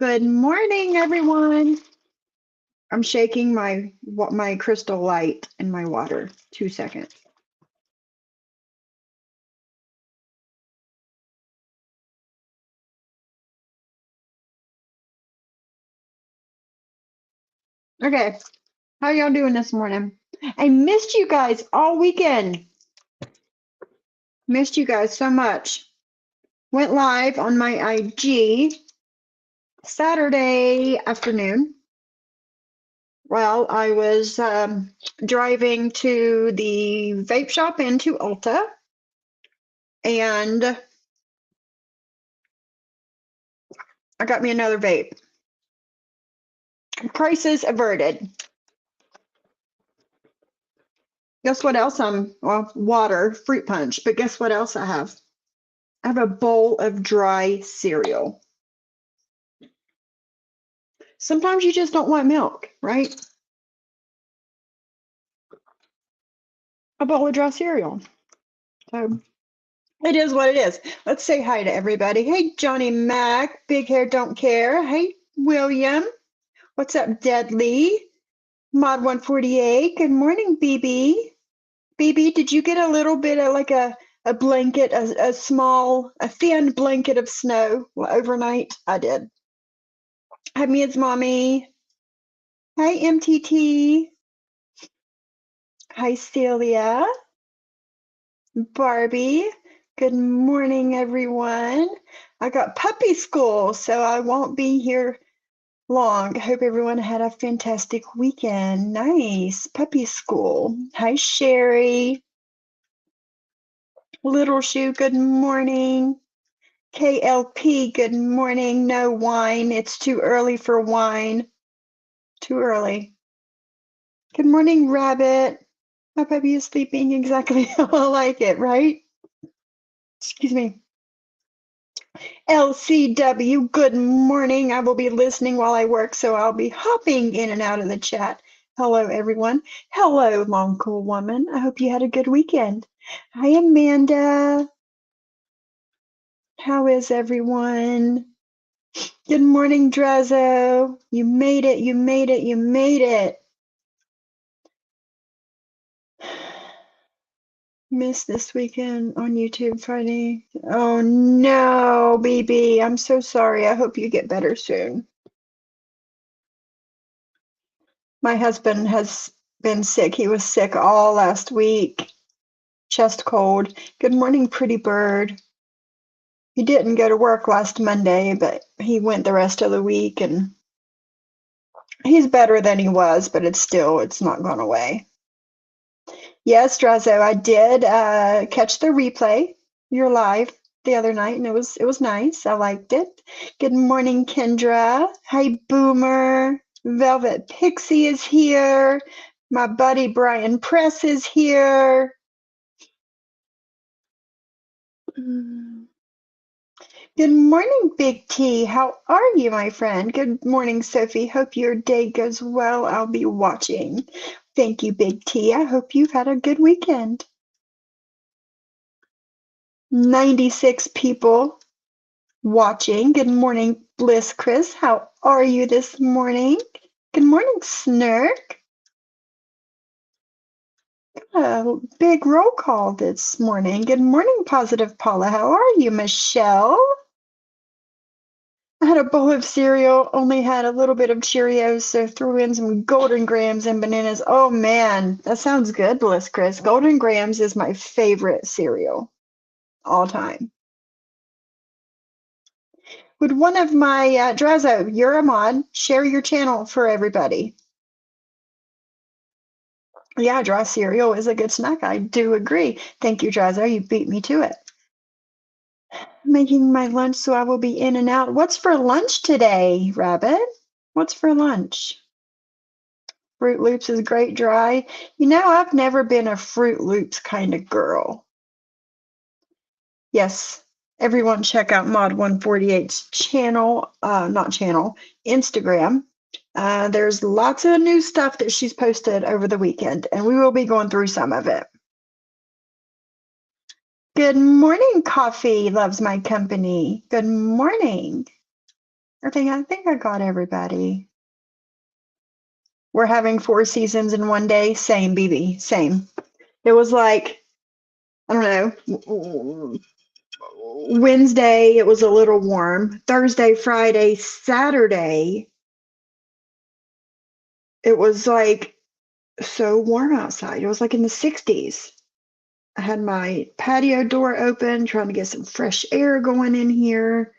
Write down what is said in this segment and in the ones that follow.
Good morning, everyone. I'm shaking my crystal light in my water. 2 seconds. Okay, how y'all doing this morning? I missed you guys all weekend. Missed you guys so much. Went live on my IG Saturday afternoon. Well, I was driving to the vape shop into Ulta, and I got me another vape. Crisis averted. Guess what else well, water, fruit punch, but guess what else I have? I have a bowl of dry cereal. Sometimes you just don't want milk, right? A bowl of dry cereal. So it is what it is. Let's say hi to everybody. Hey, Johnny Mac, Big Hair Don't Care. Hey, William. What's up, Deadly? Mod 148. Good morning, BB. BB, did you get a little bit of like a blanket, a thin blanket of snow overnight? I did. Hi, Mia's mommy. Hi, MTT. Hi, Celia. Barbie. Good morning, everyone. I got puppy school, so I won't be here long. I hope everyone had a fantastic weekend. Nice. Puppy school. Hi, Sherry. Little Shoe, good morning. KLP, good morning. No wine. It's too early for wine. Too early. Good morning, Rabbit. My puppy is sleeping exactly how I like it, right? Excuse me. LCW, good morning. I will be listening while I work, so I'll be hopping in and out of the chat. Hello, everyone. Hello, long cool woman. I hope you had a good weekend. Hi, Amanda. How is everyone? Good morning, Drazo. You made it, you made it, you made it. Missed this weekend on YouTube Friday. Oh no, BB. I'm so sorry. I hope you get better soon. My husband has been sick. He was sick all last week. Chest cold. Good morning, pretty bird. He didn't go to work last Monday, but he went the rest of the week, and he's better than he was, but it's not gone away. Yes, Drazo, I did catch the replay. You're live the other night, and it was nice. I liked it. Good morning, Kendra. Hi, Boomer. Velvet Pixie is here. My buddy Brian Press is here. Good morning, Big T. How are you, my friend? Good morning, Sophie. Hope your day goes well. I'll be watching. Thank you, Big T. I hope you've had a good weekend. 96 people watching. Good morning, Bliss Chris. How are you this morning? Good morning, Snurk. A big roll call this morning. Good morning, Positive Paula. How are you, Michelle? I had a bowl of cereal, only had a little bit of Cheerios, so threw in some Golden Grahams and bananas. Oh man, that sounds good, Bliss Chris. Golden Grahams is my favorite cereal all time. Would one of my Drazo, you're a mod, share your channel for everybody? Yeah, dry cereal is a good snack. I do agree. Thank you, Drazo. You beat me to it. Making my lunch, so I will be in and out. What's for lunch today, Rabbit? What's for lunch? Fruit Loops is great dry. You know, I've never been a Fruit Loops kind of girl. Yes, everyone check out Mod 148's channel, not channel, Instagram. There's lots of new stuff that she's posted over the weekend, and we will be going through some of it. Good morning, Coffee loves my company. Good morning. I think I got everybody. We're having 4 seasons in one day. Same, BB. Same. It was like, I don't know, Wednesday, it was a little warm. Thursday, Friday, Saturday, it was like so warm outside. It was like in the 60s. I had my patio door open, trying to get some fresh air going in here.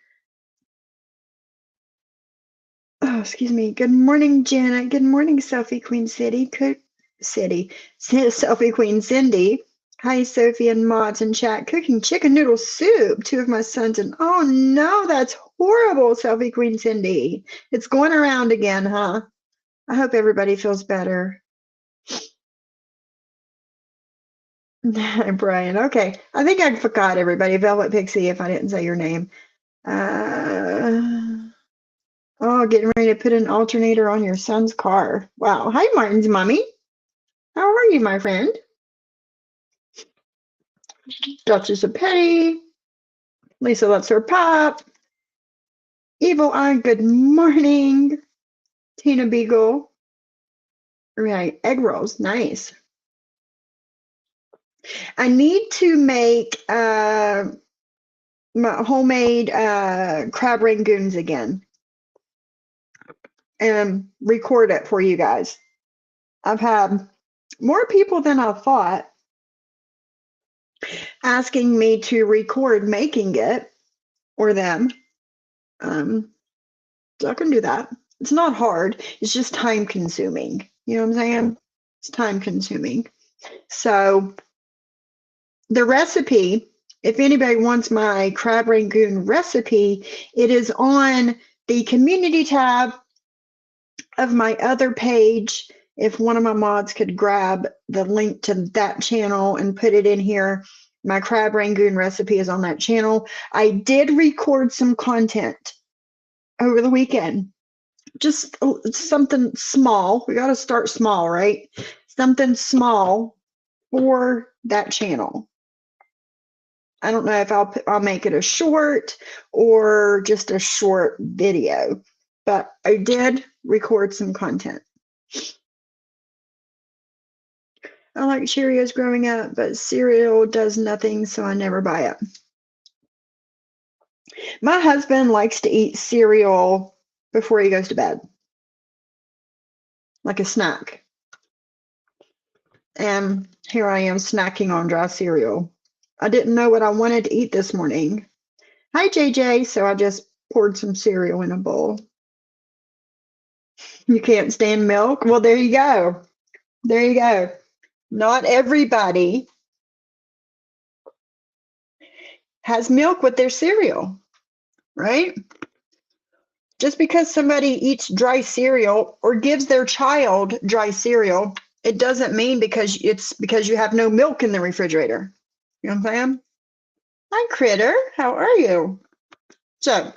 Oh, excuse me. Good morning, Janet. Good morning, Selfie Queen City. Selfie Queen Cindy. Hi, Sophie and mods in chat. Cooking chicken noodle soup. 2 of my sons and oh no, that's horrible, Selfie Queen Cindy. It's going around again, huh? I hope everybody feels better. Brian, okay. I think I forgot everybody. Velvet Pixie, if I didn't say your name. Oh, getting ready to put an alternator on your son's car. Wow. Hi, Martin's mommy. How are you, my friend? Duchess of Petty. Lisa loves her pop. Evil Eye, good morning. Tina Beagle. Right, egg rolls, nice. I need to make my homemade crab rangoons again and record it for you guys. I've had more people than I thought asking me to record making it or them. So I can do that. It's not hard. It's just time consuming. You know what I'm saying? It's time consuming. So the recipe, if anybody wants my crab rangoon recipe, it is on the community tab of my other page. If one of my mods could grab the link to that channel and put it in here, my crab rangoon recipe is on that channel. I did record some content over the weekend. Just something small. We got to start small, right? Something small for that channel. I don't know if I'll make it a short or just a short video, but I did record some content. I like Cheerios growing up, but cereal does nothing, so I never buy it. My husband likes to eat cereal before he goes to bed, like a snack. And here I am snacking on dry cereal. I didn't know what I wanted to eat this morning. Hi, JJ. So I just poured some cereal in a bowl. You can't stand milk? Well, there you go. There you go. Not everybody has milk with their cereal, right? Just because somebody eats dry cereal or gives their child dry cereal, it doesn't mean because you have no milk in the refrigerator. You know what I'm saying? Hi, Critter. How are you? So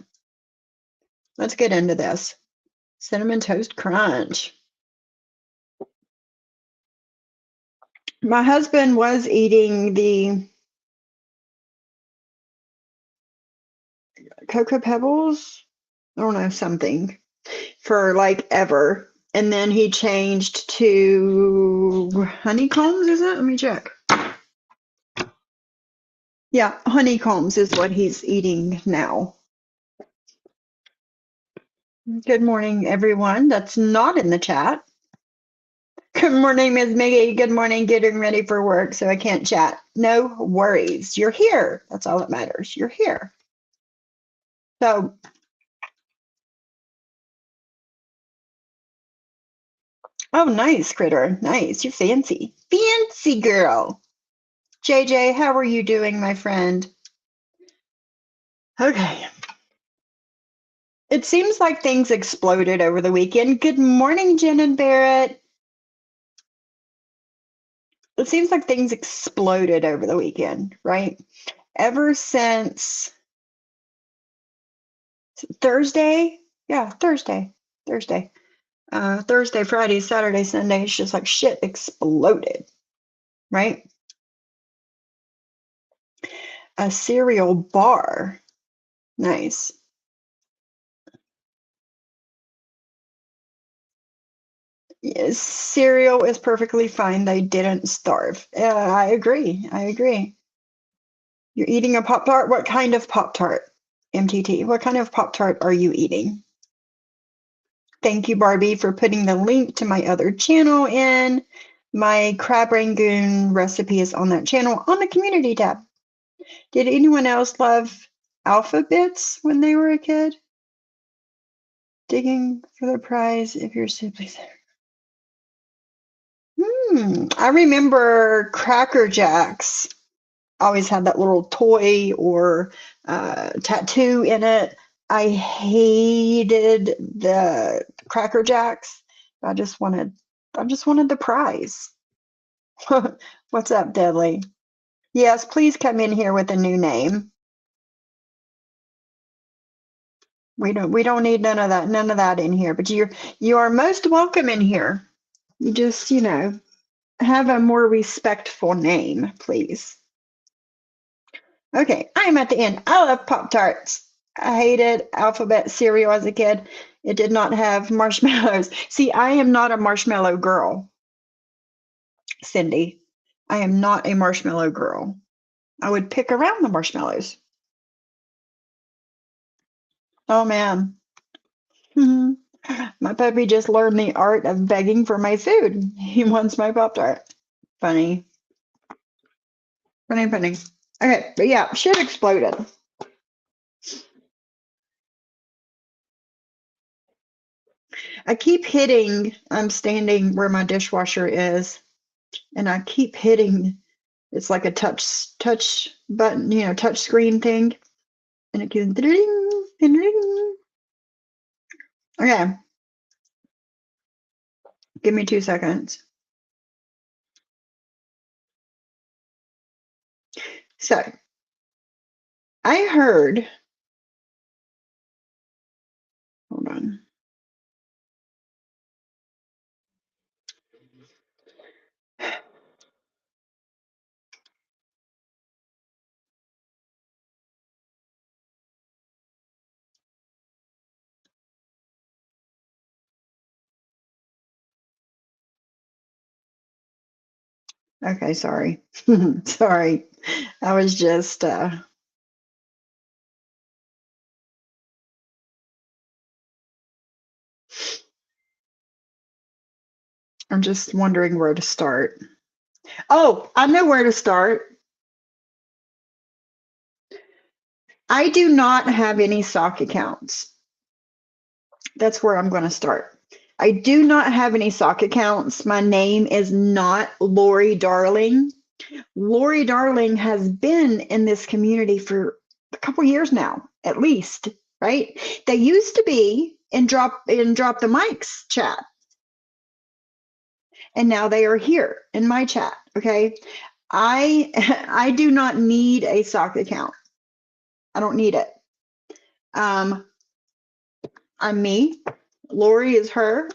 let's get into this. Cinnamon Toast Crunch. My husband was eating the Cocoa Pebbles, I don't know, something for like ever. And then he changed to honeycombs, is it? Let me check. Yeah, honeycombs is what he's eating now. Good morning, everyone that's not in the chat. Good morning, Ms. Miggy. Good morning, getting ready for work, so I can't chat. No worries. You're here. That's all that matters. You're here. So, oh, nice, Critter. Nice. You're fancy. Fancy girl. JJ, how are you doing, my friend? Okay. It seems like things exploded over the weekend. Good morning, Jen and Barrett. It seems like things exploded over the weekend, right? Ever since Thursday. Yeah, Thursday. Thursday. Thursday, Friday, Saturday, Sunday. It's just like shit exploded, right? A cereal bar. Nice. Yes, cereal is perfectly fine. They didn't starve. I agree. I agree. You're eating a Pop Tart? What kind of Pop Tart? MTT, what kind of Pop Tart are you eating? Thank you, Barbie, for putting the link to my other channel in. My crab rangoon recipe is on that channel on the community tab. Did anyone else love alphabets when they were a kid? Digging for the prize if your siblings. I remember Cracker Jacks always had that little toy or tattoo in it. I hated the Cracker Jacks. I just wanted, I just wanted the prize. What's up, Deadly? Yes, please come in here with a new name. We don't need none of that in here. But you are most welcome in here. You just, have a more respectful name, please. Okay, I'm at the end. I love Pop Tarts. I hated alphabet cereal as a kid. It did not have marshmallows. See, I am not a marshmallow girl, Cindy. I am not a marshmallow girl. I would pick around the marshmallows. Oh man. My puppy just learned the art of begging for my food. He wants my Pop Tart. Funny. Funny, funny. Okay, but yeah, shit exploded. I keep hitting, I'm standing where my dishwasher is, and I keep hitting, it's like a touch button, touch screen thing, and it goes ding, ding, ding. Okay, give me 2 seconds. So I heard, hold on. Okay, sorry. Sorry. I was just, I'm just wondering where to start. Oh, I know where to start. I do not have any sock accounts. That's where I'm going to start. I do not have any sock accounts. My name is not Lori Darling. Lori Darling has been in this community for a couple years now, at least, right? They used to be in Drop the Mics chat, and now they are here in my chat. Okay, I I do not need a sock account. I don't need it. I'm me. Lori is her.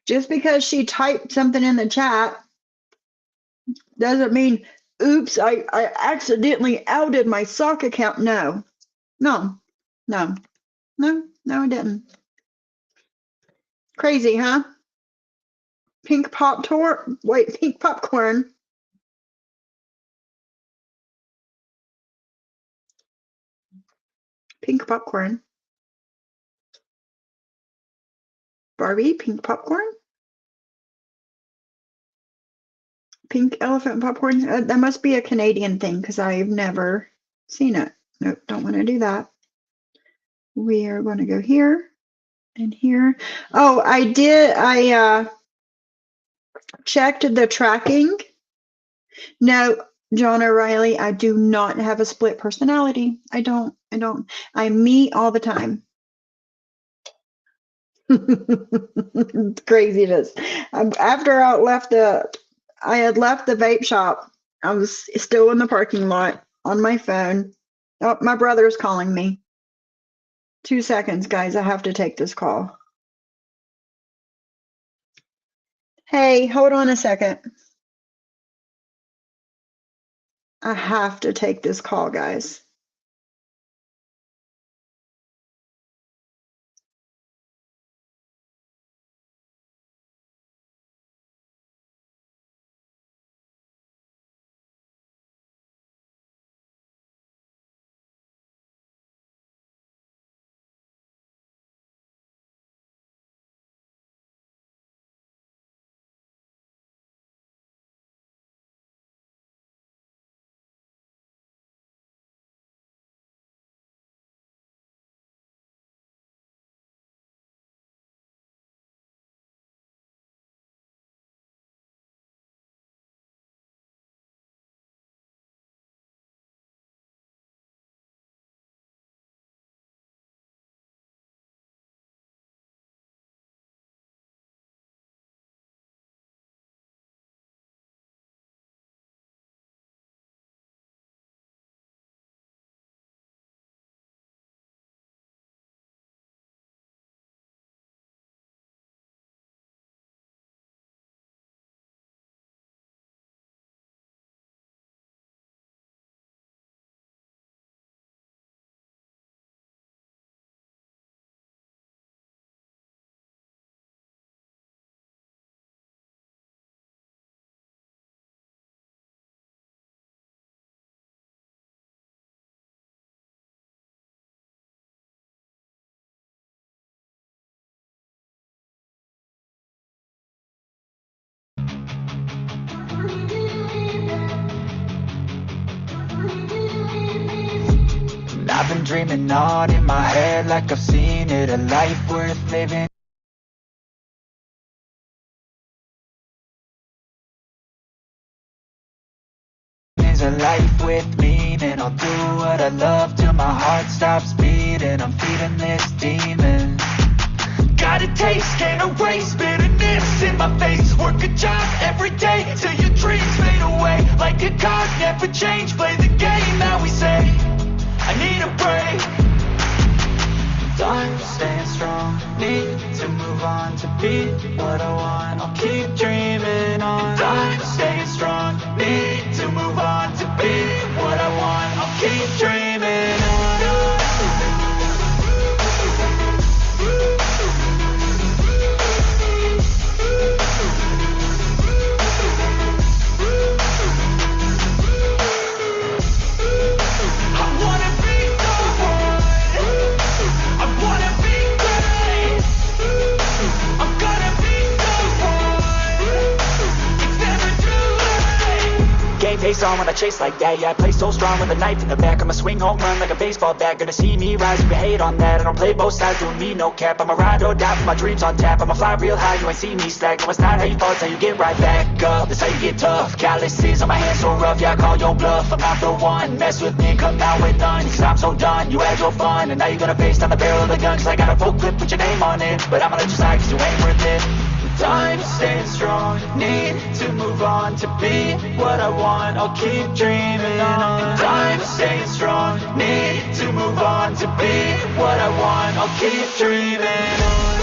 Just because she typed something in the chat doesn't mean, oops, I accidentally outed my sock account. No, no, no, no, I didn't. Crazy, huh? Pink pop tort. Wait, pink popcorn. Pink popcorn. Barbie, pink popcorn. Pink elephant popcorn. That must be a Canadian thing because I've never seen it. Nope, don't want to do that. We are going to go here and here. Oh, I did. I checked the tracking. No, John O'Reilly, I do not have a split personality. I don't. I'm me all the time. It's craziness. After I had left the vape shop. I was still in the parking lot on my phone. Oh, my brother's calling me. 2 seconds, guys. I have to take this call. Hey, hold on a second. I have to take this call, guys. I've been dreaming on in my head like I've seen it, a life worth living is a life with meaning. I'll do what I love till my heart stops beating. I'm feeding this demon. Got a taste, can't erase bitterness in my face. Work a job every day till your dreams fade away. Like a card, never change, play the game that we say. I need a break. I'm staying strong, need to move on to be what I want. I'll keep dreaming on. I'm staying strong, need to move on to be what I want. I'll keep dreaming on. Face on when I chase like that, yeah, I play so strong with a knife in the back. I'ma swing home run like a baseball bat. Gonna see me rise, you can hate on that. I don't play both sides, doing me no cap. I'ma ride or die for my dreams on tap. I'ma fly real high, you ain't see me slack. No, it's not how you fall, it's how you get right back up. That's how you get tough. Calluses on my hands so rough, yeah, I call your bluff. I'm not the one, mess with me, come out with none. Cause I'm so done, you had your fun. And now you're gonna face down the barrel of the gun. Cause I got a full clip, put your name on it. But I'ma let you slide cause you ain't worth it. I'm staying strong, need to move on to be what I want. I'll keep dreaming on. I'm staying strong, need to move on to be what I want. I'll keep dreaming on.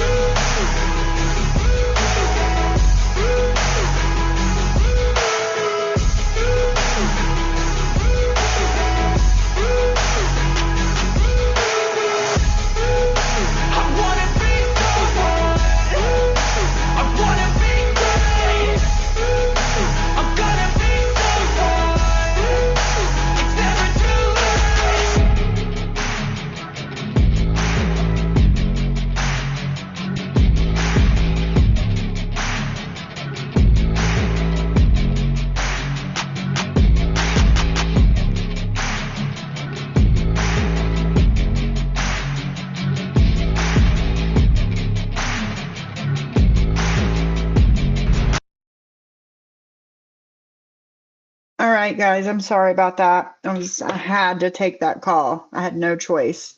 All right, guys, I'm sorry about that. I had to take that call. I had no choice.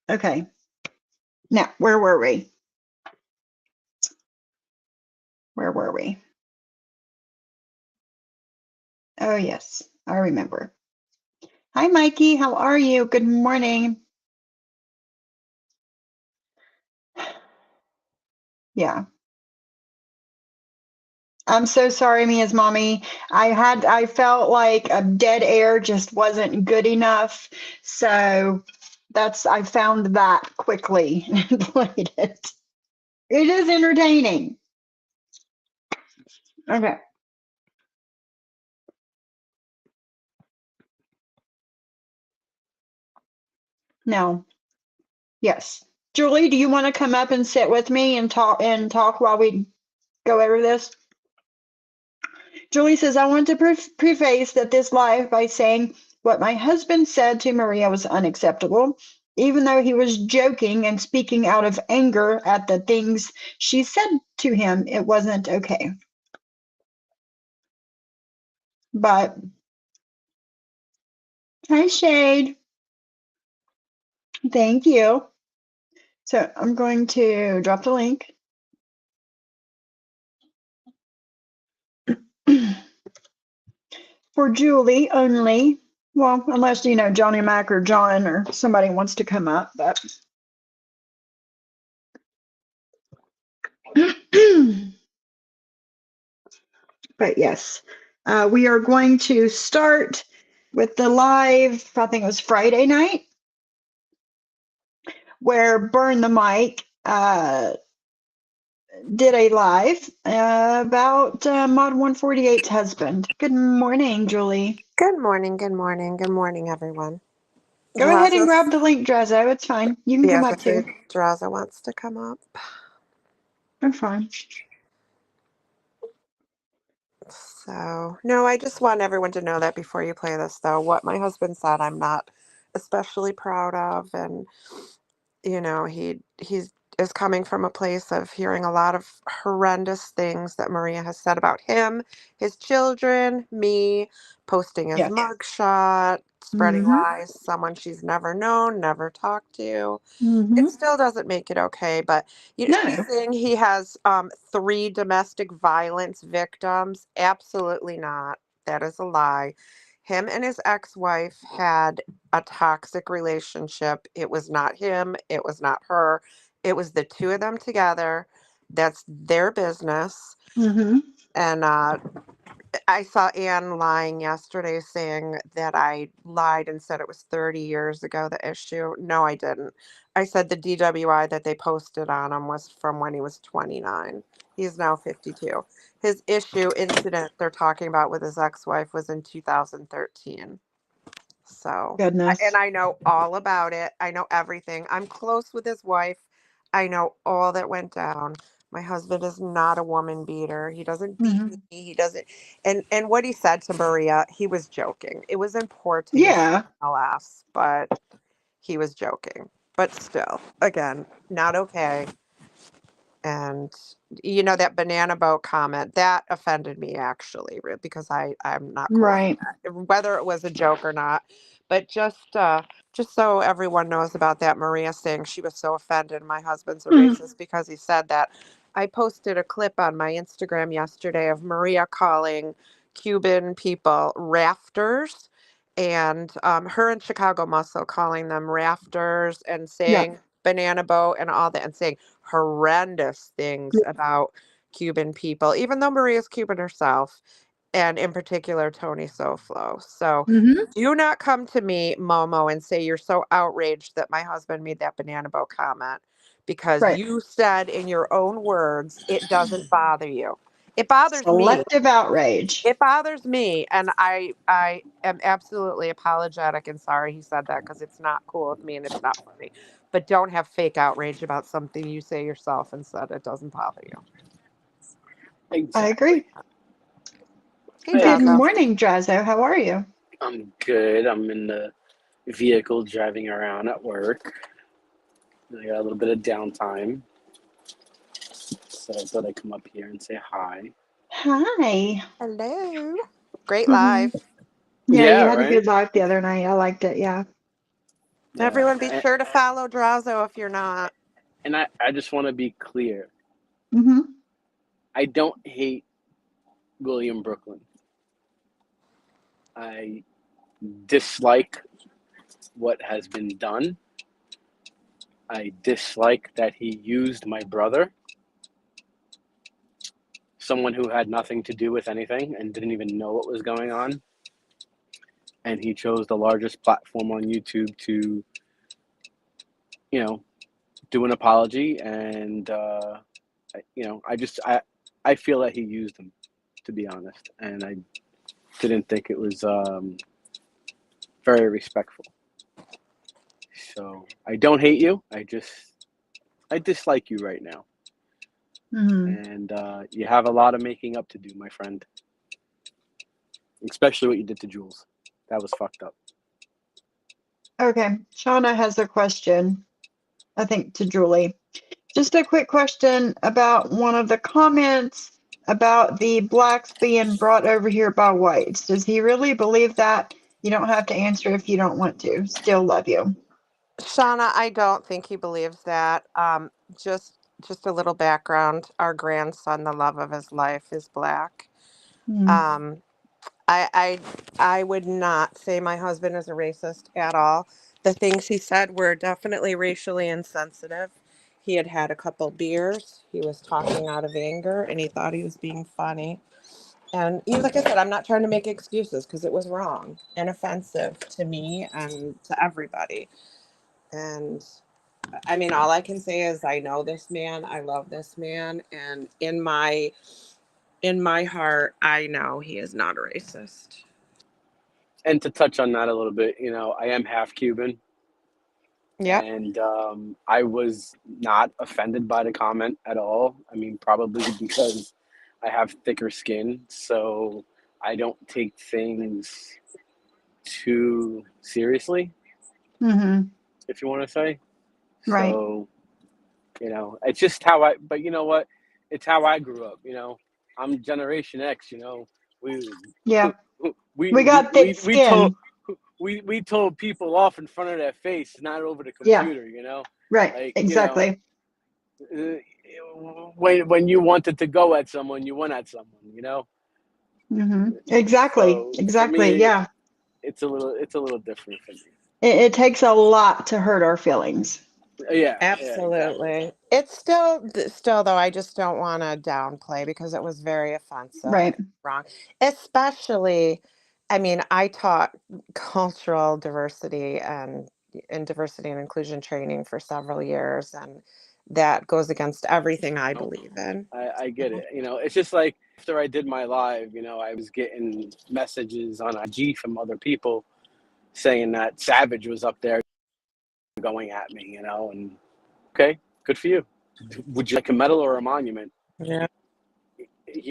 Okay. Now, where were we? Where were we? Oh, yes, I remember. Hi, Mikey. How are you? Good morning. Yeah. I'm so sorry, Mia's mommy. I felt like a dead air just wasn't good enough. So I found that quickly and played it. It is entertaining. Okay. Now, yes. Julie, do you want to come up and sit with me and talk while we go over this? Julie says, I want to preface that this live by saying what my husband said to Maria was unacceptable. Even though he was joking and speaking out of anger at the things she said to him, it wasn't okay. But, hi, Shade. Thank you. So I'm going to drop the link. For Julie only. Well, unless, Johnny Mac or John or somebody wants to come up, but. But yes, we are going to start with the live, I think it was Friday night, where Burn the Mic did a live about Mod 148's husband. Good morning, Julie. Good morning, good morning, good morning, everyone. Go ahead and grab the link, Drazo. It's fine. You can come up too. Drazo wants to come up. I'm fine. So, no, I just want everyone to know that before you play this, though, what my husband said, I'm not especially proud of. And he's is coming from a place of hearing a lot of horrendous things that Maria has said about him, his children, me, posting his Yes. mugshot, spreading Mm-hmm. lies, someone she's never known, never talked to. Mm-hmm. It still doesn't make it okay, but he's No. saying he has 3 domestic violence victims. Absolutely not. That is a lie. Him and his ex-wife had a toxic relationship. It was not him, it was not her. It was the two of them together. That's their business. Mm-hmm. And I saw Anne lying yesterday saying that I lied and said it was 30 years ago, the issue. No, I didn't. I said the DWI that they posted on him was from when he was 29. He's now 52. His issue incident they're talking about with his ex-wife was in 2013. So, and Goodness. I know all about it. I know everything. I'm close with his wife. I know all that went down. My husband is not a woman beater. He doesn't beat Mm-hmm. me. He doesn't. And what he said to Maria, he was joking. It was in poor taste, Yeah. alas, but he was joking. But still, again, not okay. And that banana boat comment that offended me actually, because I'm not cool with Right. that, whether it was a joke or not. But just so everyone knows about that, Maria saying she was so offended my husband's a Mm-hmm. racist because he said that. I posted a clip on my Instagram yesterday of Maria calling Cuban people rafters, and her and Chicago Muscle calling them rafters, and Yeah. saying banana boat and all that, and saying horrendous things about Cuban people, even though Maria's Cuban herself, and in particular Tony Soflo. So Mm-hmm. do not come to me, Momo, and say you're so outraged that my husband made that banana boat comment, because Right. you said in your own words it doesn't bother you. It bothers me. Selective outrage. It bothers me, and I am absolutely apologetic and sorry he said that, because it's not cool with me and it's not funny. But don't have fake outrage about something you say yourself and said it doesn't bother you. I Exactly. agree. Hey, Hey, Good Drazo. morning, Drazo. How are you? I'm good. I'm in the vehicle driving around at work. I got a little bit of downtime, so I thought I'd come up here and say hi. Hi. Hello. Great Mm-hmm. live. Yeah, you Yeah, had a right? good live the other night. I liked it. Yeah. Yeah. Everyone be sure to follow Drazo if you're not. And I just want to be clear. Mm-hmm. I don't hate William Brooklyn. I dislike what has been done. I dislike that he used my brother, someone who had nothing to do with anything and didn't even know what was going on. And he chose the largest platform on YouTube to, you know, do an apology. And, I feel that he used them, to be honest. And I didn't think it was very respectful. So I don't hate you. I dislike you right now. Mm-hmm. And you have a lot of making up to do, my friend. Especially what you did to Jules. That was fucked up. Okay. Shauna has a question, I think, to Julie. Just a quick question about one of the comments about the blacks being brought over here by whites. Does he really believe that? You don't have to answer if you don't want to. Still love you. Shauna, I don't think he believes that. Just a little background. Our grandson, the love of his life, is black. Mm, Um, I I would not say my husband is a racist at all. The things he said were definitely racially insensitive. He had had a couple beers. He was talking out of anger, and he thought he was being funny. And like I said, I'm not trying to make excuses, because it was wrong and offensive to me and to everybody. And I mean, all I can say is I know this man. I love this man, and in my heart, I know he is not a racist. And to touch on that a little bit, I am half Cuban. Yep. And I was not offended by the comment at all. I mean, probably because I have thicker skin, so I don't take things too seriously. Mm-hmm. if you want to say. Right. So, it's just how but you know what? It's how I grew up, I'm Generation X, we Yeah. we We we got thick we, we told skin. we told people off in front of their face, not over the Yeah. computer, Right. like, Exactly. uh, when you wanted to go at someone, you went at someone. Mm-hmm. Exactly. So for Exactly. me, Yeah. it's a little different for me. It takes a lot to hurt our feelings. Yeah, exactly. Absolutely. It's still though, I just don't want to downplay because it was very offensive and Right. wrong. Especially, I mean, I taught cultural diversity and diversity and inclusion training for several years, and that goes against everything I No, believe in. I get it. It's just like after I did my live, I was getting messages on IG from other people saying that Savage was up there going at me, and okay, good for you. Would you like a medal or a monument? Yeah.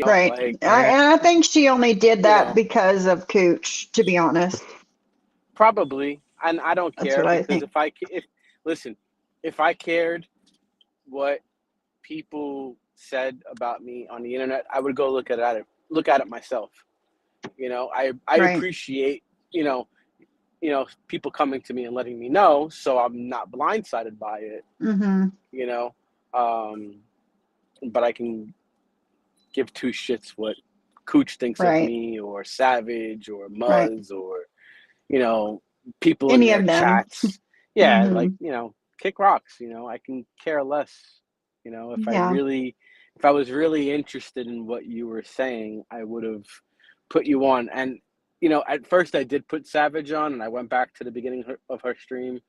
Right. Like, Yeah. And I think she only did you that know, because of Cooch, to be honest. probably, and I don't That's care what I because think. listen, if I cared what people said about me on the internet, I would go look at it myself. I Right. appreciate people coming to me and letting me know, so I'm not blindsided by it. Mm-hmm. You know, um, but I can give two shits what Cooch thinks of Right. me, or Savage, or Right. Muzz, or you know people in Any their of them. chats. Yeah, Mm-hmm. like kick rocks. I can care less. Yeah. If I was really interested in what you were saying, I would have put you on. And at first I did put Savage on, and I went back to the beginning of her stream,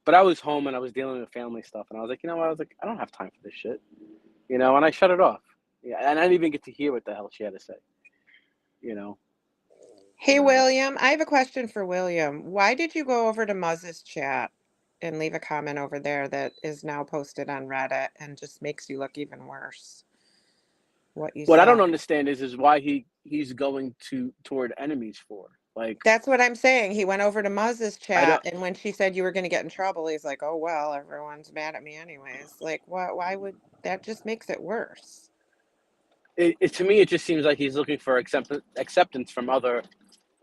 but I was home and I was dealing with family stuff, and I was like, what? I was like, I don't have time for this shit, and I shut it off. Yeah, and I didn't even get to hear what the hell she had to say. You know, Hey, so William, I have a question for William. Why did you go over to Muzz's chat and leave a comment over there that is now posted on Reddit and just makes you look even worse? What you what I don't said. understand is why he's going toward enemies for, like, That's what I'm saying. He went over to Muzz's I chat, don't. and when she said you were going to get in trouble, he's like, "Oh well, everyone's mad at me anyways." Like, what? Why would that just makes it worse? To me, it just seems like he's looking for acceptance from other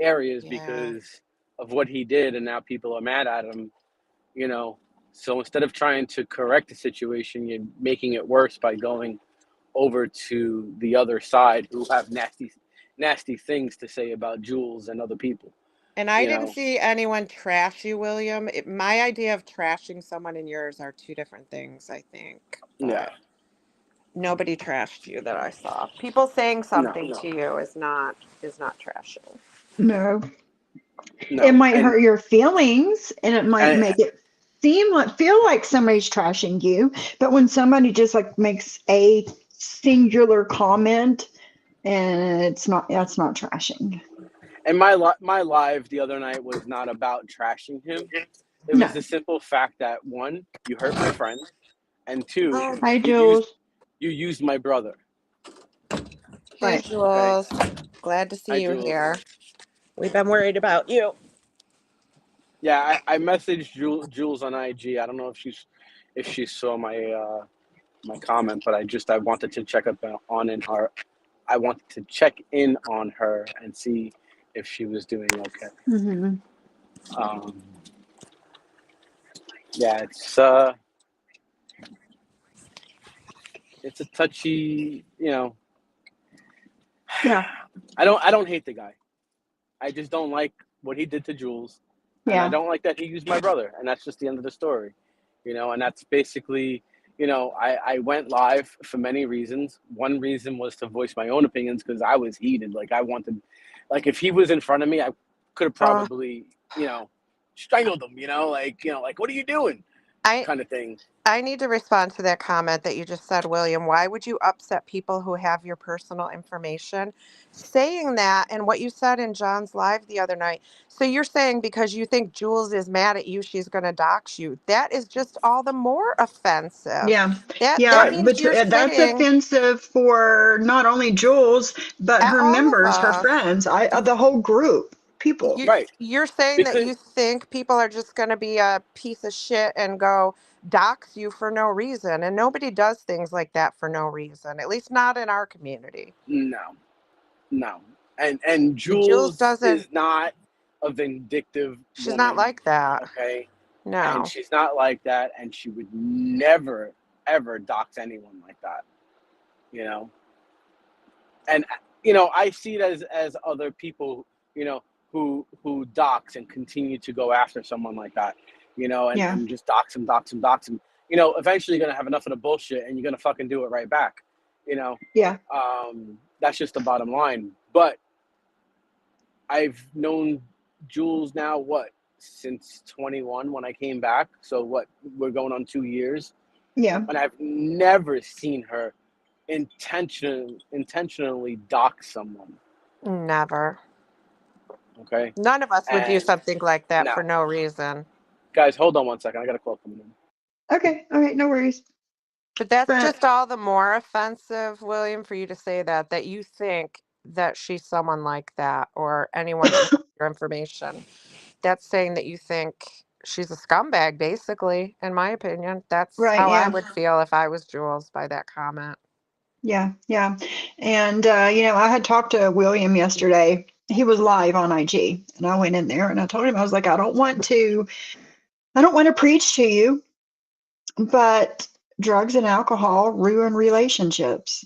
areas Yeah. because of what he did, and now people are mad at him. You know, so instead of trying to correct the situation, you're making it worse by going over to the other side who have nasty things to say about Jules and other people. And I You didn't know, see anyone trash you, William. My idea of trashing someone and yours are two different things, I think. yeah, But nobody trashed you that I saw. People saying no, something to you is not trashing. No. It no, might hurt your feelings and it might and make it feel like somebody's trashing you. But when somebody just like makes a singular comment and that's not trashing. and my live the other night was not about trashing him. It No. was the simple fact that one, you hurt my friend, and two, Oh, Hi, you used Jules. you used my brother. hey, Right. Okay, Jules. Glad to see hi you Jules. here. We've been worried about you. Yeah, I messaged Jules on IG. I don't know if she saw my comment, but I wanted to check up on in her. I wanted to check in on her and see if she was doing okay. Mm-hmm. Um, yeah, it's a touchy. Yeah. I don't hate the guy. I just don't like what he did to Jules, and I Yeah. don't like that he used my brother, and that's just the end of the story. And that's basically, I went live for many reasons. One reason was to voice my own opinions because I was heated. Like I wanted, like if he was in front of me, I could have Uh, probably, strangled him. Like what are you doing, I kind of thing. I need to respond to that comment that you just said, William. Why would you upset people who have your personal information? Saying that and what you said in John's live the other night. So you're saying because you think Jules is mad at you, she's going to dox you. That is just all the more offensive. Yeah. That Right. Yeah. means But you're that's sitting offensive for not only Jules, but at her all of members, her us. friends, the whole group. people. Right. You're saying that Because you think people are just going to be a piece of shit and go dox you for no reason, and nobody does things like that for no reason. At least not in our community. no, no. And Jules Jules doesn't. is not a vindictive She's not woman, like that. okay? And No. she's not like that, and she would never ever dox anyone like that, you know. And I see it as other people, who dox and continue to go after someone like that, and, Yeah. and just dox them. Eventually you're gonna have enough of the bullshit, and you're gonna fucking do it right back. You know, Yeah. that's just the bottom line. But I've known Jules now, since 21 when I came back. So we're going on 2 years, Yeah. and I've never seen her intentionally dox someone. Never. Okay, None of us would do and something like that now, for no reason. guys, hold on one second. I got a call coming in. Okay. All right. No worries. But that's But just all the more offensive, William, for you to say that you think that she's someone like that or anyone who has your information. That's saying that you think she's a scumbag, basically, in my opinion. That's right. how I Yeah. would feel if I was Jules by that comment. Yeah. Yeah. And, I had talked to William yesterday. He was live on IG, and I went in there and I told him, I was like, I don't want to preach to you, but drugs and alcohol ruin relationships.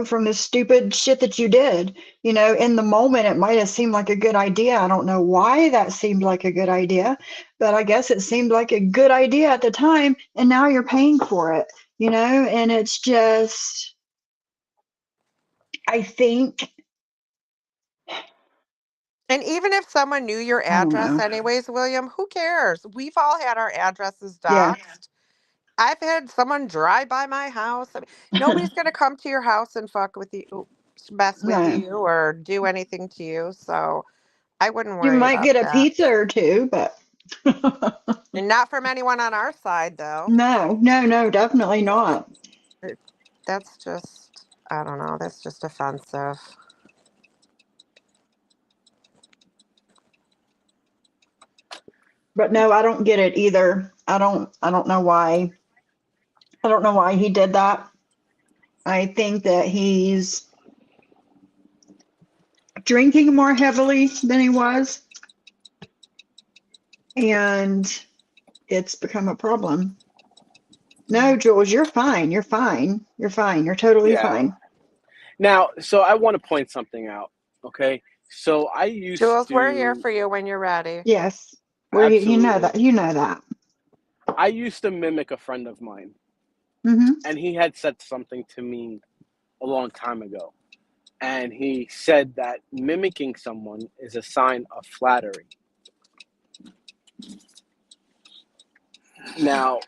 From the stupid shit that you did. In the moment, it might have seemed like a good idea. I don't know why that seemed like a good idea, but I guess it seemed like a good idea at the time, and now you're paying for it, and it's just, I think, And even if someone knew your I don't address, know. anyways, William, who cares? We've all had our addresses Yeah. doxed. I've had someone drive by my house. I mean, nobody's going to come to your house and fuck with you, mess with No. you, or do anything to you. So I wouldn't You worry might about get a that. pizza or two, but And not from anyone on our side, though. no, no, no, definitely not. It, that's just, I don't know, that's just offensive. But no, I don't get it either. I don't know why. I don't know why he did that. I think that he's drinking more heavily than he was, and it's become a problem. No, Jules, you're fine. You're fine. You're fine. You're totally Yeah. fine. Now, so I want to point something out. Okay. So I used Jules, we're here to for you when you're ready. Yes. You know absolutely. that. You know that. I used to mimic a friend of mine, Mm-hmm. and he had said something to me a long time ago. And he said that mimicking someone is a sign of flattery. Now,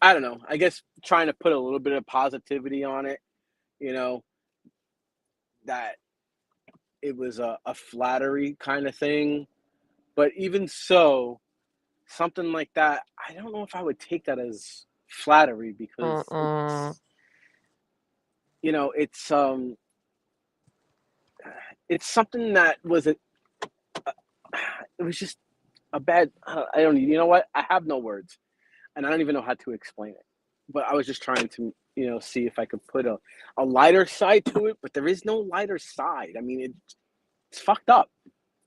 I don't know. I guess trying to put a little bit of positivity on it, you know, that it was a flattery kind of thing. But even so, something like that, I don't know if I would take that as flattery because Mm-mm. it's something that it was just a bad. I don't. You know what? I have no words, and I don't even know how to explain it. But I was just trying to see if I could put a lighter side to it. But there is no lighter side. I mean, it's fucked up.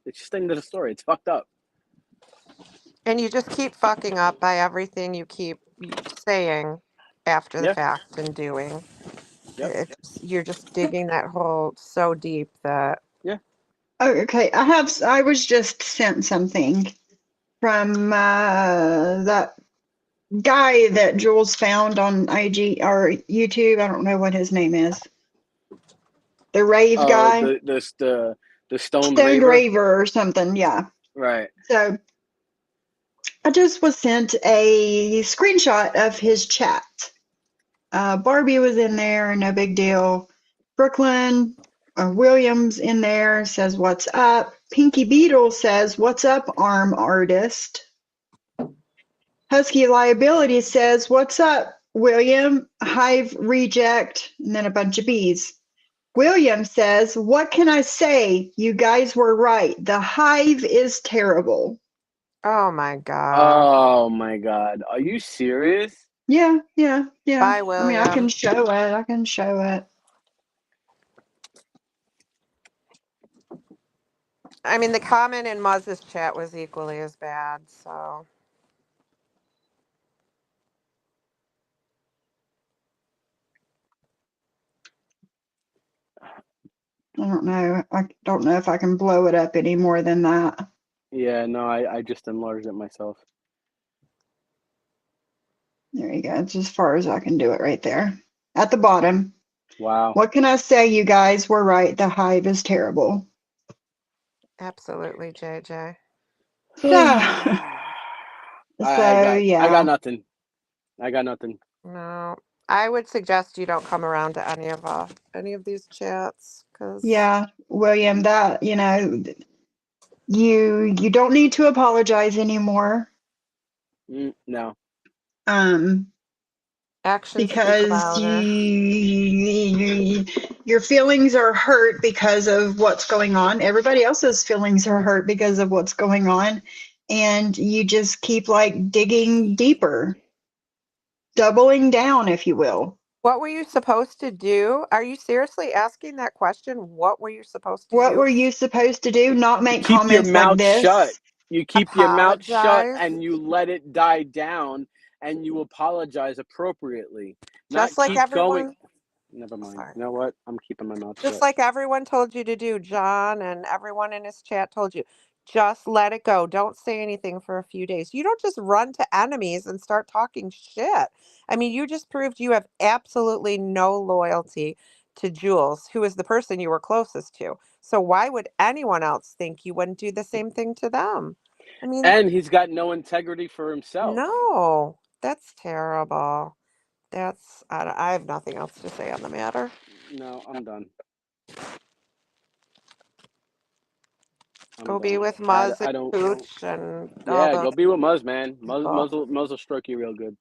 It's just the end of the story. It's fucked up. And you just keep fucking up by everything you keep saying after the Yeah. fact and doing. Yep. You're just digging that hole so deep that Yeah. Oh, okay. I was just sent something from that guy that Jules found on IG or YouTube. I don't know what his name is. The rave Oh, guy, the stoned Stoned raver. Raver or something. Yeah. Right. So I just was sent a screenshot of his chat. Barbie was in there, no big deal. Brooklyn Williams in there says, "What's up?" Pinky Beetle says, "What's up, arm artist?" Husky Liability says, "What's up, William?" Hive Reject, and then a bunch of bees. William says, what can I say? You guys were right. The hive is terrible. Oh my God. Oh my God. Are you serious? Yeah. Bye, I mean, I can William. show it. I mean, the comment in Muz's chat was equally as bad, so. I don't know. I don't know if I can blow it up any more than that. Yeah, no, I just enlarged it myself. There you go. It's as far as I can do it right there. At the bottom. Wow. What can I say? You guys were right. The hive is terrible. Absolutely, JJ. So, I got yeah. nothing. I got nothing. No. I would suggest you don't come around to any of these chats, because Yeah, William, that, you don't need to apologize anymore. No. actions speak Because louder. your feelings are hurt because of what's going on. Everybody else's feelings are hurt because of what's going on. And you just keep like digging deeper, doubling down, if you will. What were you supposed to do? Are you seriously asking that question? What were you supposed to What do? were you supposed to do? Not You make keep your comments like mouth shut. this? You keep your mouth shut Apologize? and you let it die down and you apologize appropriately. Not Just like keep going. everyone, Never mind. sorry. You know what? I'm keeping my mouth Just shut. like everyone told you to do, John, and everyone in his chat told you, just let it go. Don't say anything for a few days. You don't just run to enemies and start talking shit. I mean, you just proved you have absolutely no loyalty to Jules, who is the person you were closest to. So why would anyone else think you wouldn't do the same thing to them? I mean, And he's got no integrity for himself. no, that's terrible. I have nothing else to say on the matter. No, I'm done. I'm Go be done. with Muzz and I don't. Pooch and all Yeah, those go be with Muzz, man. people. Muzz will stroke you real good.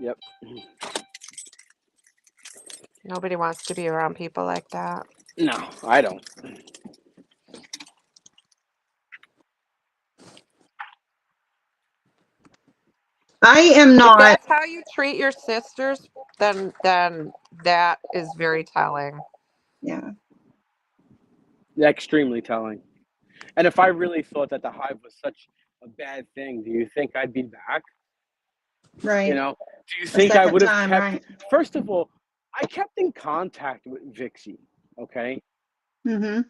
Yep. Nobody wants to be around people like that. No, I don't. I am If not. that's how you treat your sisters, then that is very telling. Yeah, Extremely telling. And if I really thought that the hive was such a bad thing, do you think I'd be back? You right. know, do you A think I second would have time, kept? right? First of all, I kept in contact with Vixie, okay? Mm-hmm.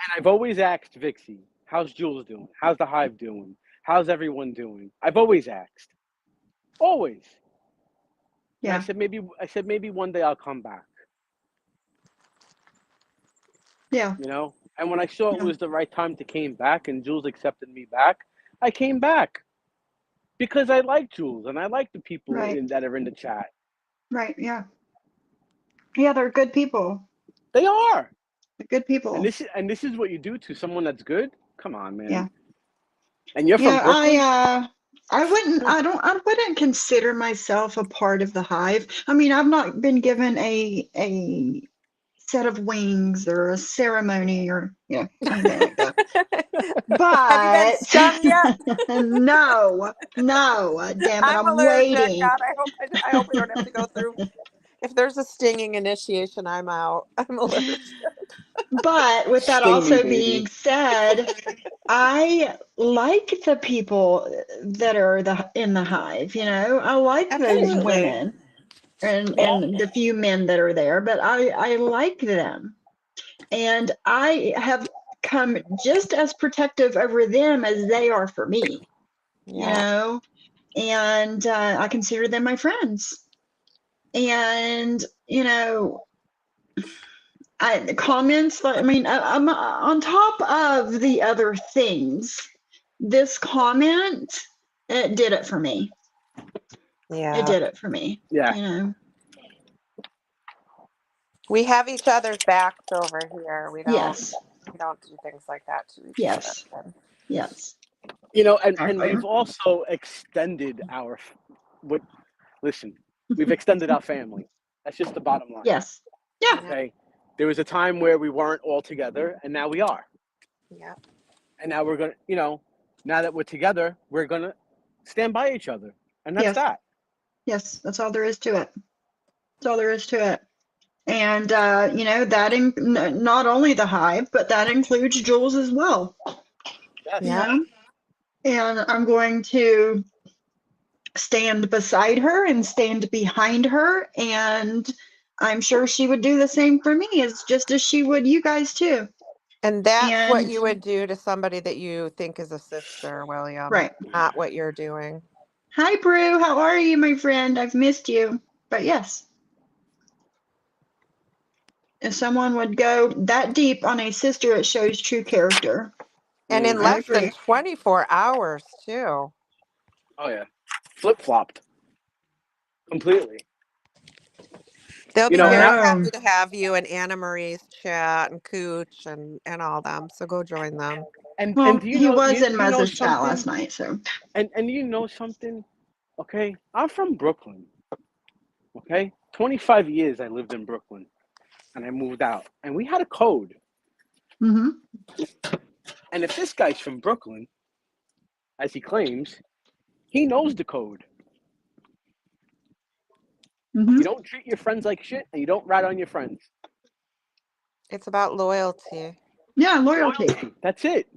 And I've always asked Vixie, how's Jules doing? How's the hive doing? How's everyone doing? I've always asked. Always. And Yeah, I said maybe one day I'll come back, yeah, you know? And when I saw it yeah. was the right time to came back and Jules accepted me back, I came back because I like Jules and I like the people Right, that are in the chat. right. Yeah, yeah. They're good people. They are. They're good people. And this is what you do to someone that's good? Come on, man. Yeah. And you're from Brooklyn? I wouldn't consider myself a part of the hive. I mean, I've not been given a set of wings or a ceremony or anything like that. Have you been But stung yet? no, damn it, I'm I'm allergic. waiting. God, I hope we don't have to go through. If there's a stinging initiation, I'm out. I'm allergic. But with that Sting me, also baby. being said, I like the people that are in the hive, I like those Absolutely. women and Yeah. the few men that are there, but I like them. And I have come just as protective over them as they are for me, Yeah. and I consider them my friends. And, comments, I mean, I'm on top of the other things. This comment, it did it for me. It Yeah. did it for me, Yeah. We have each other's backs over here. Yes, We don't do things like that to each other. yes, yes. You know, and Exactly. we've also extended our what listen, We've extended our family. That's just the bottom line. Yes. Yeah. Okay. There was a time where we weren't all together, and now we are. Yeah. And now we're gonna, now that we're together, we're gonna stand by each other, and that's Yes. that. Yes. That's all there is to it. That's all there is to it. And that not only the hive, but that includes Jules as well. Yes. Yeah. And I'm going to stand beside her and stand behind her, and I'm sure she would do the same for me, as just as she would you guys too. And that's what And you would do to somebody that you think is a sister, William. right. Not what you're doing. Hi, Brew. How are you, my friend? I've missed you. But yes, if someone would go that deep on a sister, it shows true character. And in I less than agree. 24 hours, too. Oh yeah. Flip-flopped completely. They'll be Now, very Oh, happy to have you and Anna Marie's chat and Cooch and all them. So go join them. and well, do he was in you know Mez's chat something? last night, so. And you know something? Okay, I'm from Brooklyn. Okay, 25 years I lived in Brooklyn, and I moved out, and we had a code. Mm-hmm. And if this guy's from Brooklyn, as he claims, he knows the code. Mm-hmm. You don't treat your friends like shit, and you don't rat on your friends. It's about loyalty. Yeah, loyalty. That's it.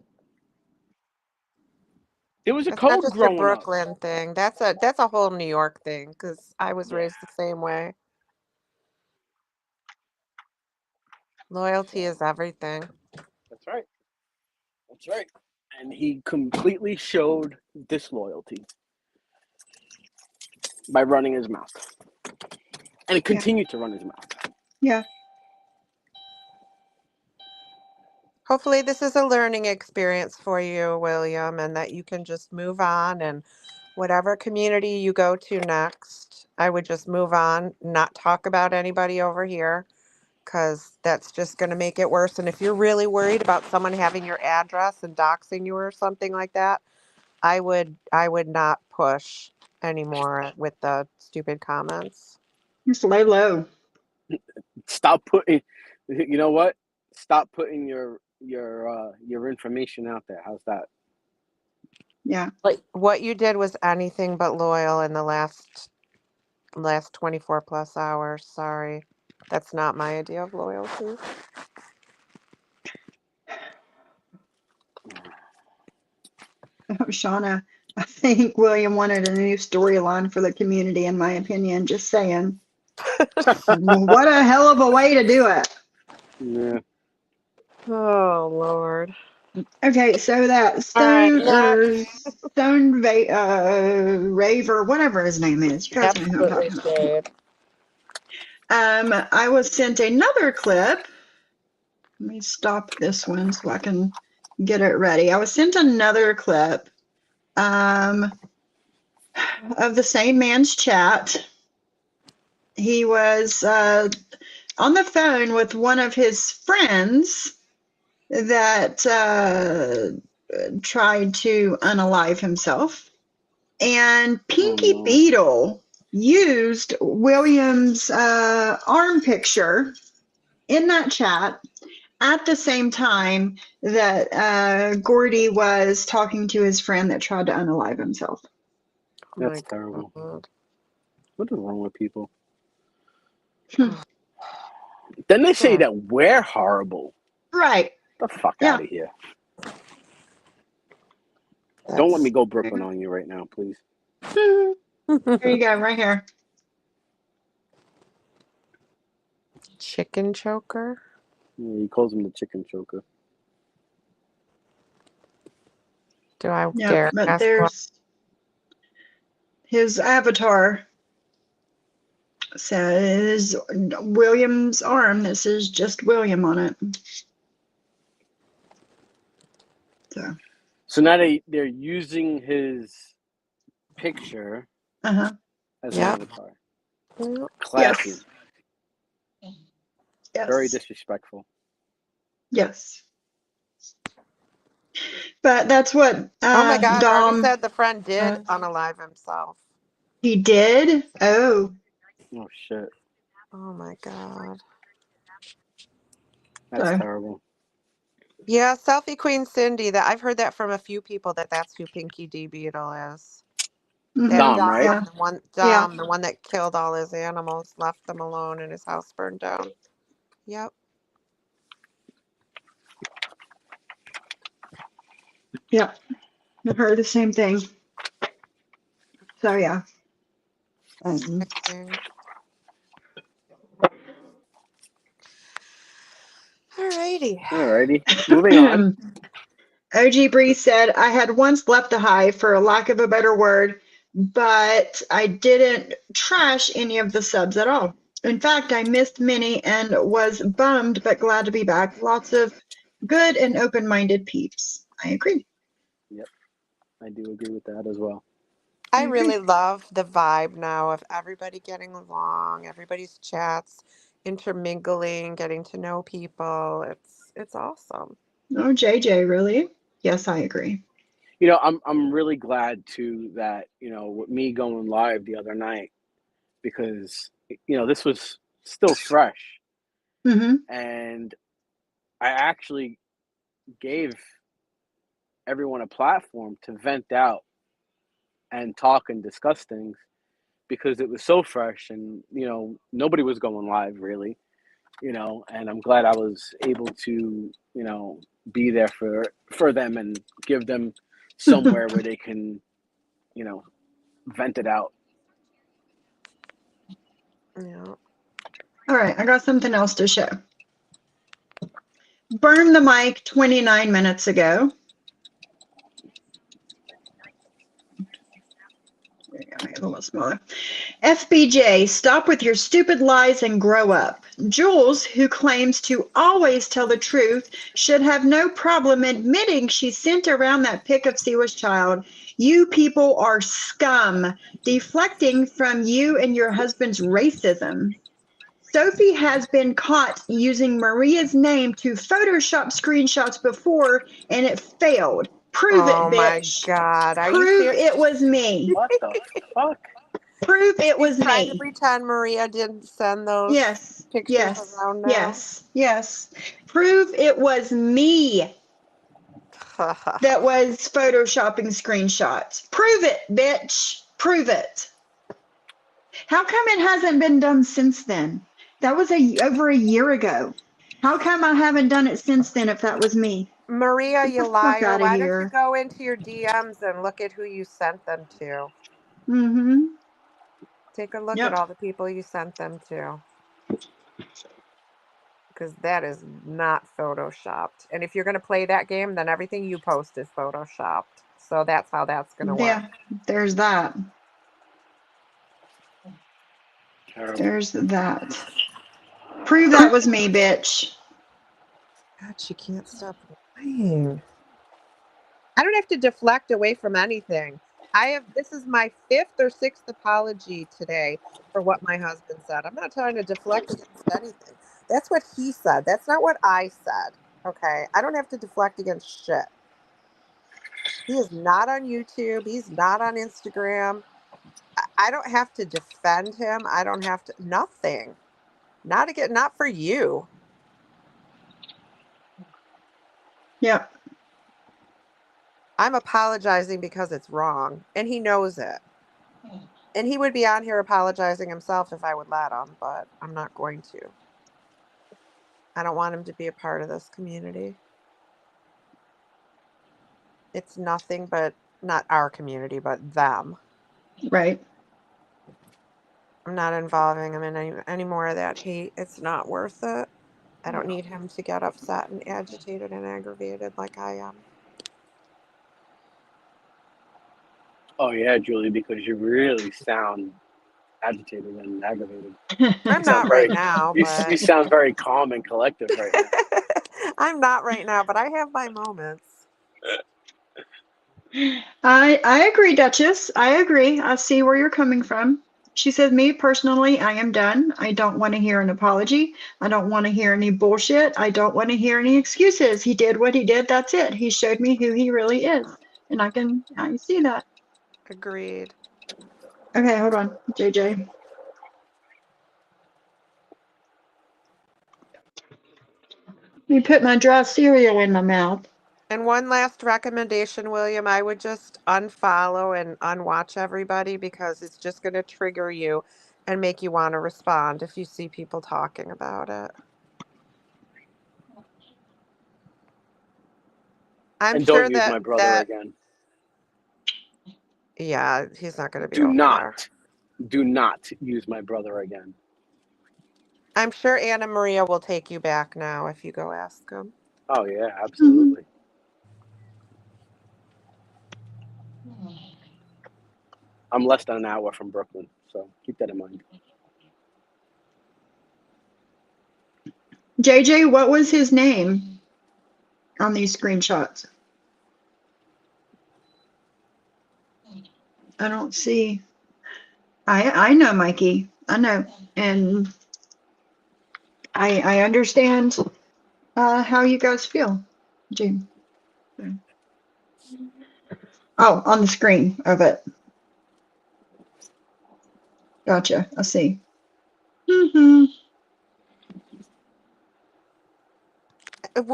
There was a That's not code just a growing up. Brooklyn thing. That's a whole New York thing because I was raised the same way. Loyalty is everything. That's right. That's right. And he completely showed disloyalty by running his mouth. And he continued to run his mouth. Yeah. Hopefully, this is a learning experience for you, William, and that you can just move on. And whatever community you go to next, I would just move on, not talk about anybody over here, because that's just going to make it worse. And if you're really worried about someone having your address and doxing you or something like that, I would not push anymore with the stupid comments. Just lay low. Stop putting, you know what? Stop putting your information out there. How's that? Yeah. Like what you did was anything but loyal in the last 24 plus hours. Sorry. That's not my idea of loyalty. Shauna, I think William wanted a new storyline for the community, in my opinion. Just saying. What a hell of a way to do it. Yeah. Oh Lord. Okay, so that All right, Stone Raver, whatever his name is, you guys know who I'm absolutely talking about. shade. I was sent another clip. Let me stop this one so I can get it ready. I was sent another clip of the same man's chat. He was on the phone with one of his friends that tried to unalive himself. And Pinky Beetle used William's arm picture in that chat at the same time that Gordy was talking to his friend that tried to unalive himself. That's terrible. God. What is wrong with people? Then they say that we're horrible. Right. Get the fuck out of here. Don't let me go Brooklyn on you right now, please. Here you go, right here. Chicken choker? Yeah, he calls him the chicken choker. Do I Yeah, dare but ask there's his avatar says William's arm that says just William on it. So now they're using his picture as an avatar. Yep. Classy. Yes. Very disrespectful. Yes. But that's what oh my God, Dom Robbie said the friend did unalive himself. he did. Oh. Oh shit, Oh my God. that's So, terrible. Yeah, Selfie Queen Cindy. That I've heard that from a few people that that's who Pinky D Beetle is. That Dom, mm-hmm, right? yeah, Dom, the one yeah, Dom, the one that killed all his animals, left them alone, and his house burned down. Yep. yeah. I've heard the same thing. So yeah. Um, Sickening. Alrighty. Alrighty, moving on. OG Bree said, I had once left a hive for a lack of a better word, but I didn't trash any of the subs at all. In fact, I missed many and was bummed but glad to be back. Lots of good and open-minded peeps. I agree. Yep, I do agree with that as well. I I agree. really love the vibe now of everybody getting along, everybody's chats, intermingling, getting to know people. It's awesome. Oh, JJ, really? Yes, I agree. You know, I'm really glad too that with me going live the other night because this was still fresh, Mm-hmm. and I actually gave everyone a platform to vent out and talk and discuss things because it was so fresh and nobody was going live really, and I'm glad I was able to be there for them and give them somewhere where they can you know vent it out. Yeah. All right, I got something else to show. Burn the mic 29 minutes ago. There you go, make it a little smaller. FBJ, stop with your stupid lies and grow up. Jules, who claims to always tell the truth, should have no problem admitting she sent around that pic of Siwa's child. You people are scum, deflecting from you and your husband's racism. Sophie has been caught using Maria's name to Photoshop screenshots before, and it failed. Prove Oh it, my bitch. God. Are you Prove serious? it was me. What the fuck? Prove it She's was trying to me. pretend Maria didn't send those Yes, pictures yes, around now. yes, yes. Prove it was me that was photoshopping screenshots. Prove it, bitch. Prove it. How come it hasn't been done since then? That was over a year ago. How come I haven't done it since then if that was me? Maria, Get you the fuck liar. out of Why don't you here. go into your DMs and look at who you sent them to? Mm-hmm. Take a look at Yep. all the people you sent them to. Because that is not photoshopped. And if you're going to play that game, then everything you post is photoshopped. So that's how that's going to work. Yeah, there's that. Terrible. There's that. Prove that was me, bitch. God, she can't stop lying. I don't have to deflect away from anything. This is my fifth or sixth apology today for what my husband said. I'm not trying to deflect against anything. That's what he said. That's not what I said. Okay. I don't have to deflect against shit. He is not on YouTube. He's not on Instagram. I don't have to defend him. I don't have to nothing. Not for you. Yep. I'm apologizing because it's wrong. And he knows it. And he would be on here apologizing himself if I would let him, but I'm not going to. I don't want him to be a part of this community. It's nothing but not our community, but them. Right. I'm not involving him in any more of that hate. It's not worth it. I don't need him to get upset and agitated and aggravated like I am. Oh yeah, Julie, because you really sound agitated and aggravated. I'm You sound not right very now, you but sound very calm and collective right now. I'm not right now, but I have my moments. I agree, Duchess. I agree. I see where you're coming from. She says, me personally, I am done. I don't want to hear an apology. I don't want to hear any bullshit. I don't want to hear any excuses. He did what he did. That's it. He showed me who he really is. And I see that. Agreed. Okay, hold on, JJ. You put my dry cereal in my mouth. And one last recommendation, William, I would just unfollow and unwatch everybody because it's just going to trigger you and make you want to respond if you see people talking about it. I'm And don't sure use that my brother again. yeah, he's not going to be Do over there. do not use my brother again. I'm sure Anna Maria will take you back now if you go ask him. Oh yeah, absolutely. I'm less than an hour from Brooklyn, so keep that in mind. JJ, what was his name on these screenshots? I don't see. I know Mikey. I know, and I understand how you guys feel, Jim. Oh, on the screen of it. Gotcha. I see.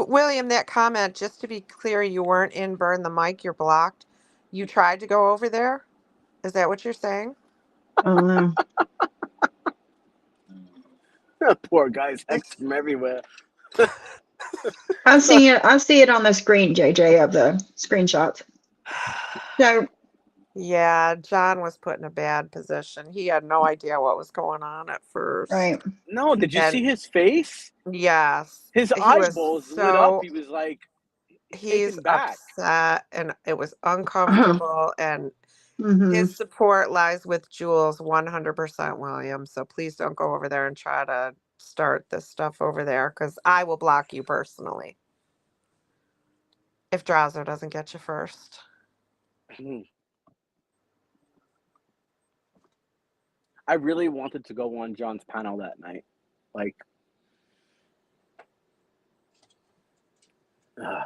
William, that comment, just to be clear, you weren't in Burn the Mic, you're blocked. You tried to go over there? Is that what you're saying? Oh no. Poor guys, X from everywhere. I see it. I see it on the screen, JJ, of the screenshots. So Yeah, John was put in a bad position. He had no idea what was going on at first. right. No, did you see And his face? yes, His he was eyeballs lit up. so, He was like he's taken back. upset and it was uncomfortable. And Mm-hmm. his support lies with Jules 100%, William. So please don't go over there and try to start this stuff over there because I will block you personally if Drowser doesn't get you first. I really wanted to go on John's panel that night. Like,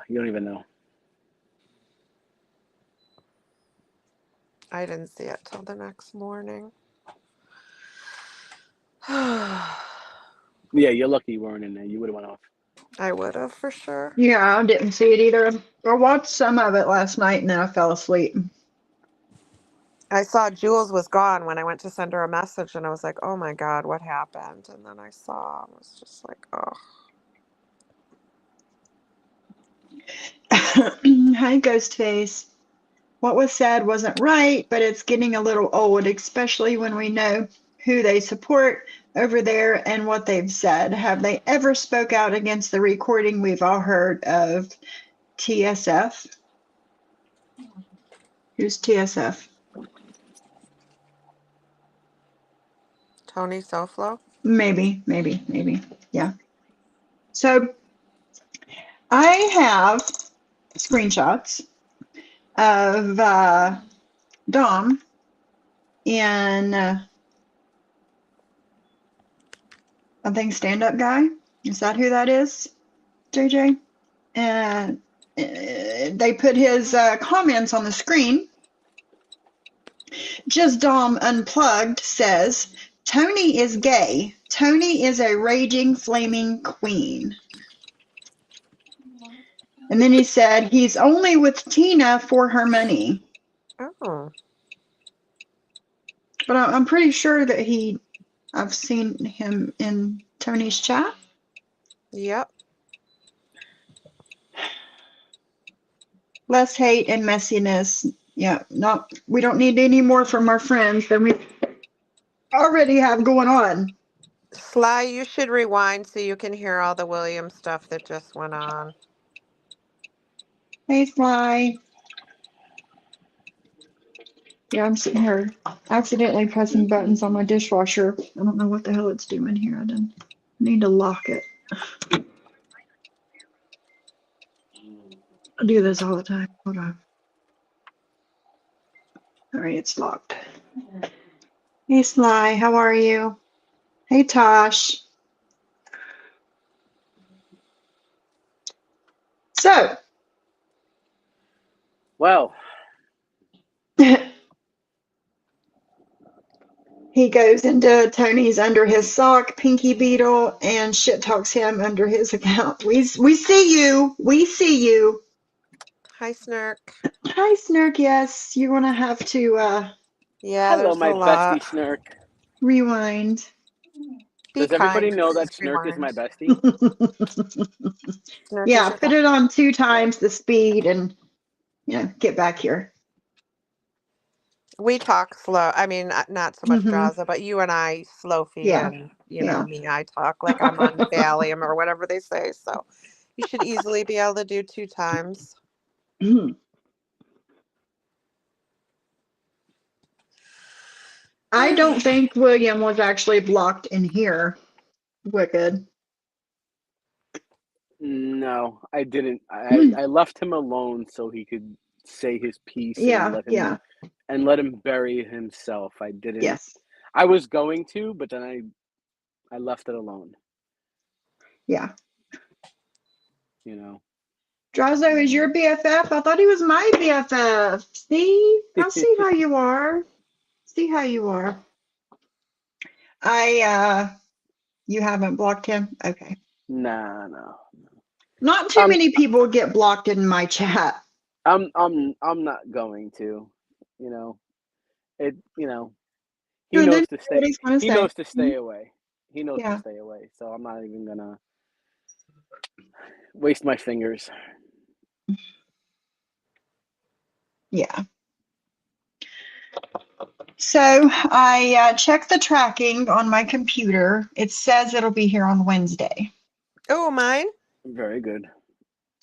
you don't even know. I didn't see it till the next morning. Yeah, you're lucky you weren't in there. You would have went off. I would have for sure. Yeah, I didn't see it either. I watched some of it last night and then I fell asleep. I saw Jules was gone when I went to send her a message and I was like, oh my God, what happened? And then I saw, I was just like, oh. Hi, Ghostface. What was said wasn't right, but it's getting a little old, especially when we know who they support over there and what they've said. Have they ever spoke out against the recording we've all heard of TSF? Who's TSF? Tony Soflo? Maybe. Yeah. So I have screenshots of Dom and I think Stand Up Guy. Is that who that is, JJ? And they put his comments on the screen. Just Dom Unplugged says, Tony is gay. Tony is a raging, flaming queen. And then he said, he's only with Tina for her money. Oh. But I'm pretty sure that I've seen him in Tony's chat. Yep. Less hate and messiness. Yeah, we don't need any more from our friends than we already have going on. Sly, you should rewind so you can hear all the William stuff that just went on. Hey, Sly. Yeah, I'm sitting here accidentally pressing buttons on my dishwasher. I don't know what the hell it's doing here. I need to lock it. I do this all the time. Hold on. All right, it's locked. Hey, Sly, how are you? Hey, Tosh. So, Well, He goes into Tony's under his sock, Pinky Beetle, and shit talks him under his account. We see you. We see you. Hi, Snark. Hi, Snark. Yes, you're gonna have to Yeah, Hello, there's a my bestie lot. Snurk. rewind. Be Does everybody kind. know that Please Snurk is rewind. my bestie? Snark is Yeah, your put it on 2 times the speed and get back here. We talk slow. I mean, not so much Hmm. Draza, but you and I, Slofi, Yeah, and yeah. me, I talk like I'm on Valium or whatever they say. So you should easily be able to do 2 times. I don't think William was actually blocked in here. Wicked. No, I didn't. I left him alone so he could say his piece and Yeah, yeah, let him bury himself. I didn't. yes, I was going to, but then I left it alone. yeah. You know. Drazo is your BFF? I thought he was my BFF. See? I see how you are. See how you are. You haven't blocked him? Okay. Nah, no. Not too many people get blocked in my chat. I'm not going to. You know. It. You know. He And then knows to what stay. he's gonna He say. knows to stay away. He knows to Yeah, stay away. So I'm not even gonna waste my fingers. yeah. So I checked the tracking on my computer. It says it'll be here on Wednesday. Oh, mine? Very good.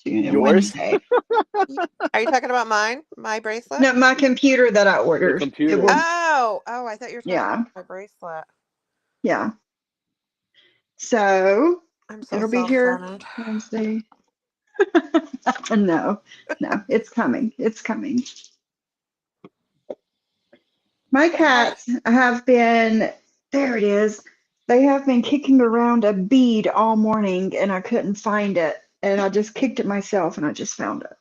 Yours? Wednesday. Are you talking about mine? My bracelet? No, my computer that I The ordered. It computer. will. Oh, I thought you were talking Yeah, about my bracelet. yeah. So I'm so it'll be here self-centered. Wednesday. No, no, it's coming. It's coming. My Hi. cats have been, there it is. They have been kicking around a bead all morning and I couldn't find it. And I just kicked it myself and I just found it.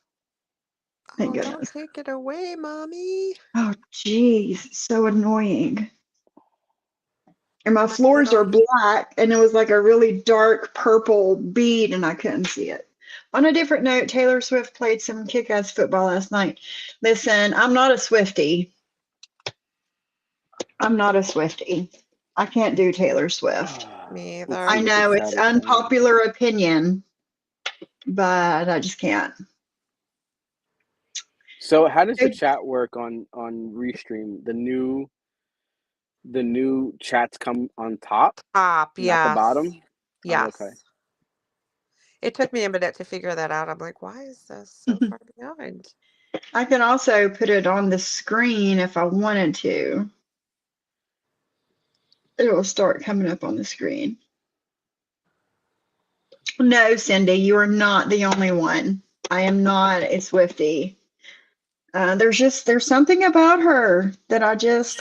Thank Oh, don't goodness. take it away, Mommy. Oh, geez, so annoying. And my My floors are little. black and it was like a really dark purple bead and I couldn't see it. On a different note, Taylor Swift played some kick-ass football last night. Listen, I'm not a Swiftie. I'm not a Swiftie. I can't do Taylor Swift. Me Let's either. see I what the know it's chat is saying. unpopular opinion, but I just can't. So how does the chat work on Restream? The new chats come on top, Top, not the yes. bottom? Oh, okay. Yes. It took me a minute to figure that out. I'm like, why is this so far behind? I can also put it on the screen if I wanted to. It will start coming up on the screen. No, Cindy, you are not the only one. I am not a Swiftie. There's something about her that I just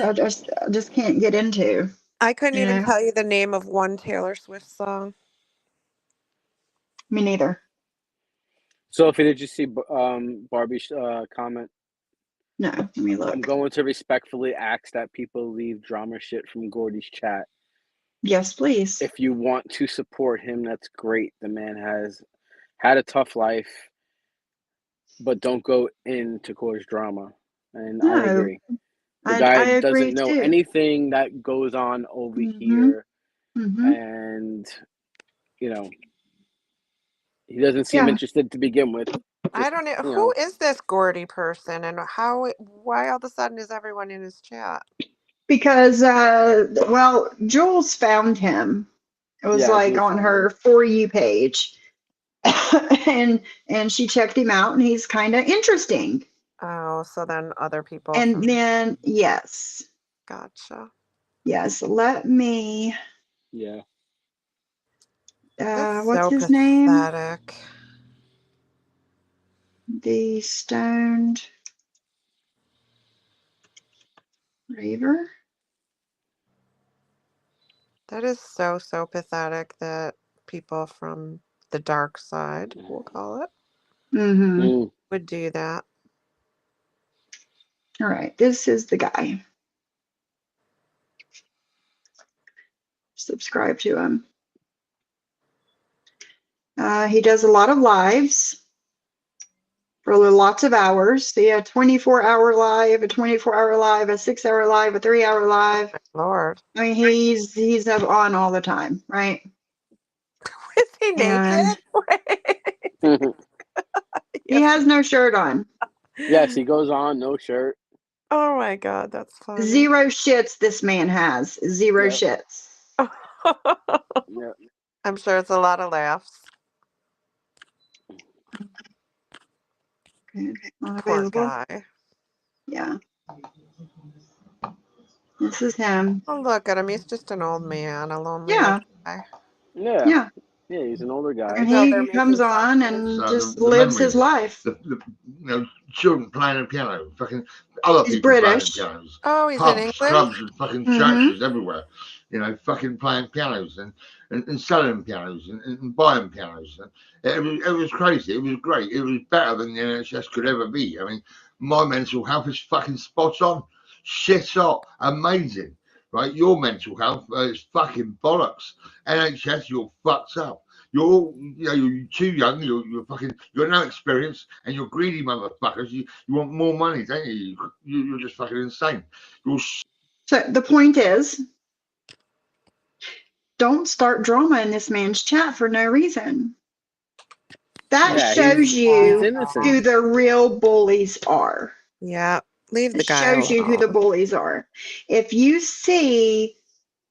can't get into. I couldn't You even know, tell you the name of one Taylor Swift song. me neither. Sophie, did you see Barbie's comment? No, let me I'm look. going to respectfully ask that people leave drama shit from Gordy's chat. Yes, please. If you want to support him, that's great. The man has had a tough life, but don't go into cause drama. And I No, agree. The I guy agree doesn't know too. anything that goes on over Mm-hmm. here, Mm-hmm. and you know he doesn't seem Yeah, interested to begin with. I Just don't know. you Who know, is this Gordy person and why all of a sudden is everyone in his chat? because well, Jules found him. It was yeah, like Jules on found her him. For You page. and she checked him out and he's kind of interesting. Oh, so then other people And from. then Gotcha. yes, let me Yeah. That's what's so his name? pathetic. The Stoned Raver. That is so pathetic that people from the dark side, we'll call it, Mm-hmm. Mm. would do that. All right, this is the guy. subscribe to him. He does a lot of lives for lots of hours. So yeah, 24-hour live, a 24-hour live, a 6-hour live, a 3-hour live. Lord. I mean, he's up on all the time, right? Is he And naked? he has no shirt on. Yes, he goes on, no shirt. Oh my God, that's funny. 0 shits this man has. 0 Yep. shits. Yeah. I'm sure it's a lot of laughs. Okay, not Poor available. guy. Yeah. This is him. Oh, look at him. He's just an old man, a lonely Yeah. old guy. Yeah. Yeah. Yeah, he's an older guy. And No, they're he comes making on something. and So just the lives his memories, life. the children playing the piano, fucking other He's people playing British. pianos, Oh, he's in pubs, English? clubs, and fucking Mm-hmm. churches everywhere. Fucking playing pianos and selling pianos and buying pianos. It was crazy. It was great. It was better than the NHS could ever be. I mean, my mental health is fucking spot on. Shit hot. Amazing. Right? Your mental health is fucking bollocks. NHS, you're fucked up. You're too young. You're fucking. You're no experience, and you're greedy motherfuckers. You want more money, don't you? You're just fucking insane. So the point is, don't start drama in this man's chat for no reason. That Yeah, shows he's you innocent. who the real bullies are. Yeah. Leave the It guy shows you who the alone. bullies are. If you see,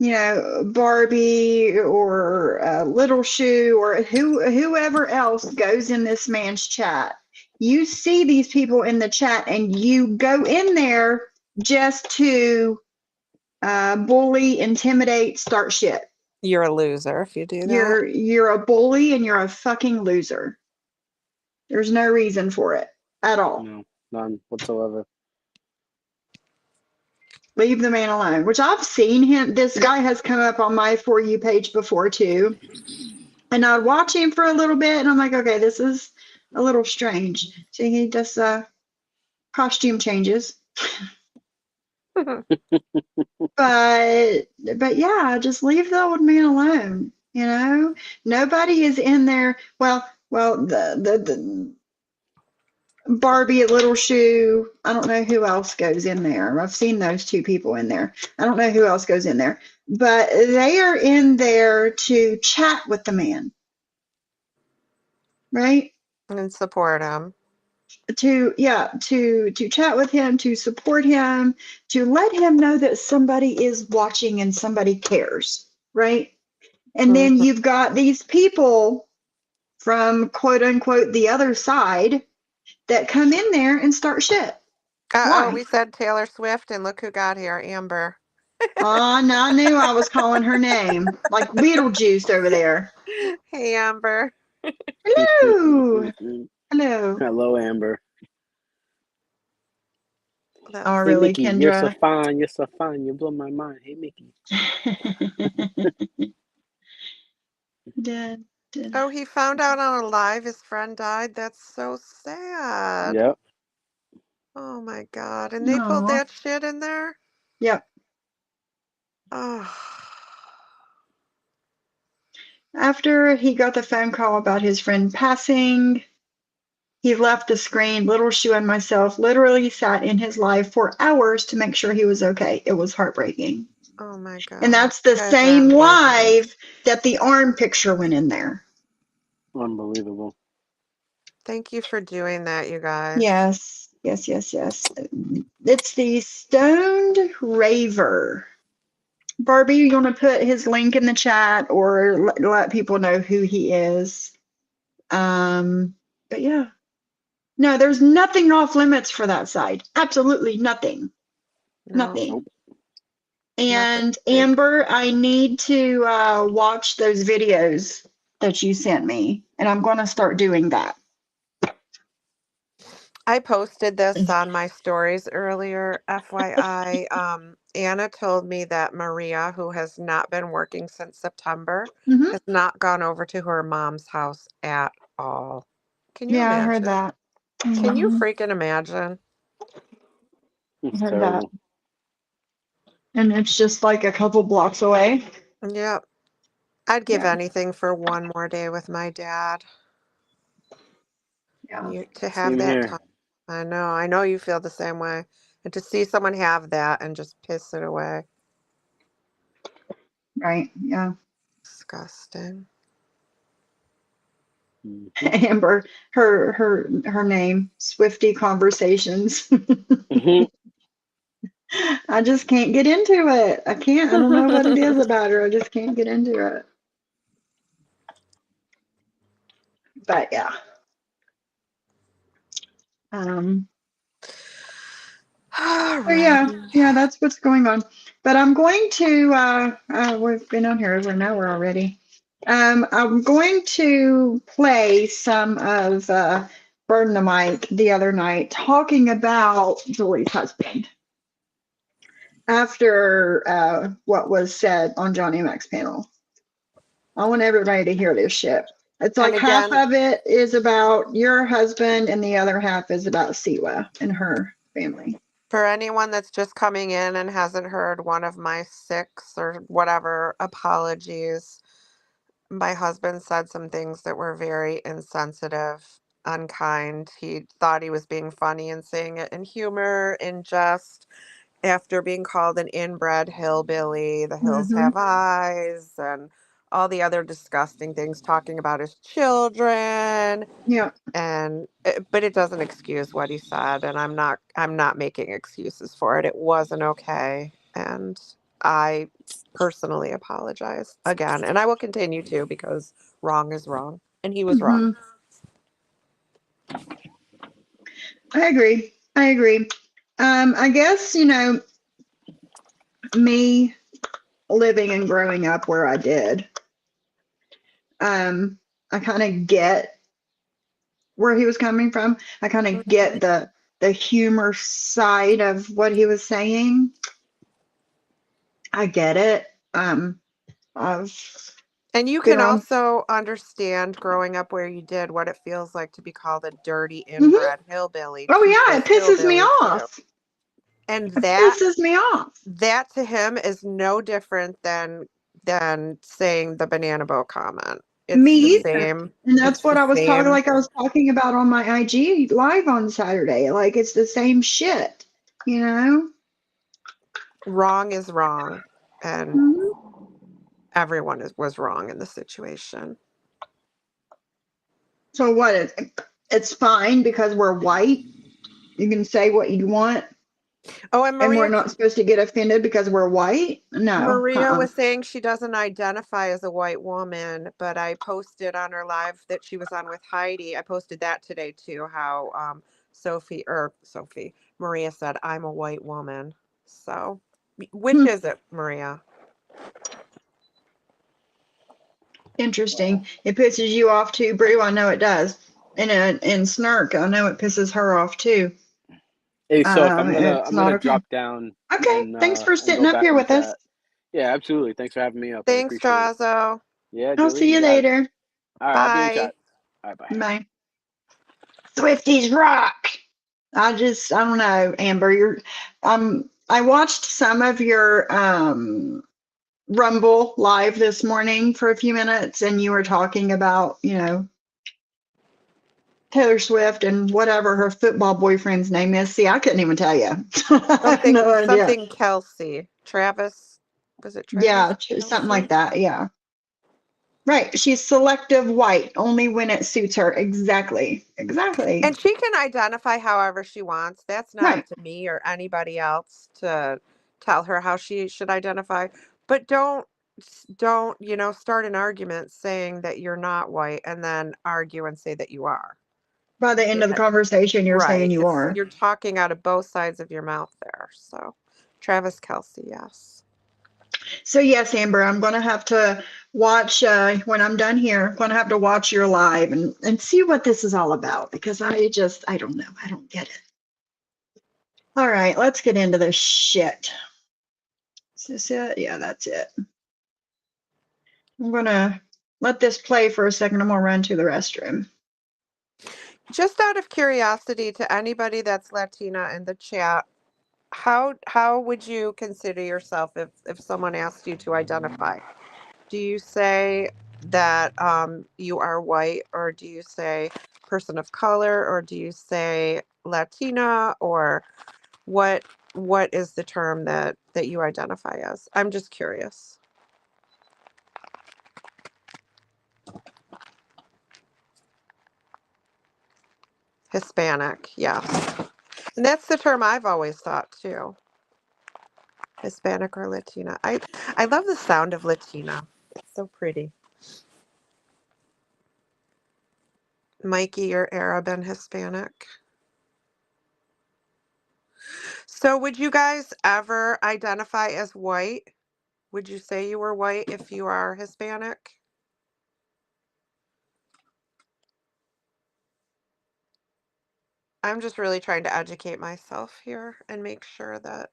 Barbie or Little Shoe or whoever else goes in this man's chat, you see these people in the chat and you go in there just to bully, intimidate, start shit. You're a loser if you do that. You're a bully and you're a fucking loser. There's no reason for it at all. No, none whatsoever. Leave the man alone, which I've seen him. This guy has come up on my For You page before too. And I'd watch him for a little bit and I'm like, okay, this is a little strange. So he does costume changes. But yeah, just leave the old man alone. Nobody is in there. Well, the Barbie at Little Shoe. I don't know who else goes in there. I've seen those two people in there. I don't know who else goes in there, but they are in there to chat with the man, right? And support him. To chat with him, to support him, to let him know that somebody is watching and somebody cares, right? And then Mhm. you've got these people from quote unquote the other side that come in there and start shit. Uh-oh, Why? we said Taylor Swift, and look who got here, Amber. Now I knew I was calling her name, like Beetlejuice over there. Hey, Amber. Hello. Hello. Hello, Amber. That's Oh, Hey, really, Mickey, you're so Kendra? fine. You're so fine. You blow my mind. Hey, Mickey. Did. Oh, he found out on a live his friend died. That's so sad. Yep. Oh my God. And they pulled Aw. that shit in there? Yep. Oh. After he got the phone call about his friend passing, he left the screen. Little Shoe and myself literally sat in his live for hours to make sure he was okay. It was heartbreaking. Oh my God. And that's You the guys are same amazing. live that the arm picture went in there. Unbelievable. Thank you for doing that, you guys. Yes. It's the Stoned Raver. Barbie, you want to put his link in the chat or let people know who he is? But yeah. No, there's nothing off limits for that side. Absolutely nothing. No. Nothing. Nope. And Nothing big. Amber, I need to watch those videos that you sent me, and I'm going to start doing that. I posted this on my stories earlier. FYI, Anna told me that Maria, who has not been working since September, Mm-hmm. has not gone over to her mom's house at all. Can you Yeah, I imagine? heard that. Can you Mhm. freaking imagine? It's I heard terrible. that. And it's just like a couple blocks away. Yep. I'd give Yeah, anything for one more day with my dad. yeah, To have Same that here. time. I know you feel the same way. And to see someone have that and just piss it away. right. Yeah. Disgusting. Mm-hmm. Amber, her name, Swifty Conversations. Mm-hmm. I just can't get into it. I can't. I don't know what it is about her. I just can't get into it. But yeah. Um, so Alrighty. yeah, that's what's going on. But I'm going to we've been on here over an hour already. I'm going to play some of Burn the Mic the other night talking about Julie's husband after what was said on Johnny Mac's panel. I want everybody to hear this shit. It's And like half again, of it is about your husband and the other half is about Siwa and her family. for anyone that's just coming in and hasn't heard one of my 6 or whatever apologies, my husband said some things that were very insensitive, unkind. He thought he was being funny and saying it in humor, in jest, after being called an inbred hillbilly. The hills Mm-hmm. have eyes, and all the other disgusting things, talking about his children. Yeah. But it doesn't excuse what he said, and I'm not making excuses for it. It wasn't okay, and I personally apologize again, and I will continue to, because wrong is wrong and he was wrong. Mm-hmm. I agree. I agree. I guess, me living and growing up where I did, I kind of get where he was coming from. I kind of Mhm. get the humor side of what he was saying. I get it. I've And you been can on. also understand, growing up where you did, what it feels like to be called a dirty Mhm. inbred hillbilly Oh to yeah, it this pisses me hillbilly too. off. And It that pisses me off. that to him is no different than saying the banana boat comment. Me It's the either. same. And that's It's the what same. I was talking about on my IG live on Saturday. Like it's the same shit, you know? Wrong is wrong, and Mhm. everyone was wrong in the situation. So what? It's fine because we're white. You can say what you want, Oh, and and we're not supposed to get offended because we're white. No. Maria was saying she doesn't identify as a white woman, but I posted on her live that she was on with Heidi. I posted that today too, how Sophie Maria said, "I'm a white woman." So, which Hmm. is it, Maria? Interesting. It pisses you off too, Brew. I know it does. And Snark, I know it pisses her off too. Hey, Soph, I'm gonna It's I'm not gonna okay. drop down Okay. Thanks for and sitting go up back here and with us. chat. Yeah, absolutely. Thanks for having me up. I Thanks, appreciate it. Drazo. Yeah, I'll Julie, see you you got it. later. All right, I'll be in Bye. chat. All right, bye. Bye. Swifties rock. I don't know, Amber. I watched some of your Rumble live this morning for a few minutes, and you were talking about, Taylor Swift and whatever her football boyfriend's name is. See, I couldn't even tell you. I have Something no idea. something Kelsey. Travis. Was it Travis Yeah, something like Kelsey? that. Yeah. Right. She's selective white, only when it suits her. Exactly. Exactly. And she can identify however she wants. That's not up Right. to me or anybody else to tell her how she should identify. But don't start an argument saying that you're not white and then argue and say that you are. By the end It, of the conversation, you're saying right. you It's are. You're talking out of both sides of your mouth there. So, Travis Kelsey, yes. So yes, Amber, I'm gonna have to watch when I'm done here. I'm gonna have to watch your live and see what this is all about because I don't know. I don't get it. All right, let's get into this shit. Is this it? Yeah, that's it. I'm gonna let this play for a second. I'm gonna run to the restroom. Just out of curiosity, to anybody that's Latina in the chat, how would you consider yourself if someone asked you to identify? Do you say that you are white, or do you say person of color, or do you say Latina, or what what is the term that you identify as? I'm just curious. Hispanic, yes. And that's the term I've always thought too. Hispanic or Latina. I love the sound of Latina. It's so pretty. Mikey, you're Arab and Hispanic. So would you guys ever identify as white? Would you say you were white if you are Hispanic? I'm just really trying to educate myself here and make sure that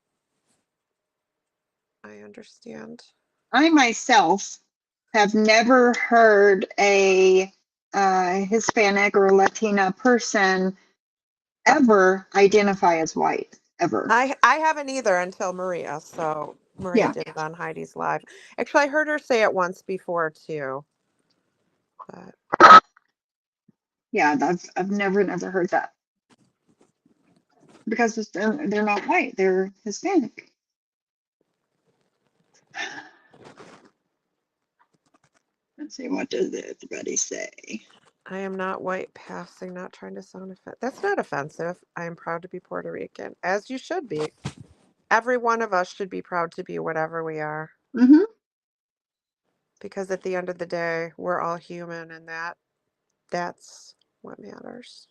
I understand. I myself have never heard a Hispanic or Latina person ever identify as white, ever. I haven't either until Maria. So Maria Yeah, did it on Heidi's Live. Actually, I heard her say it once before too. But yeah, I've never heard that because they're not white, they're Hispanic. Let's see, what does everybody say? I am not white passing, not trying to sound offensive. That's not offensive. I am proud to be Puerto Rican, as you should be. Every one of us should be proud to be whatever we are. Mm-hmm. Because at the end of the day, we're all human, and that's what matters.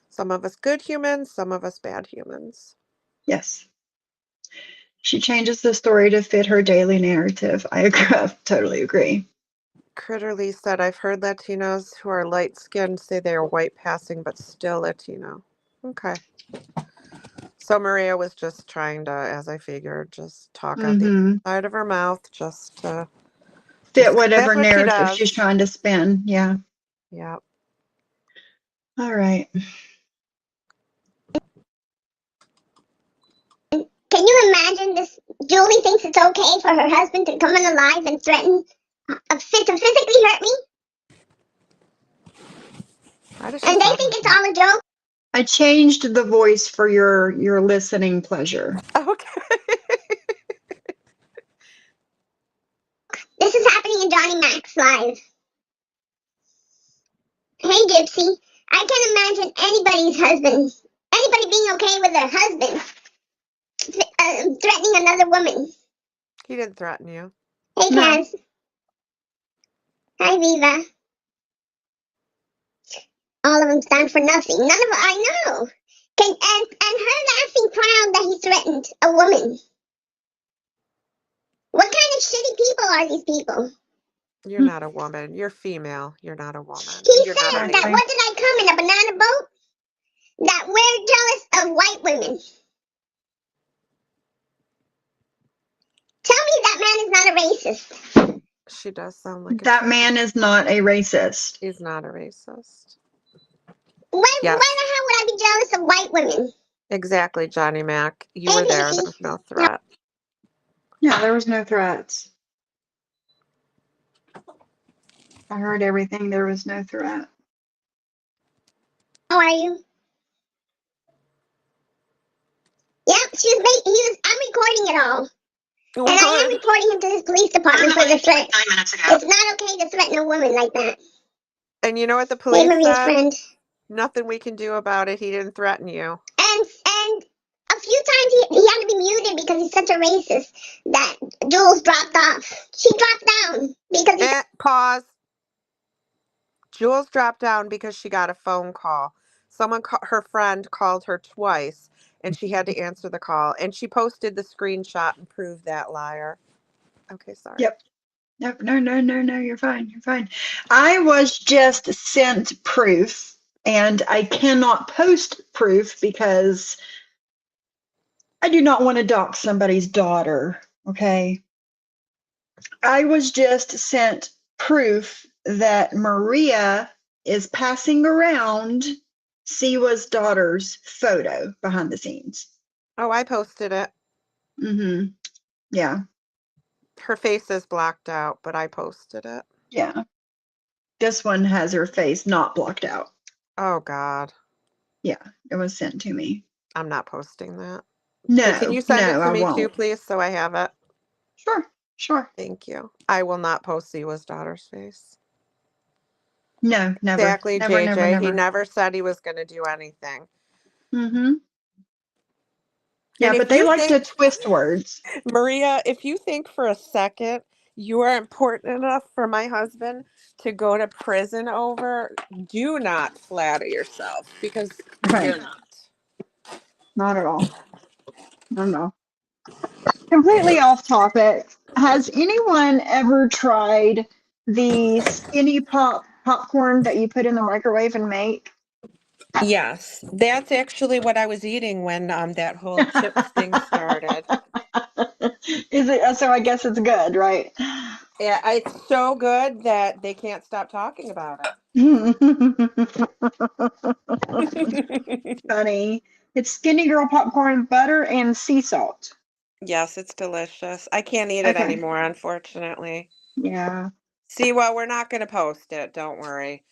Some of us good humans, some of us bad humans. Yes. She changes the story to fit her daily narrative. I agree. I totally agree. Critterly said, I've heard Latinos who are light skinned say they are white passing, but still Latino. Okay. So Maria was just trying to, as I figured, just talk out the Mm-hmm. side of her mouth, just Fit whatever that's what she narrative she's does. trying to spin. Yeah. Yeah. All right. Can you imagine this? Julie thinks it's okay for her husband to come in alive and threaten to physically hurt me, How does she and they sound think like it's that? all a joke. I changed the voice for your listening pleasure. Okay. This is happening in Johnny Mac's live. Hey, Gypsy, I can't imagine anybody's husband, anybody being okay with their husband threatening another woman. He didn't threaten you. Hey, No. Kaz. Hi, Viva. All of them stand for nothing. None of them, I know. And her laughing proud that he threatened a woman. What kind of shitty people are these people? You're not a woman. You're female. You're not a woman. He You're not a said that, man. what did I come in a banana boat? That we're jealous of white women. Tell me that man is not a racist. She does sound like That man is not a racist. He's not a racist. Why Yes. the hell would I be jealous of white women? Exactly, Johnny Mac. You Hey, were there. Pinky. There was no threat. Yeah, there was no threats. I heard everything. There was no threat. How are you? Yep, I'm recording it all. Oh, And I am good. reporting him to his police department for the threat. It's not okay to threaten a woman like that. And you know what the Hey, police Maria's said? friend. Nothing we can do about it. He didn't threaten you. And a few times he had to be muted because he's such a racist that Jules dropped off. She dropped down because he Pause. Jules dropped down because she got a phone call. Her friend called her twice, and she had to answer the call. And she posted the screenshot and proved that liar. Okay, sorry. Yep. Nope. No. You're fine. You're fine. I was just sent proof, and I cannot post proof because I do not want to dox somebody's daughter. Okay. I was just sent proof that Maria is passing around Siwa's daughter's photo behind the scenes. Oh, I posted it. Mm-hmm. Yeah. Her face is blocked out, but I posted it. Yeah. This one has her face not blocked out. Oh, God. Yeah, it was sent to me. I'm not posting that. But can you send it No, to I me too, won't. please, so I have it? Sure. Thank you. I will not post Siwa's daughter's face. No, never. Exactly, Never, JJ. never, He never. never said he was going to do anything. Mm-hmm. Yeah, And but if they you like to think, twist words. Maria, if you think for a second you are important enough for my husband to go to prison over, do not flatter yourself, because Right. you're not. Not at all. No. Completely off topic. Has anyone ever tried the skinny popcorn that you put in the microwave and make? Yes, that's actually what I was eating when that whole chips thing started. Is it? So I guess it's good, right? Yeah, it's so good that they can't stop talking about it. Funny. It's Skinny Girl popcorn, butter, and sea salt. Yes, it's delicious. I can't eat it Okay. anymore, unfortunately. Yeah. See, well, we're not going to post it. Don't worry.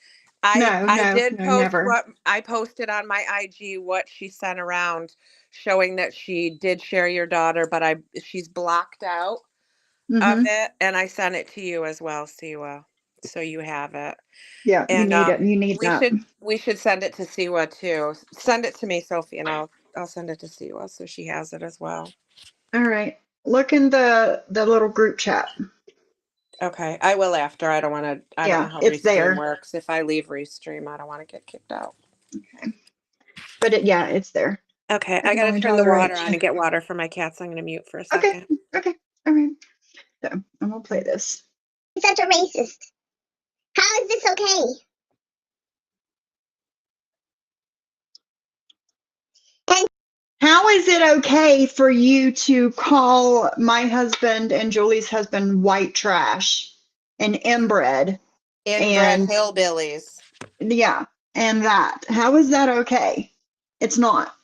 I No, I no, did no, post never. what I posted on my IG, what she sent around, showing that she did share your daughter, but she's blocked out of Mm-hmm. it, and I sent it to you as well, Siwa, so you have it. Yeah, you And need it. You need we that. should send it to Siwa too. Send it to me, Sophie, and I'll send it to Siwa so she has it as well. All right. Look in the little group chat. Okay, I will after. I don't want to. I don't know Yeah, how it's Restream there. works. If I leave Restream, I don't want to get kicked out. Okay. But yeah, it's there. Okay, I I can got to only turn the water tolerate on you. and get water for my cats. I'm going to mute for a Okay. second. Okay. All right. So I'm gonna play this. Such a racist. How is this okay? And How is it okay for you to call my husband and Julie's husband white trash and inbred Inbred and hillbillies. yeah, and that? How is that okay? It's not.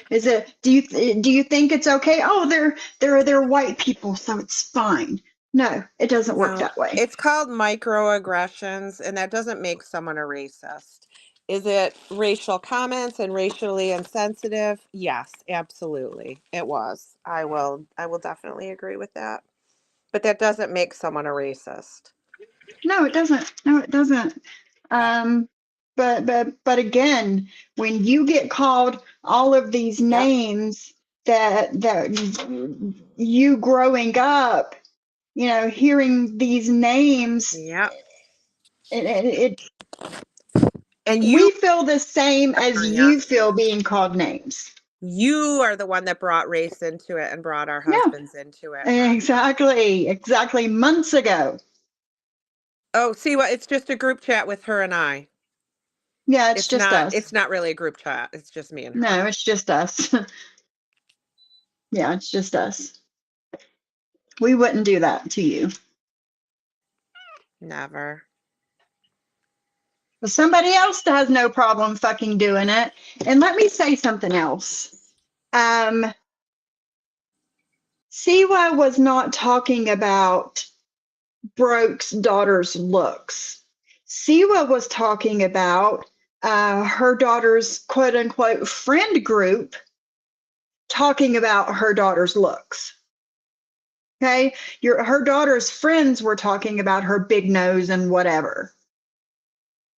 Is it? Do you think it's okay? Oh, they're white people, so it's fine. No, it doesn't work No, that way. it's called microaggressions, and that doesn't make someone a racist. Is it racial comments and racially insensitive? Yes, absolutely. It was. I will definitely agree with that. But that doesn't make someone a racist. No, it doesn't. No, it doesn't. Um, but again, when you get called all of these Yep. names that you growing up, hearing these names, Yep. it And we feel the same as Maria, you feel being called names. you are the one that brought race into it and brought our Yeah, husbands into it. exactly. Months ago. Oh, see what? It's just a group chat with her and I. Yeah, it's It's just not. us. It's not really a group chat. It's just me and her. No, it's just us. Yeah, it's just us. We wouldn't do that to you. Never. But somebody else has no problem fucking doing it. And let me say something else. Siwa was not talking about Broke's daughter's looks. Siwa was talking about her daughter's quote unquote friend group talking about her daughter's looks. Okay, her daughter's friends were talking about her big nose and whatever.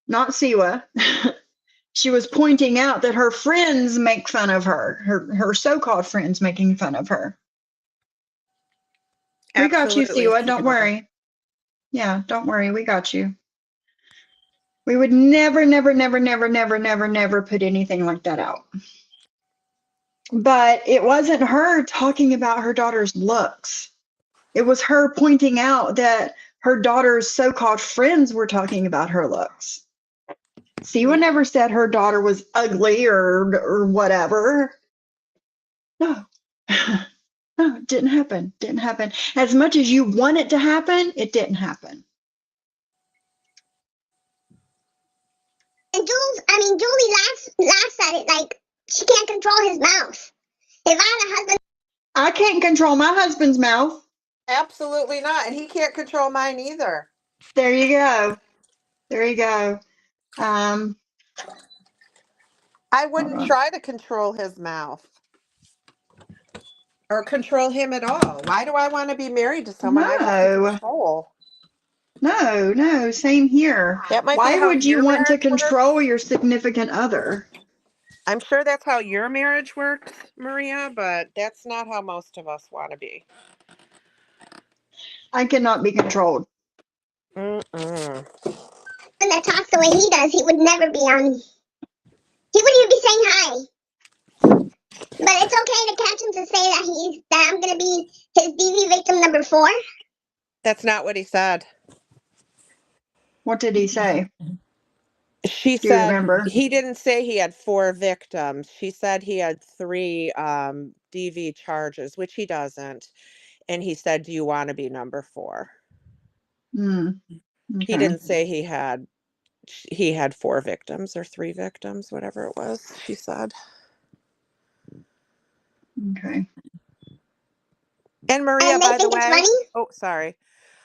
Not Siwa. She was pointing out that her friends make fun of her so-called friends making fun of her. We got you, Absolutely, Siwa. Don't Siwa. worry. Yeah, don't worry. We got you. We would never, never, never, never, never, never, never put anything like that out. But it wasn't her talking about her daughter's looks. It was her pointing out that her daughter's so-called friends were talking about her looks. Siwa never said her daughter was ugly or whatever. No. No, it didn't happen. Didn't happen. As much as you want it to happen, it didn't happen. Julie laughs at it like she can't control his mouth. If I had a husband, I can't control my husband's mouth. Absolutely not. And he can't control mine either. There you go. There you go. Um, I hold wouldn't on. try to control his mouth or control him at all. Why do I want to be married to someone I have to No, control? no, same here. That might be Why how would you your want to marriage works. control your significant other? I'm sure that's how your marriage works, Maria, but that's not how most of us want to be. I cannot be controlled. Mm-mm. And that talks the way he does, he would never be on. He wouldn't even be saying hi. But it's okay to catch him to say that I'm gonna be his DV victim number 4. That's not what he said. What did he say? She Do you said remember? he didn't say he had 4 victims. She said he had 3 DV charges, which he doesn't. And he said, "Do you want to be number 4?" Hmm. He Okay. didn't say he had 4 victims or 3 victims, whatever it was. She said. Okay. And Maria, And they by the think it's way, funny. oh, sorry.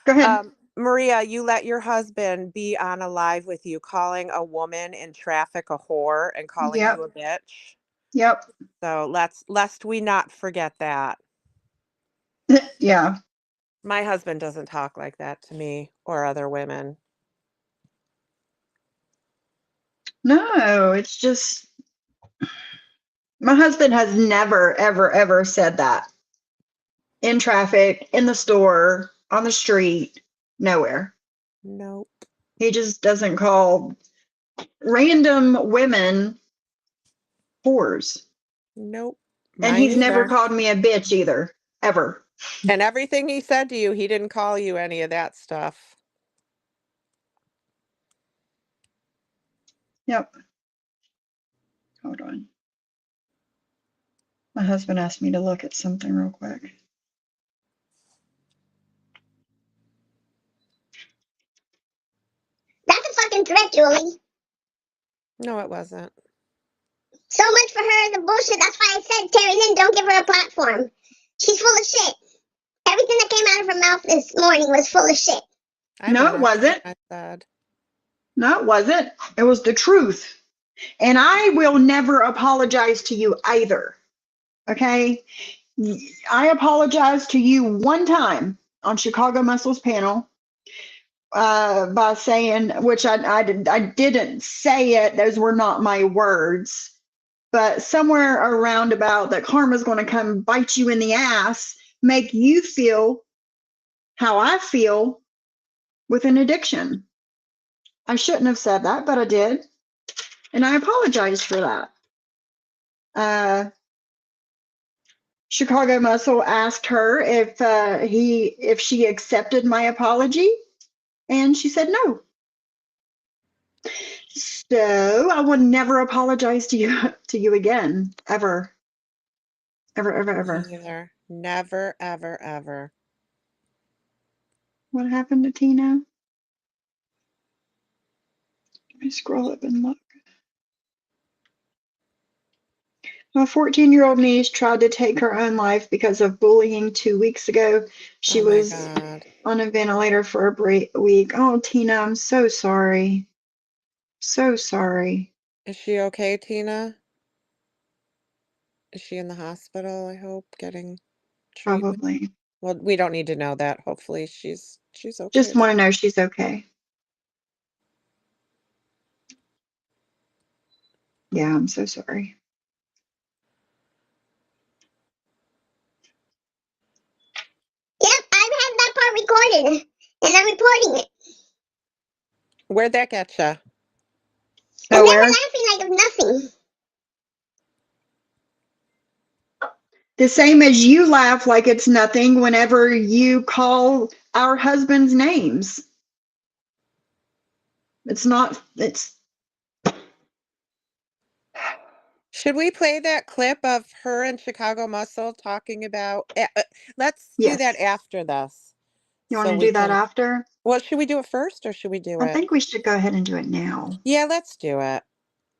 Go ahead. Maria, you let your husband be on a live with you calling a woman in traffic a whore and calling you Yep. a bitch. Yep. So lest we not forget that. Yeah. My husband doesn't talk like that to me or other women. No, it's just my husband has never, ever, ever said that in traffic, in the store, on the street, nowhere. Nope. He just doesn't call random women whores. Nope. And Mine he's never either. called me a bitch either, ever. And everything he said to you, he didn't call you any of that stuff. Yep. Hold on. My husband asked me to look at something real quick. That's a fucking threat, Julie. No, it wasn't. So much for her and the bullshit. That's why I said, Terry Lynn, don't give her a platform. She's full of shit. Everything that came out of her mouth this morning was full of shit. I No, meant it everything wasn't. I said. No, it wasn't. It was the truth. And I will never apologize to you either. Okay? I apologized to you one time on Chicago Muscles panel by saying, which I didn't say it, those were not my words, but somewhere around about that karma's going to come bite you in the ass, make you feel how I feel with an addiction. I shouldn't have said that, but I did. And I apologize for that. Chicago Muscle asked her if she accepted my apology, and she said no. So I will never apologize to you again, ever, ever, ever, ever. Me either. Never, ever, ever. What happened to Tina? Let me scroll up and look. My 14-year-old niece tried to take her own life because of bullying 2 weeks ago. She Oh my was God. on a ventilator for a week. Oh, Tina, I'm so sorry. So sorry. Is she okay, Tina? Is she in the hospital, I hope, getting treatment? Probably. Well, we don't need to know that. Hopefully she's okay. Just want to know she's okay. Yeah, I'm so sorry. Yep, I've had that part recorded, and I'm reporting it. Where'd that get you? And they were Nowhere. laughing like of nothing. The same as you laugh like it's nothing whenever you call our husbands names. It's Should we play that clip of her and Chicago Muscle talking about let's do that yes. after this. You want So to we do that can after? Well, should we do it first or should we do I it? think we should go ahead and do it now. Yeah, let's do it.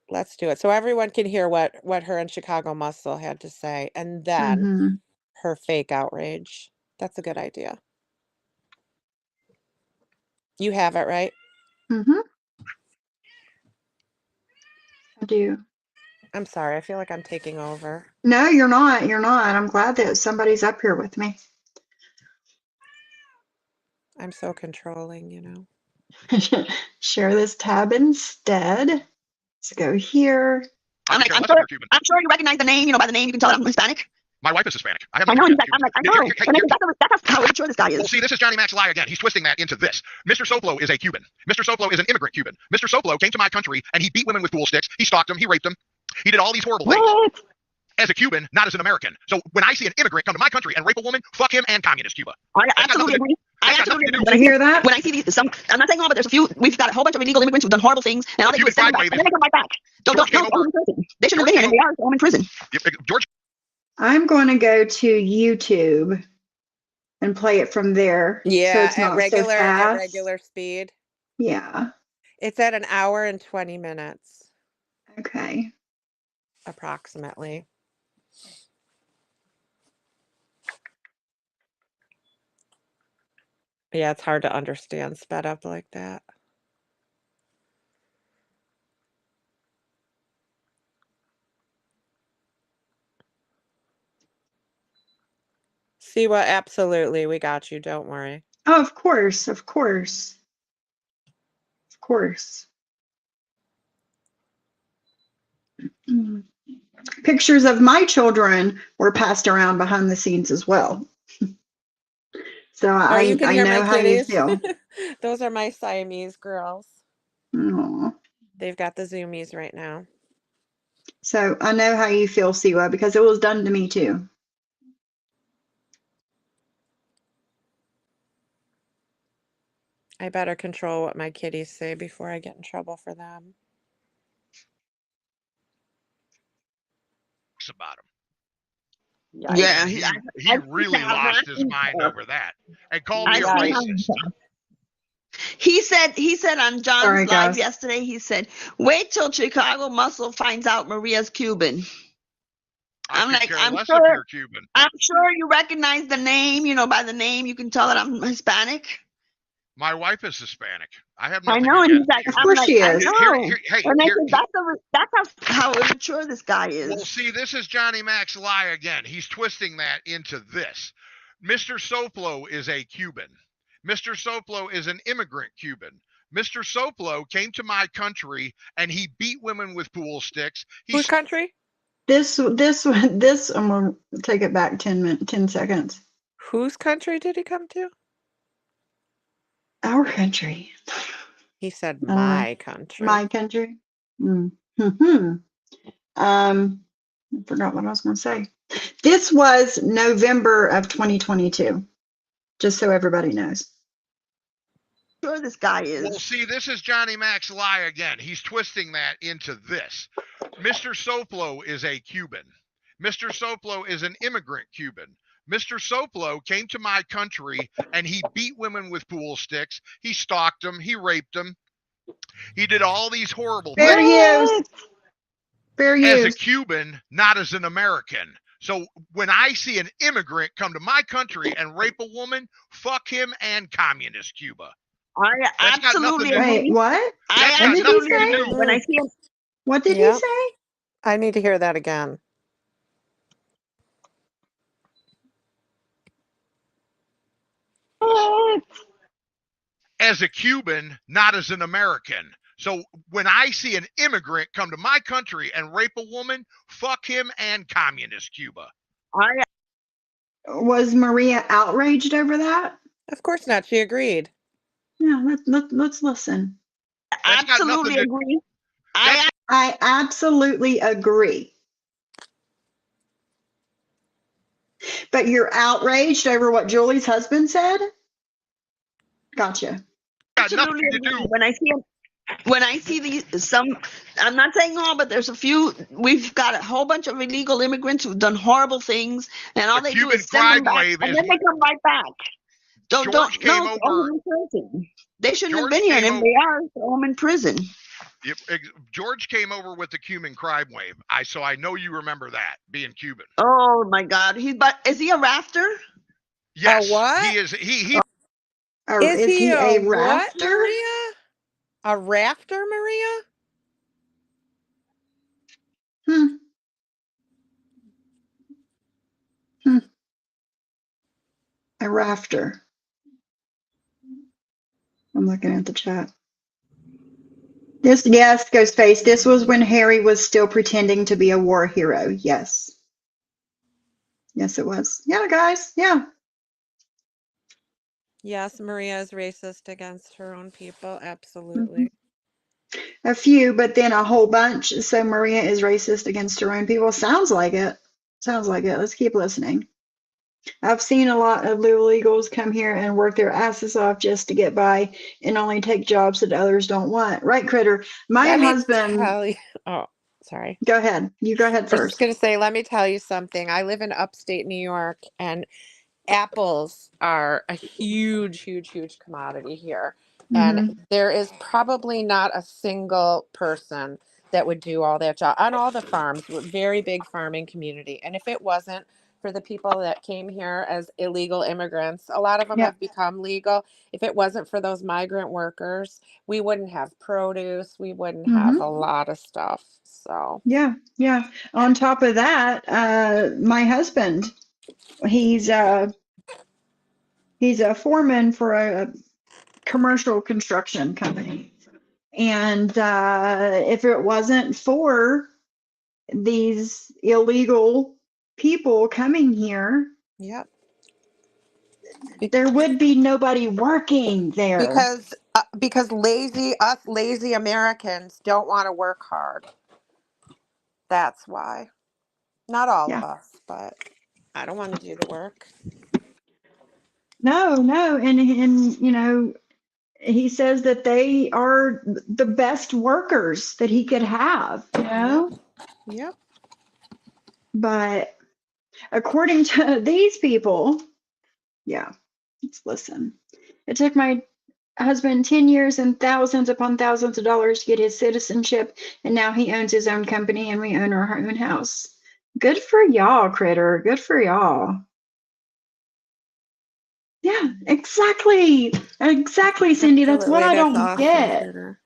Let's do it. So everyone can hear what her and Chicago Muscle had to say and then Mm-hmm. her fake outrage. That's a good idea. You have it, right? Mm-hmm. I do. I'm sorry. I feel like I'm taking over. No, you're not. You're not. I'm glad that somebody's up here with me. I'm so controlling, you know. Share this tab instead. Let's go here. I'm like, I'm sure you recognize the name, by the name you can tell I'm Hispanic. My wife is Hispanic. I have I know, nothing he's like, I'm like, I know. And that's how immature this guy is. Well, see, this is Johnny Mac's lie again. He's twisting that into this. Mr. Soplo is a Cuban. Mr. Soplo is an immigrant Cuban. Mr. Soplo came to my country and he beat women with pool sticks. He stalked them. He raped them. He did all these horrible things. As a Cuban, not as an American. So when I see an immigrant come to my country and rape a woman, fuck him and communist Cuba. I absolutely agree. I absolutely agree. Did you hear that? When I see these, I'm not saying all, but there's a few. We've got a whole bunch of illegal immigrants who've done horrible things, and all they do is send them back, and then they come right back. Don't in prison. They shouldn't have been here, and they are home in prison. George. I'm going to go to YouTube and play it from there. Yeah, so it's not at fast. regular speed. Yeah. It's at 1 hour and 20 minutes. Okay. Approximately. Yeah, it's hard to understand sped up like that. Siwa, absolutely. We got you. Don't worry. Oh, of course. Of course. Of course. Pictures of my children were passed around behind the scenes as well. So I know how you feel. Those are my Siamese girls. Aww. They've got the zoomies right now. So I know how you feel, Siwa, because it was done to me too. I better control what my kitties say before I get in trouble for them. About him. Yeah, he really lost his mind over that and called me a racist. He said on John's live yesterday, he said, wait till Chicago Muscle finds out Maria's Cuban. I'm sure Cuban. I'm sure you recognize the name, by the name you can tell that I'm Hispanic. My wife is Hispanic. I have I nothing know, and he's like, of course she is. That's how immature this guy is. Well, see, this is Johnny Mac's lie again. He's twisting that into this. Mr. Soplo is a Cuban. Mr. Soplo is an immigrant Cuban. Mr. Soplo came to my country and he beat women with pool sticks. Whose country? This. I'm gonna take it back 10 seconds. Whose country did he come to? Our country. He said my country. My country. Mm-hmm. I forgot what I was going to say. This was November of 2022. Just so everybody knows. Sure, this guy is. Well, see, this is Johnny Mac's lie again. He's twisting that into this. Mr. Soplo is a Cuban. Mr. Soplo is an immigrant Cuban. Mr. Soplo came to my country and he beat women with pool sticks. He stalked them. He raped them. He did all these horrible things. Fair use. As a Cuban, not as an American. So when I see an immigrant come to my country and rape a woman, fuck him and communist Cuba. I absolutely agree. Wait, what? I absolutely agree. When I see him. What did he say? I need to hear that again. As a Cuban, not as an American. So when I see an immigrant come to my country and rape a woman, fuck him and communist Cuba. Was Maria outraged over that? Of course not. She agreed. Yeah, let's listen. Absolutely agree. I absolutely agree. But you're outraged over what Julie's husband said? Gotcha. Absolutely agree. When I see these, I'm not saying all, but there's a few. We've got a whole bunch of illegal immigrants who've done horrible things, and all they do is send them back, and then they come right back. They shouldn't have been here, and if they are, throw them in prison. George came over with the Cuban crime wave. So I know you remember that, being Cuban. Oh my God, is he a rafter? Yes, what? he is. He Is Is he he a a what, rafter? Maria? A rafter, Maria? Hmm. Hmm. A rafter. I'm looking at the chat. Yes, Ghostface. This was when Harry was still pretending to be a war hero. Yes. Yes, it was. Yeah, guys. Yeah. Yes, Maria is racist against her own people. Mhm. Absolutely. A few, but then a whole bunch. So Maria is racist against her own people. Sounds like it. Sounds like it. Let's keep listening. I've seen a lot of illegals come here and work their asses off just to get by and only take jobs that others don't want. Right, Critter? My Let me husband, tell you. Oh, sorry. go ahead. You go ahead I was just first. going to say, let me tell you something. I live in upstate New York, and apples are a huge, huge, huge commodity here. And Mm-hmm. there is probably not a single person that would do all that job on all the farms. We're a very big farming community. And if it wasn't for the people that came here as illegal immigrants, a lot of them Yeah. have become legal. If it wasn't for those migrant workers, we wouldn't have produce. We wouldn't have Mm-hmm. a lot of stuff. So, Yeah. Yeah. On top of that, my husband, he's he's a foreman for a commercial construction company. And if it wasn't for these illegal people coming here, yep. there would be nobody working there. Because lazy Americans don't want to work hard. That's why. Not all of Yeah. us, but I don't want to do the work. No, no. And you know, he says that they are the best workers that he could have, you Yep. know? Yep. But according to these people, yeah, let's listen. It took my husband 10 years and thousands upon thousands of dollars to get his citizenship, and now he owns his own company and we own our own house. Good for y'all, Critter. Good for y'all. Yeah, exactly. Exactly, Cindy. That's what Absolutely. I That's don't awesome, get. Critter.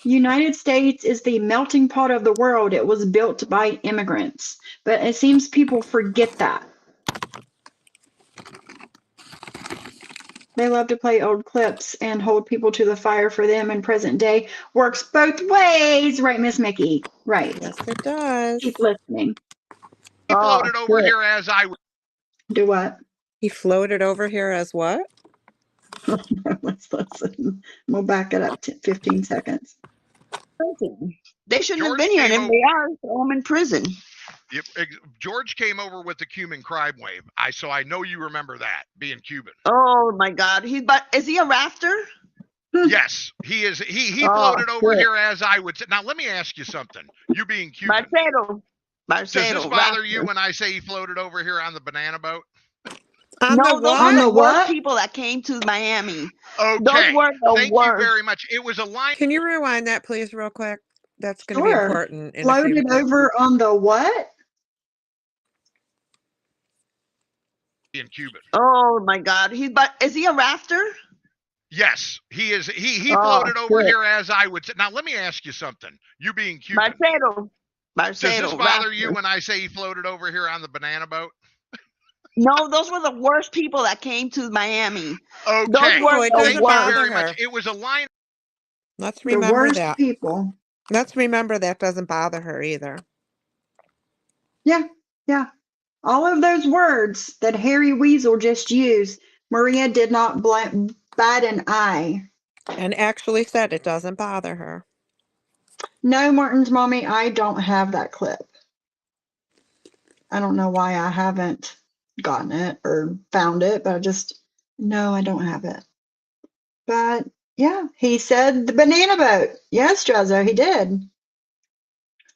United States is the melting pot of the world. It was built by immigrants. But it seems people forget that. They love to play old clips and hold people to the fire for them in present day. Works both ways, right, Miss Mickey? Right. Yes, it does. Keep listening. He Oh, floated over shit. here as I was. Do what? He floated over here as what? Let's listen. We'll back it up to 15 seconds. They shouldn't have George been here, and came if over. they are, throw them in prison. George came over with the Cuban crime wave. So I know you remember that, being Cuban. Oh my God, is he a rafter? Yes, he is. He Oh, floated over shit. here as I would say. Now let me ask you something. You being Cuban, does this Marcelo, bother you rafter. when I say he floated over here on the banana boat? On the No, those were On what? the the worst what? people that came to Miami. Those Okay, were the thank you worst. very much. It was a line. Can you rewind that, please, real quick? That's going to be Sure. important in a few Floated minutes. over on the what? Being Cuban. Oh my God, is he a rafter? Yes, he is. He Oh, floated over shit. here as I would say. Now let me ask you something. You being Cuban, does this Marcelo, bother you rafter. when I say he floated over here on the banana boat? No, those were the worst people that came to Miami. Those Okay, were Oh, it the thank doesn't you worst. bother very much. her. It was a line. Let's The remember worst that. people. Let's remember that doesn't bother her either. Yeah, yeah. All of those words that Harry Weasel just used, Maria did not bat an eye. And actually said it doesn't bother her. No, Martin's mommy, I don't have that clip. I don't know why I haven't gotten it or found it, but no, I don't have it. But yeah, he said the banana boat. Yes, Jezzo, he did.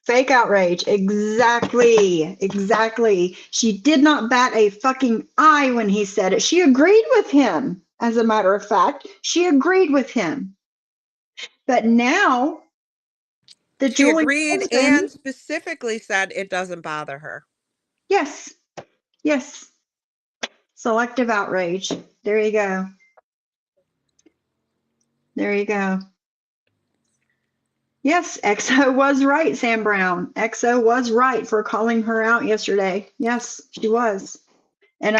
Fake outrage. Exactly. Exactly. She did not bat a fucking eye when he said it. She agreed with him. As a matter of fact, she agreed with him. But now the She Julie agreed Wilson, and specifically said it doesn't bother her. yes, yes. Selective outrage. There you go. There you go. Yes, EXO was right, Sam Brown. EXO was right for calling her out yesterday. Yes, she was. And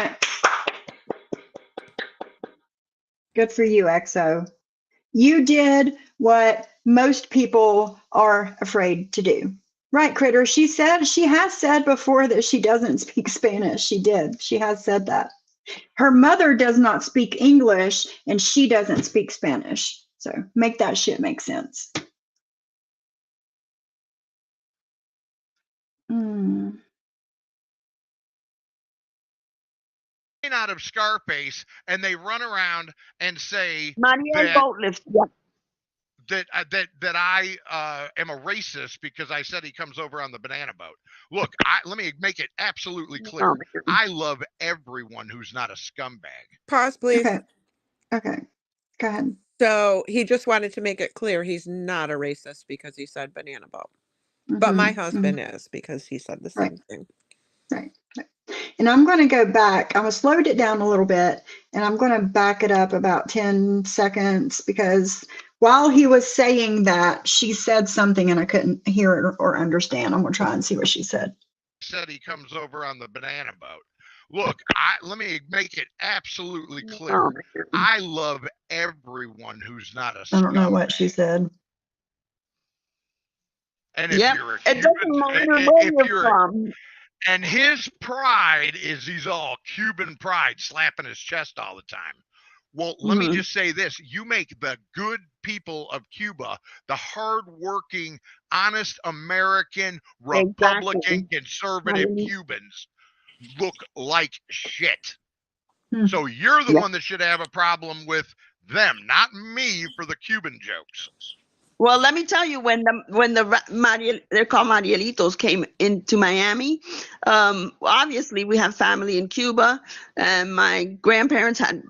good for you, EXO. You did what most people are afraid to do. Right, Critter? She has said before that she doesn't speak Spanish. She did. She has said that. Her mother does not speak English and she doesn't speak Spanish. So make that shit make sense. Mm. Out of Scarface, and they run around and say Mariel that boat lift. Yep. that I am a racist because I said he comes over on the banana boat. Look, let me make it absolutely clear. Oh, I love everyone who's not a scumbag. Pause, please. Okay. Go ahead. So he just wanted to make it clear he's not a racist because he said banana boat. But my husband is, because he said the same thing. Right. And I'm going to go back. I slowed it down a little bit, and I'm going to back it up about 10 seconds because while he was saying that, she said something and I couldn't hear it or understand. I'm going to try and see what she said. Said he comes over on the banana boat. Look, let me make it absolutely clear. I love everyone who's not a scumbag. I don't know what she said. And if yep. you're a It doesn't Cuban, matter where if you're you're from. and his pride is he's all Cuban pride, slapping his chest all the time. Well, let me just say this. You make the good people of Cuba, the hardworking, honest American, Republican, conservative Cubans, look like shit. So you're the one that should have a problem with them, not me for the Cuban jokes. Well, let me tell you, when they're called Marielitos came into Miami, obviously we have family in Cuba, and my grandparents had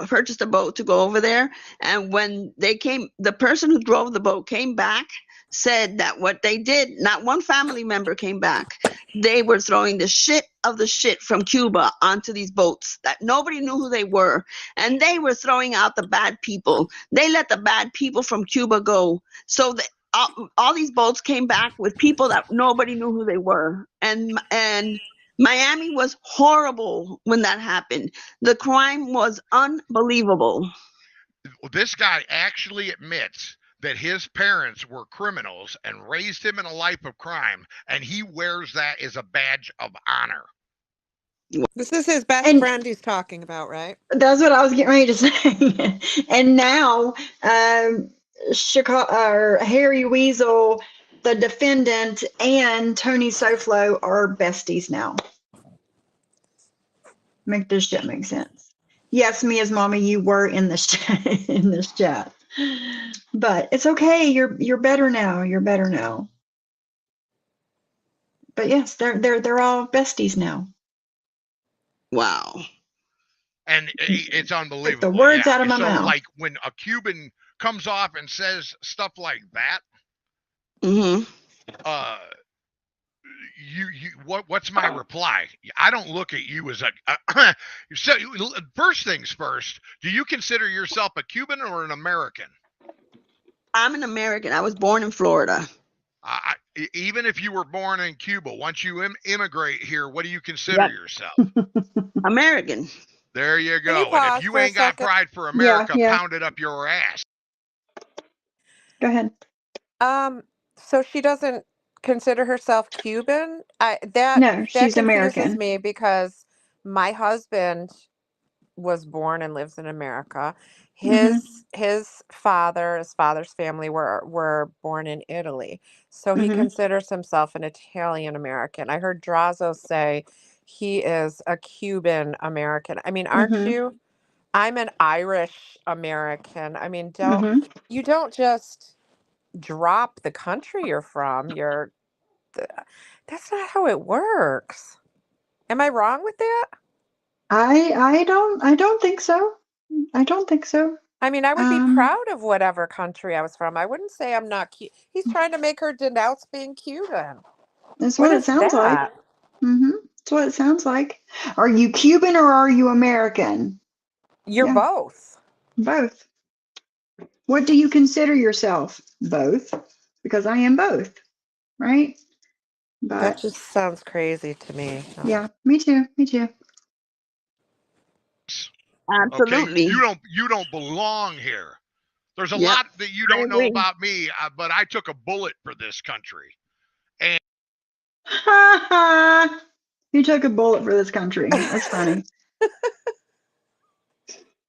purchased a boat to go over there. And when they came, the person who drove the boat came back, said that what they did, not one family member came back. They were throwing the shit from Cuba onto these boats that nobody knew who they were. And they were throwing out the bad people. They let the bad people from Cuba go. So all these boats came back with people that nobody knew who they were. And Miami was horrible when that happened. The crime was unbelievable. This guy actually admits that his parents were criminals and raised him in a life of crime, and he wears that as a badge of honor. This is his best friend he's talking about, right? That's what I was getting ready to say. And now, Harry Weasel, the defendant, and Tony Soflo are besties now. Make this shit make sense. Yes, me as mommy, you were in this chat, but it's okay. You're better now. You're better now. But yes, they're all besties now. Wow. And it's unbelievable. Took the words out of my mouth. Like when a Cuban comes off and says stuff like that, what's my reply? I don't look at you as so first things first, do you consider yourself a Cuban or an American? I'm an American. I was born in Florida. Even if you were born in Cuba, once you immigrate here, what do you consider yourself? American. There you go. And if you ain't got pride for America, pound it up your ass. Go ahead. So she doesn't consider herself Cuban? No, she's that confuses American. me because my husband was born and lives in America. His father's family were born in Italy. So he considers himself an Italian American. I heard Drazo say he is a Cuban American. I mean, aren't you? I'm an Irish American. I mean, you don't just drop the country you're from. That's not how it works. Am I wrong with that? I don't think so. I don't think so. I mean, I would be proud of whatever country I was from. I wouldn't say I'm not cute. He's trying to make her denounce being Cuban. That's what it sounds like. That's what it sounds like. Are you Cuban or are you American? You're both. Both. What do you consider yourself? Both, because I am both, right? That But just sounds crazy to me. yeah, me too. Me too. Okay, Absolutely. you don't belong here. There's a Yep. lot that you I don't know agree. about me, but I took a bullet for this country. Ha ha! You took a bullet for this country. That's funny.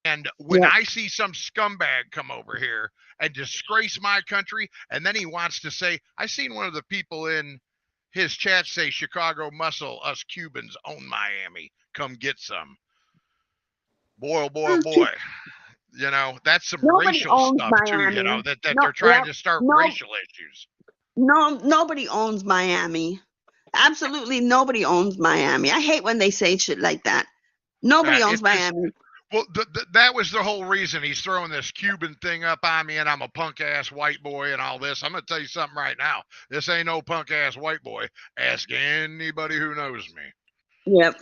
And when Yep. I see some scumbag come over here and disgrace my country, and then he wants to say, I seen one of the people in his chat say, Chicago muscle, us Cubans own Miami. Come get some. Boy, oh boy, oh boy. You know, that's some Nobody racial owns stuff too, you know, Miami. that No, they're trying yep. to start No, racial issues. no, nobody owns Miami. Absolutely nobody owns Miami. I hate when they say shit like that. Nobody owns It's just, Miami. well, that was the whole reason he's throwing this Cuban thing up on me, and I'm a punk ass white boy and all this. I'm gonna tell you something right now. This ain't no punk ass white boy. Ask anybody who knows me. Yep.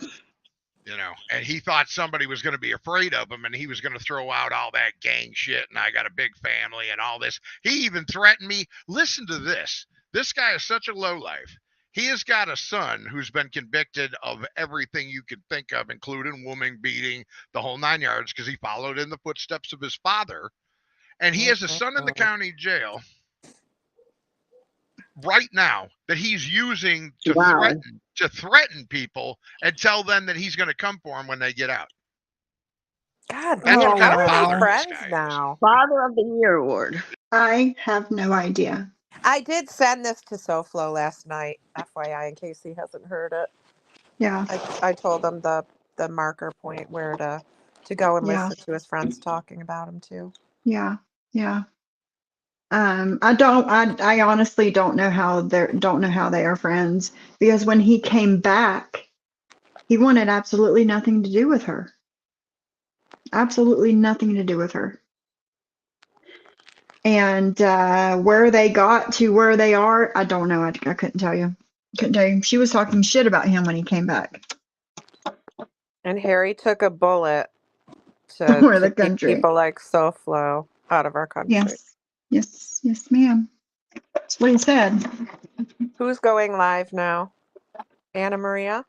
You know, and he thought somebody was going to be afraid of him, and he was going to throw out all that gang shit, and I got a big family and all this. He even threatened me. Listen to this. This guy is such a lowlife. He has got a son who's been convicted of everything you could think of, including woman beating, the whole 9 yards, because he followed in the footsteps of his father. And he has a son in the county jail right now that he's using to Wow. threaten people and tell them that he's going to come for them when they get out. God, That's Oh, what kind how of are they father wow. this friends guy is. now? Father of the Year award. I have no idea. I did send this to SoFlo last night, FYI, in case he hasn't heard it. Yeah. I told him the marker point where to go and Yeah. listen to his friends talking about him too. Yeah. Yeah. I honestly don't know how they are friends, because when he came back, he wanted absolutely nothing to do with her. Absolutely nothing to do with her. And where they got to where they are, I don't know. I couldn't tell you. Couldn't tell you. She was talking shit about him when he came back. And Harry took a bullet to For the keep country. people like SoFlo out of our country. Yes. Yes. Yes, ma'am. That's what he said. Who's going live now? Anna Maria?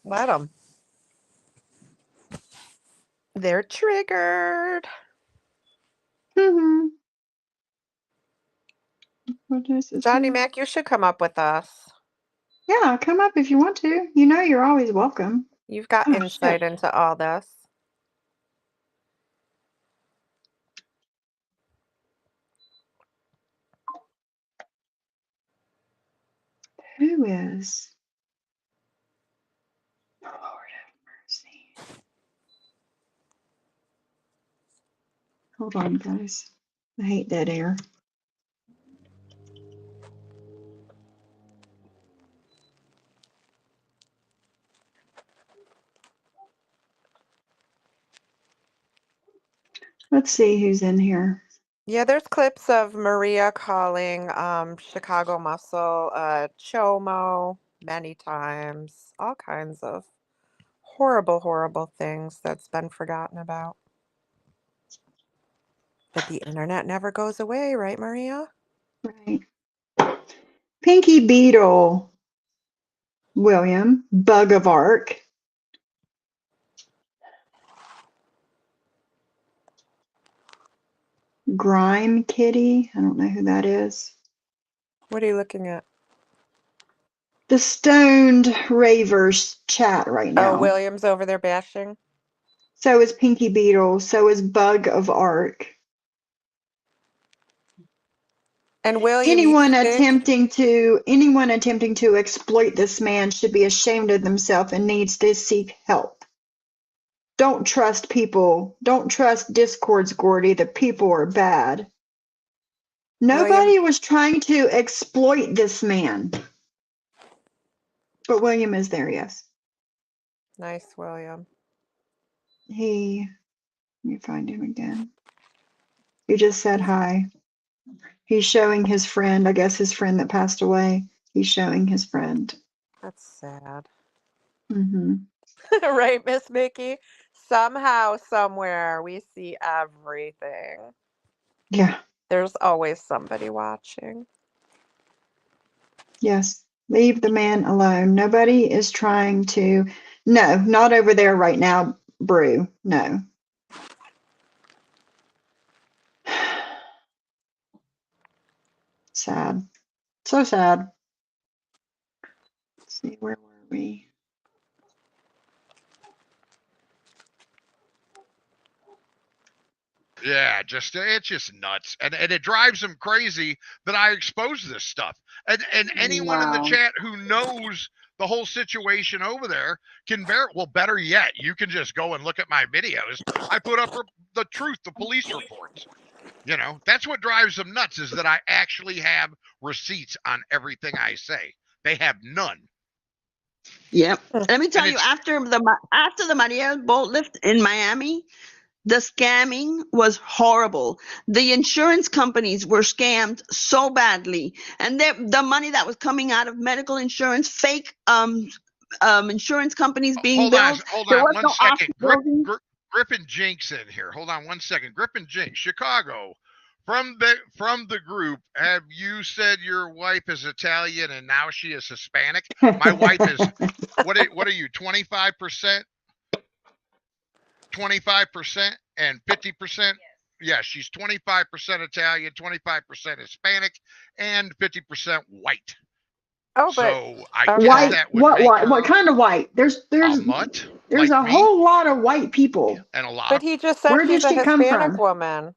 Let them. They're triggered. Mm-hmm. What is this Johnny here? Mac, you should come up with us. Yeah, come up if you want to. You know you're always welcome. You've got Oh, insight shit. into all this. Who is? Oh, Lord have mercy. Hold on, guys. I hate dead air. Let's see who's in here. Yeah, there's clips of Maria calling Chicago Muscle Chomo many times. All kinds of horrible, horrible things that's been forgotten about. But the internet never goes away, right, Maria? Right. Pinky Beetle. William. Bug of Arc. Grime Kitty. I don't know who that is. What are you looking at? The Stoned Ravers chat right Oh, now. William's over there bashing. So is Pinky Beetle. So is Bug of Arc. And William, you Anyone think? attempting to exploit this man should be ashamed of themselves and needs to seek help. Don't trust people. Don't trust discords, Gordy. The people are bad. William, Nobody was trying to exploit this man. But William is there, yes. nice, William. Let me find him again. He just said hi. He's showing his friend, I guess his friend that passed away. He's showing his friend. That's sad. Mm-hmm. Right, Miss Mickey? Somehow, somewhere, we see everything. Yeah. There's always somebody watching. Yes. Leave the man alone. Nobody is trying to. No, not over there right now, Brew. No. Sad. So sad. Let's see, where were we? Yeah, it's just nuts, and it drives them crazy that I expose this stuff. And anyone in the chat who knows the whole situation over there can better yet, you can just go and look at my videos. I put up the truth, the police reports. You know, that's what drives them nuts, is that I actually have receipts on everything I say. They have none. Yep. Let me tell you, after the Maria boat lift in Miami, the scamming was horrible. The insurance companies were scammed so badly, and the money that was coming out of medical insurance, fake insurance companies being billed. Hold there on was one no second. building. Griffin Jinx in here. Hold on one second. Griffin Jinx, Chicago. From the group, have you said your wife is Italian and now she is Hispanic? My wife is what are you, 25%? 25% and 50%? Yeah, she's 25% Italian, 25% Hispanic, and 50% white. Oh, so but I guess white. that would What make white? her What kind of white? There's a mutt, there's like a me, whole lot of white people. and a lot But of. he just said Where did she's a she come Hispanic from? woman.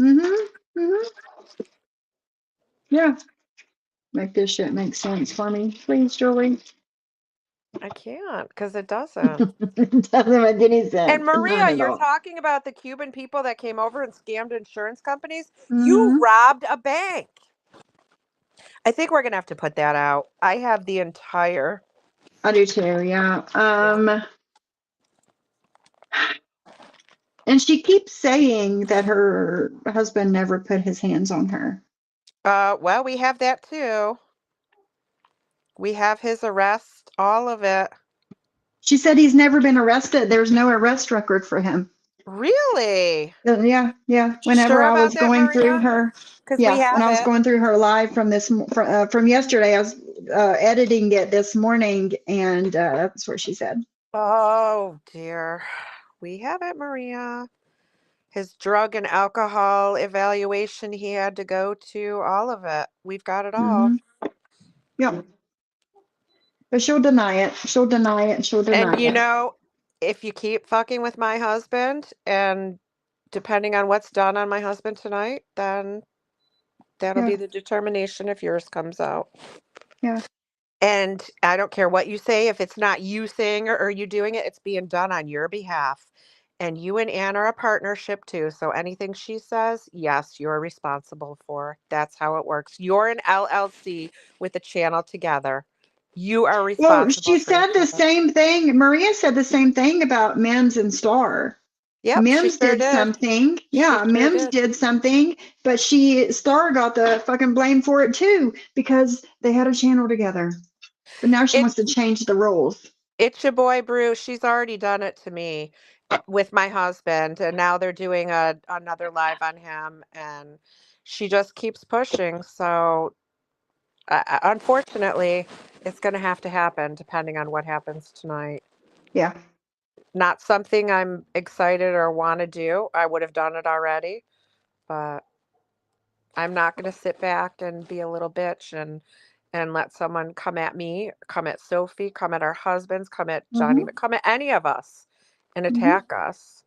Mm-hmm. Mm-hmm. Yeah. Make this shit make sense for me, please, Julie. I can't, because it doesn't. It doesn't make any sense. And Maria, None at you're all. talking about the Cuban people that came over and scammed insurance companies. You Mm-hmm. robbed a bank. I think we're gonna have to put that out. I have the entire. I do too. Yeah. And she keeps saying that her husband never put his hands on her. Well, we have that too. We have his arrest, all of it. She said he's never been arrested. There's no arrest record for him. Really? Yeah. Whenever Sure I about was that, going through Maria? her, Because we when have I was it. going through her live from yesterday, I was editing it this morning, and that's what she said. Oh dear. We have it, Maria. His drug and alcohol evaluation he had to go to, all of it. We've got it all. Yeah. But she'll deny it. She'll deny it. She'll deny And you it. know, if you keep fucking with my husband, and depending on what's done on my husband tonight, then that'll be Yeah. the determination if yours comes out. Yeah. And I don't care what you say, if it's not you saying or you doing it, it's being done on your behalf. And you and Ann are a partnership too. So anything she says, yes, you're responsible for. That's how it works. You're an LLC with a channel together. You are Well, responsible she for your said the channel. same thing. Maria said the same thing about Mims and Star. Yep, she Mims sure did did. something. She Yeah, sure Mims did. did something, but Star got the fucking blame for it too because they had a channel together. But now she wants to change the rules. It's your boy Brew. She's already done it to me with my husband, and now they're doing another live on him, and she just keeps pushing. So unfortunately, it's going to have to happen depending on what happens tonight. Yeah. Not something I'm excited or want to do. I would have done it already, but I'm not going to sit back and be a little bitch and let someone come at me, come at Sophie, come at our husbands, come at Johnny, come at any of us and attack us.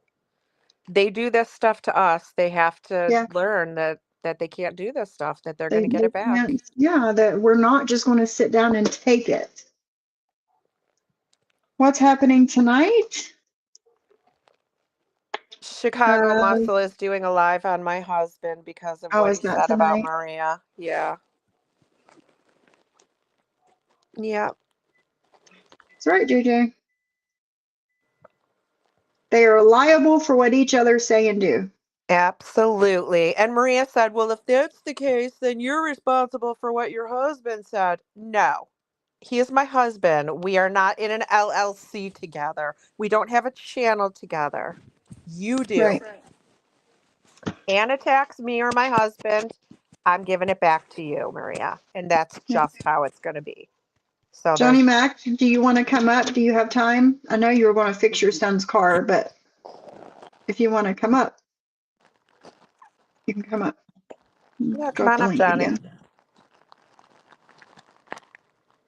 They do this stuff to us. They have to learn that they can't do this stuff, that they're going to get it back. Yeah, that we're not just going to sit down and take it. What's happening tonight? Chicago Muscle is doing a live on my husband because of what he said about Maria. Yeah. Yeah. That's right, JJ. They are liable for what each other say and do. Absolutely. And Maria said, well, if that's the case, then you're responsible for what your husband said. No. He is my husband. We are not in an LLC together. We don't have a channel together. You do. Right. Ann attacks me or my husband. I'm giving it back to you, Maria. And that's just how it's going to be. So Johnny there's Mac, do you want to come up? Do you have time? I know you were going to fix your son's car, but if you want to come up, you can come up. Yeah, come Drop on the up, link Johnny. again.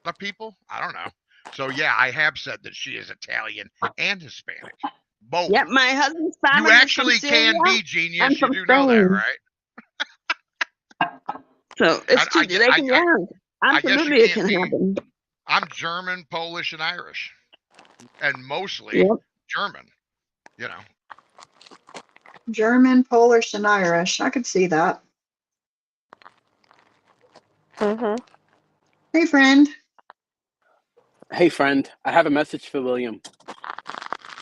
The people? I don't know. So yeah, I have said that she is Italian and Hispanic. Both. Yep, my husband's family You is actually from Syria can be genius. and You from do know that, Spain. right? So it's true. They can, yeah, I guess you absolutely it can't can be. happen. I'm German, Polish, and Irish, and mostly Yep. German. You know. German, Polish, and Irish. I could see that. Mm-hmm. Hey, friend. Hey, friend, I have a message for William,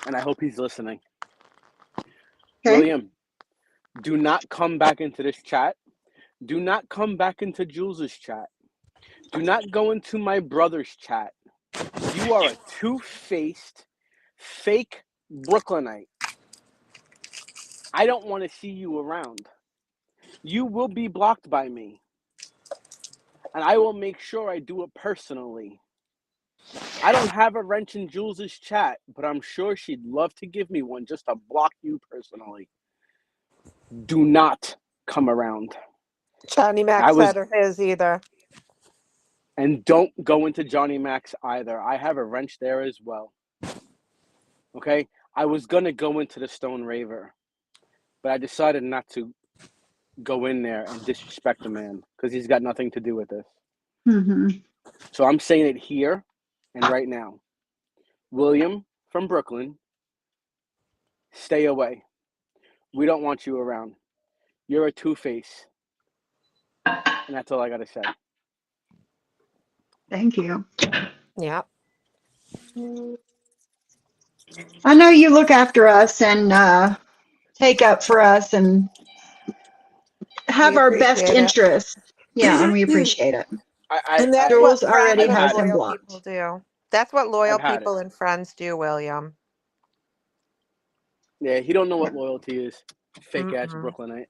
and I hope he's listening. Okay. William, do not come back into this chat. Do not come back into Jules's chat. Do not go into my brother's chat. You are a two-faced, fake Brooklynite. I don't want to see you around. You will be blocked by me. And I will make sure I do it personally. I don't have a wrench in Jules's chat, but I'm sure she'd love to give me one just to block you personally. Do not come around. Johnny Mac said or his either. And don't go into Johnny Mac's either. I have a wrench there as well. Okay? I was going to go into the Stone Raver, but I decided not to go in there and disrespect the man because he's got nothing to do with this. Mm-hmm. So I'm saying it here and right now. William from Brooklyn, stay away. We don't want you around. You're a two-face. And that's all I got to say. Thank you. Yeah. I know you look after us and take up for us and have We our best appreciate it. interests. Yeah, and we appreciate it. And that's Jules what already friends and has him loyal blocked. people do. That's what loyal I've had people it. and friends do, William. Yeah, he don't know what loyalty is. Fake-ass Mm-mm. Brooklynite.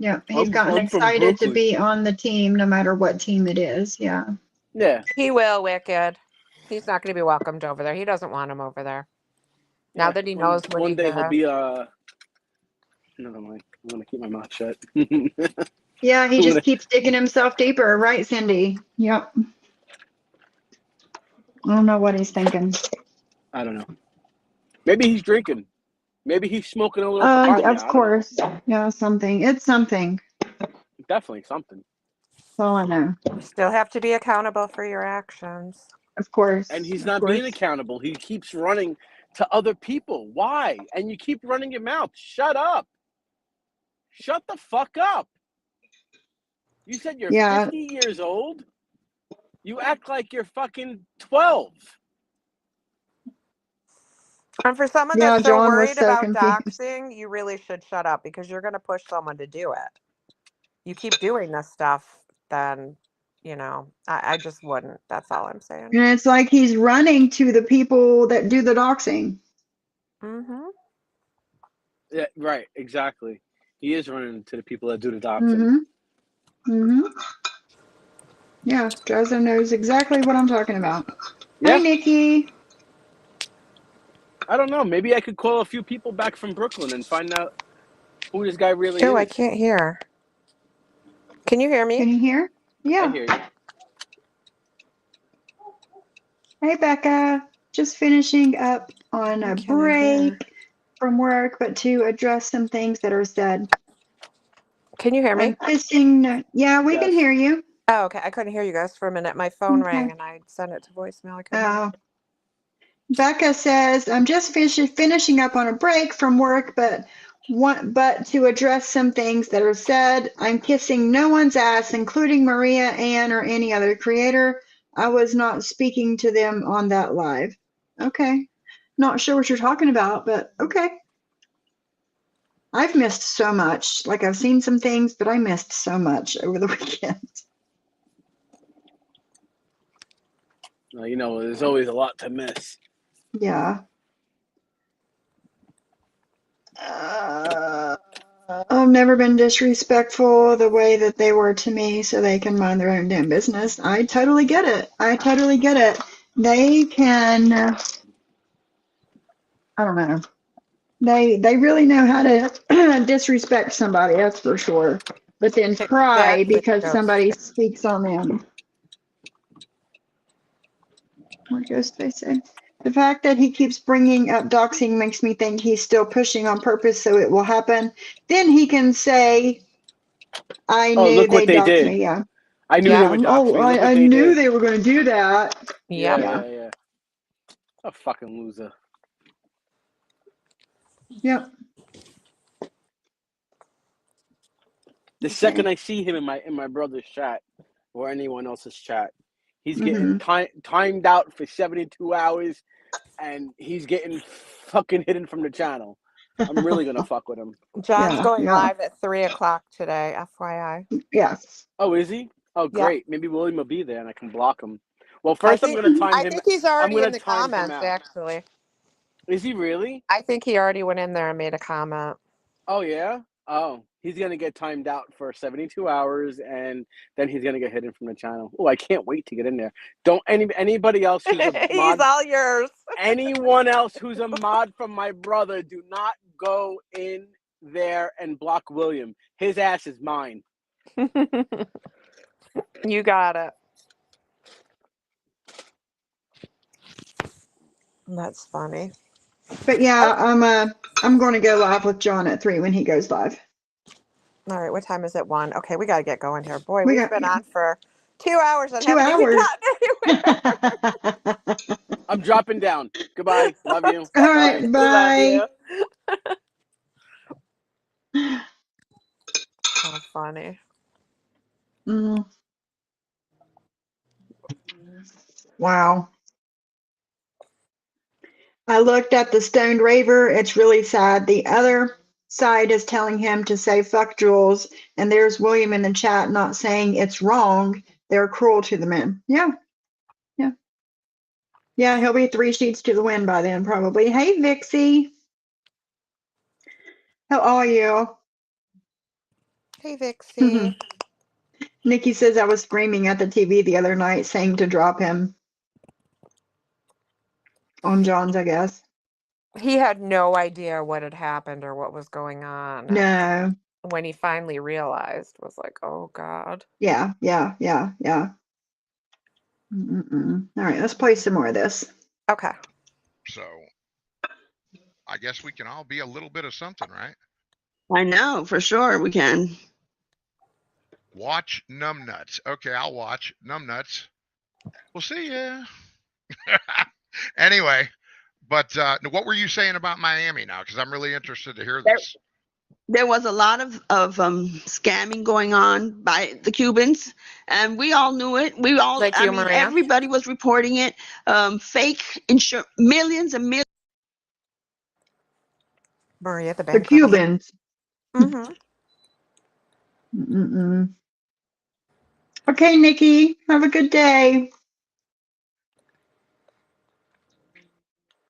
Yeah, he's gotten I'm from excited to Brooklyn. be on the team no matter what team it is. Yeah. Yeah. He will, Wicked. He's not going to be welcomed over there. He doesn't want him over there. Now Yeah, that he knows what one he day he'll does. be never mind. I'm gonna keep my mouth shut. Yeah, he just keeps digging himself deeper, right, Cindy? Yep. I don't know what he's thinking. I don't know. Maybe he's drinking. Maybe he's smoking a little papaya. Of course. Yeah, something. It's something. Definitely something. That's all I know. You still have to be accountable for your actions. Of course. And he's Of not course. being accountable. He keeps running to other people. Why? And you keep running your mouth. Shut up. Shut the fuck up. You said you're 50 years old? You act like you're fucking 12. And for someone Yeah, that's so John was worried so about confused. doxing, you really should shut up because you're going to push someone to do it. You keep doing this stuff, then, I just wouldn't. That's all I'm saying. And it's like he's running to the people that do the doxing. Mm-hmm. Yeah, right, exactly. He is running to the people that do the doxing. Mm-hmm. Mm-hmm. Yeah, Jozo knows exactly what I'm talking about. Yeah. Hi, Nikki. I don't know. Maybe I could call a few people back from Brooklyn and find out who this guy really is. Oh, I can't hear. Can you hear me? Can you hear? Yeah. I hear you. Hey, Becca. Just finishing up on a break from work, but to address some things that are said. Can you hear me? I'm fishing. Yeah, we can hear you. Oh, okay. I couldn't hear you guys for a minute. My phone rang and I sent it to voicemail. I couldn't hear. Becca says, I'm just finishing up on a break from work, but to address some things that are said. I'm kissing no one's ass, including Maria, Ann, or any other creator. I was not speaking to them on that live. Okay. Not sure what you're talking about, but okay. I've missed so much. Like, I've seen some things, but I missed so much over the weekend. You know, there's always a lot to miss. Yeah. I've never been disrespectful the way that they were to me, so they can mind their own damn business. I totally get it. I totally get it. They can, I don't know. They really know how to disrespect somebody, that's for sure. But then cry That's a because joke. somebody speaks on them. What goes they say? The fact that he keeps bringing up doxing makes me think he's still pushing on purpose so it will happen. Then he can say, I Oh, knew look what they'd they dox did. me. Yeah. I knew they Yep. would dox me. Look what I they knew did. they were going to do that. Yep. Yeah. A fucking loser. Yep. The second I see him in my brother's chat or anyone else's chat, he's getting timed out for 72 hours, and he's getting fucking hidden from the channel. I'm really gonna fuck with him. John's going Yeah. live at 3:00 today, FYI. Yeah. Oh, is he? Oh, Yep. great. Maybe William will be there and I can block him. Well, first I'm gonna time I him. think he's I'm already gonna in the time him comments, out. actually. Is he really? I think he already went in there and made a comment. Oh yeah. Oh, he's gonna get timed out for 72 hours, and then he's gonna get hidden from the channel. Oh, I can't wait to get in there. Don't anybody else who's a He's mod, all yours. anyone else who's a mod from my brother, do not go in there and block William. His ass is mine. You got it. That's funny. But yeah, I'm going to go live with John at 3 when he goes live. All right, what time is it? 1. Okay, we got to get going here. Boy, We we've got been on for 2 hours and 2 haven't even hours. gotten anywhere. I'm dropping down. Goodbye. Love you. All right, Love bye. you. So funny. Mm. Wow. I looked at the stoned raver. It's really sad. The other side is telling him to say fuck Jules, and there's William in the chat not saying it's wrong. They're cruel to the men. Yeah. Yeah. Yeah, he'll be 3 sheets to the wind by then, probably. Hey, Vixie. How are you? Hey, Vixie. Nikki says I was screaming at the TV the other night saying to drop him. On John's, I guess. He had no idea what had happened or what was going on. No. When he finally realized, was like, oh, God. Yeah. All right, let's play some more of this. Okay. So, I guess we can all be a little bit of something, right? I know, for sure we can. Watch Numbnuts. Okay, I'll watch Numbnuts. We'll see ya. Anyway, but what were you saying about Miami now? Because I'm really interested to hear this. There was a lot of scamming going on by the Cubans, and we all knew it. Maria? Everybody was reporting it. Fake millions and millions. Maria, the The bank. Cubans. Mm-hmm. Okay, Nikki, have a good day.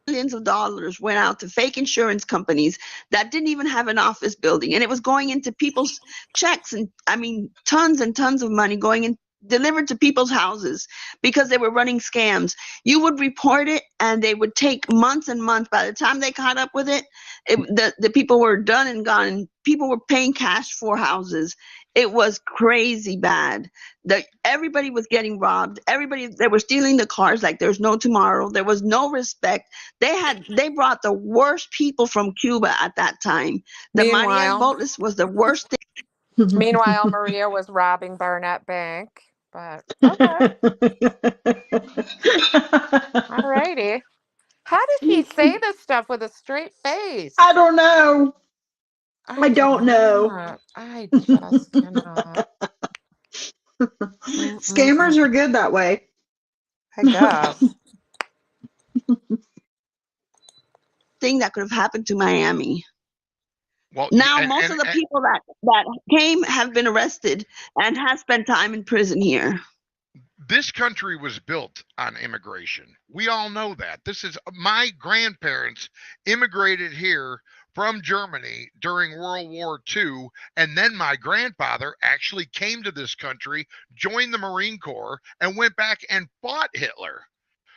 Millions of dollars went out to fake insurance companies that didn't even have an office building, and it was going into people's checks, and tons and tons of money going in, delivered to people's houses because they were running scams. You would report it, and they would take months and months. By the time they caught up with it, the people were done and gone, and people were paying cash for houses. It was crazy bad. Everybody was getting robbed. They were stealing the cars like there's no tomorrow. There was no respect. They brought the worst people from Cuba at that time. The Marias Boatles was the worst thing. Meanwhile, Maria was robbing Barnett Bank. But okay. Alrighty. How does he say this stuff with a straight face? I don't know. I don't know. I just cannot. Scammers are good that way. I guess. Thing that could have happened to Miami. Well, now most of the people that came have been arrested and have spent time in prison here. This country was built on immigration. We all know that. This is my grandparents immigrated here from Germany during World War II, and then my grandfather actually came to this country, joined the Marine Corps, and went back and fought Hitler.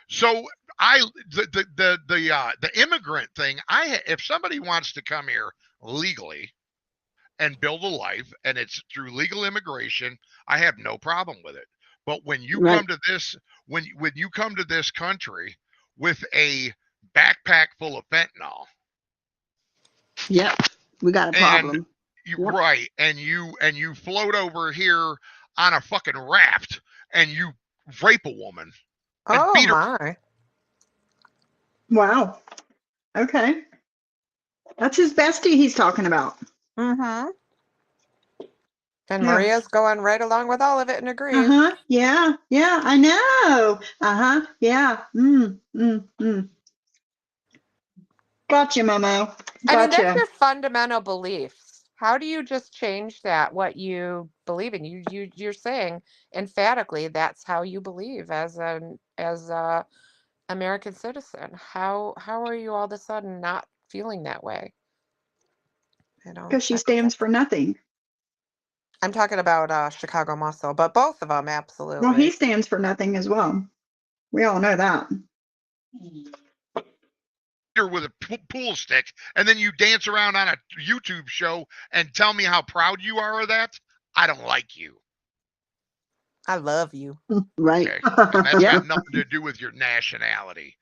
So the immigrant thing, if somebody wants to come here legally and build a life, and it's through legal immigration, I have no problem with it. But when you come to this, when you come to this country with a backpack full of fentanyl, yep, we got a problem. Right, and you float over here on a fucking raft and you rape a woman and beat her. My. Wow. Okay. That's his bestie he's talking about. Mm-hmm. And Maria's going right along with all of it and agrees. Yeah. Yeah. I know. Yeah. Gotcha, Momo. Gotcha. I mean, that's your fundamental beliefs. How do you just change that? What you believe in? You're saying emphatically that's how you believe as a American citizen. How are you all of a sudden not feeling that way? Because she stands for nothing. I'm talking about Chicago Muscle, but both of them, absolutely. Well, he stands for nothing as well. We all know that. With a pool stick, and then you dance around on a YouTube show and tell me how proud you are of that. I don't like you. I love you. Right. Okay. And that's got nothing to do with your nationality.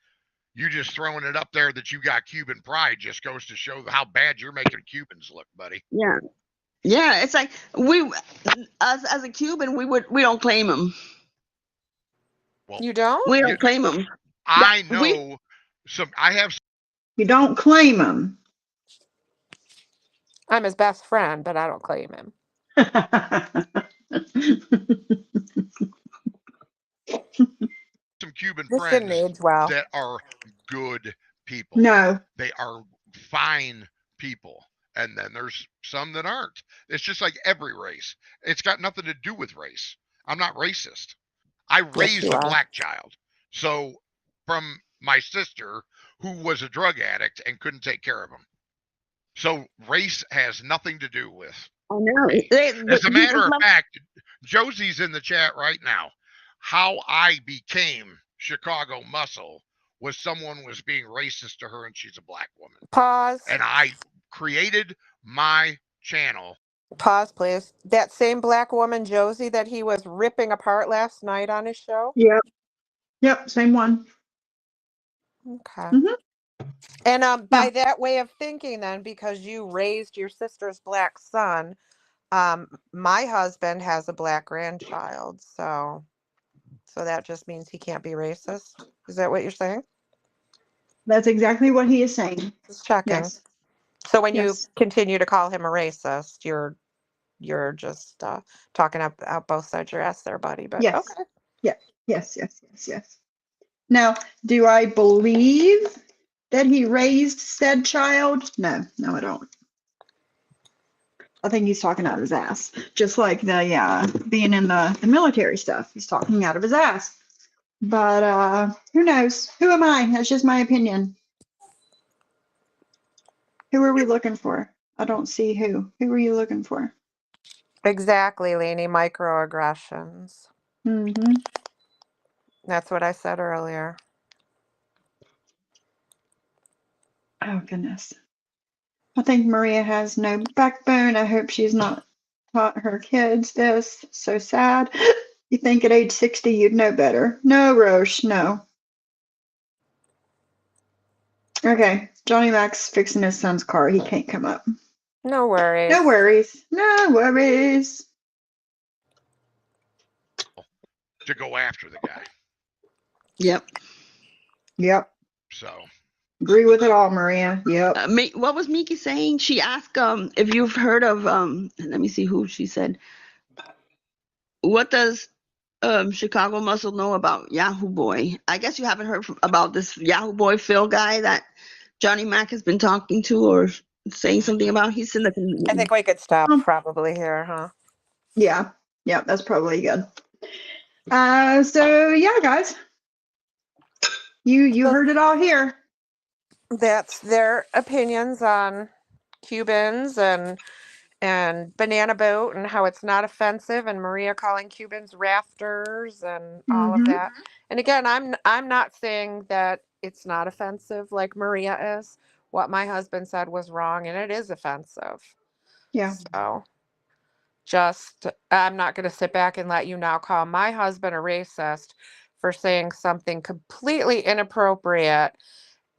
You just throwing it up there that you got Cuban pride just goes to show how bad you're making Cubans look, buddy. Yeah. Yeah, it's like as a Cuban, we don't claim them. Well, you don't? We don't claim them. I know I have. You don't claim him. I'm his best friend, but I don't claim him. Some Cuban this friends didn't age well. that are good people. No. They are fine people. And then there's some that aren't. It's just like every race. It's got nothing to do with race. I'm not racist. I raised a black child. So from my sister, who was a drug addict and couldn't take care of him. So race has nothing to do with. I know. As a matter of fact, Josie's in the chat right now. How I became Chicago Muscle was someone was being racist to her, and she's a black woman. Pause. And I created my channel. Pause, please. That same black woman, Josie, that he was ripping apart last night on his show? Yep, same one. Okay. And by that way of thinking, then, because you raised your sister's black son, my husband has a black grandchild, so that just means he can't be racist. Is that what you're saying? That's exactly what he is saying. Just checking. Yes. So when you continue to call him a racist, you're just talking out both sides of your ass there, buddy. But yes. Okay. Yeah. Yes. Now, do I believe that he raised said child? No, I don't. I think he's talking out of his ass. Just like the being in the military stuff. He's talking out of his ass. But who knows? Who am I? That's just my opinion. Who are we looking for? I don't see who. Who are you looking for? Exactly, Lainey. Microaggressions. Mm-hmm. That's what I said earlier. Oh, goodness. I think Maria has no backbone. I hope she's not taught her kids this. So sad. You think at age 60 you'd know better. No, Roche, no. Okay, Johnny Mac's fixing his son's car. He can't come up. No worries. No worries. No worries. To go after the guy. Yep. So. Agree with it all, Maria. Yep. What was Miki saying? She asked if you've heard of let me see who she said. What does Chicago Muscle know about Yahoo Boy? I guess you haven't heard about this Yahoo Boy Phil guy that Johnny Mac has been talking to or saying something about. He's in the. I think we could stop probably here, huh? Yeah, that's probably good. So yeah, guys, you So heard it all here. that's their opinions on Cubans and banana boat and how it's not offensive, and Maria calling Cubans rafters and all of Mm-hmm. that. And again, I'm not saying that it's not offensive like Maria is. What my husband said was wrong and it is offensive. Yeah. So just I'm not going to sit back and let you now call my husband a racist for saying something completely inappropriate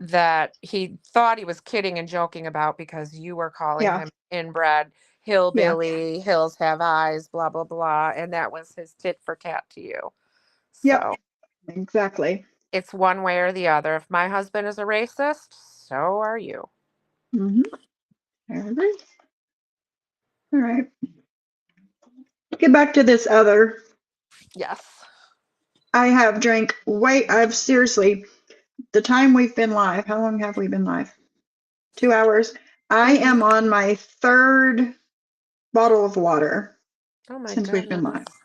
that he thought he was kidding and joking about because you were calling Yeah. him inbred, Yeah. hillbilly, hills have eyes, blah, blah, blah. And that was his tit for tat to you. Yep. So Exactly. it's one way or the other. If my husband is a racist, so are you. Mm-hmm. I agree. All right. Get back to this other. Yes. I have drank I've seriously, the time we've been live, how long have we been live? 2 hours. I Mm-hmm. am on my third bottle of water Oh my since we've been live. goodness.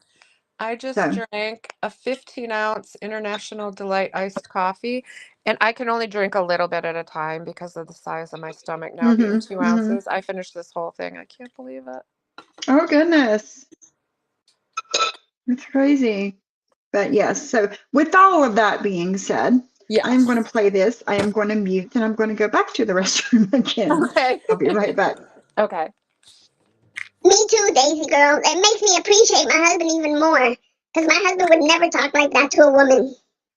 I just So, drank a 15-ounce International Delight iced coffee, and I can only drink a little bit at a time because of the size of my stomach now being mm-hmm. two Mm-hmm. ounces. I finished this whole thing. I can't believe it. Oh, goodness. That's crazy. But yes, so with all of that being said, I'm Yes. going to play this. I am going to mute and I'm going to go back to the restroom again. Okay. I'll be right back. Okay. Me too, Daisy girl. It makes me appreciate my husband even more. Because my husband would never talk like that to a woman.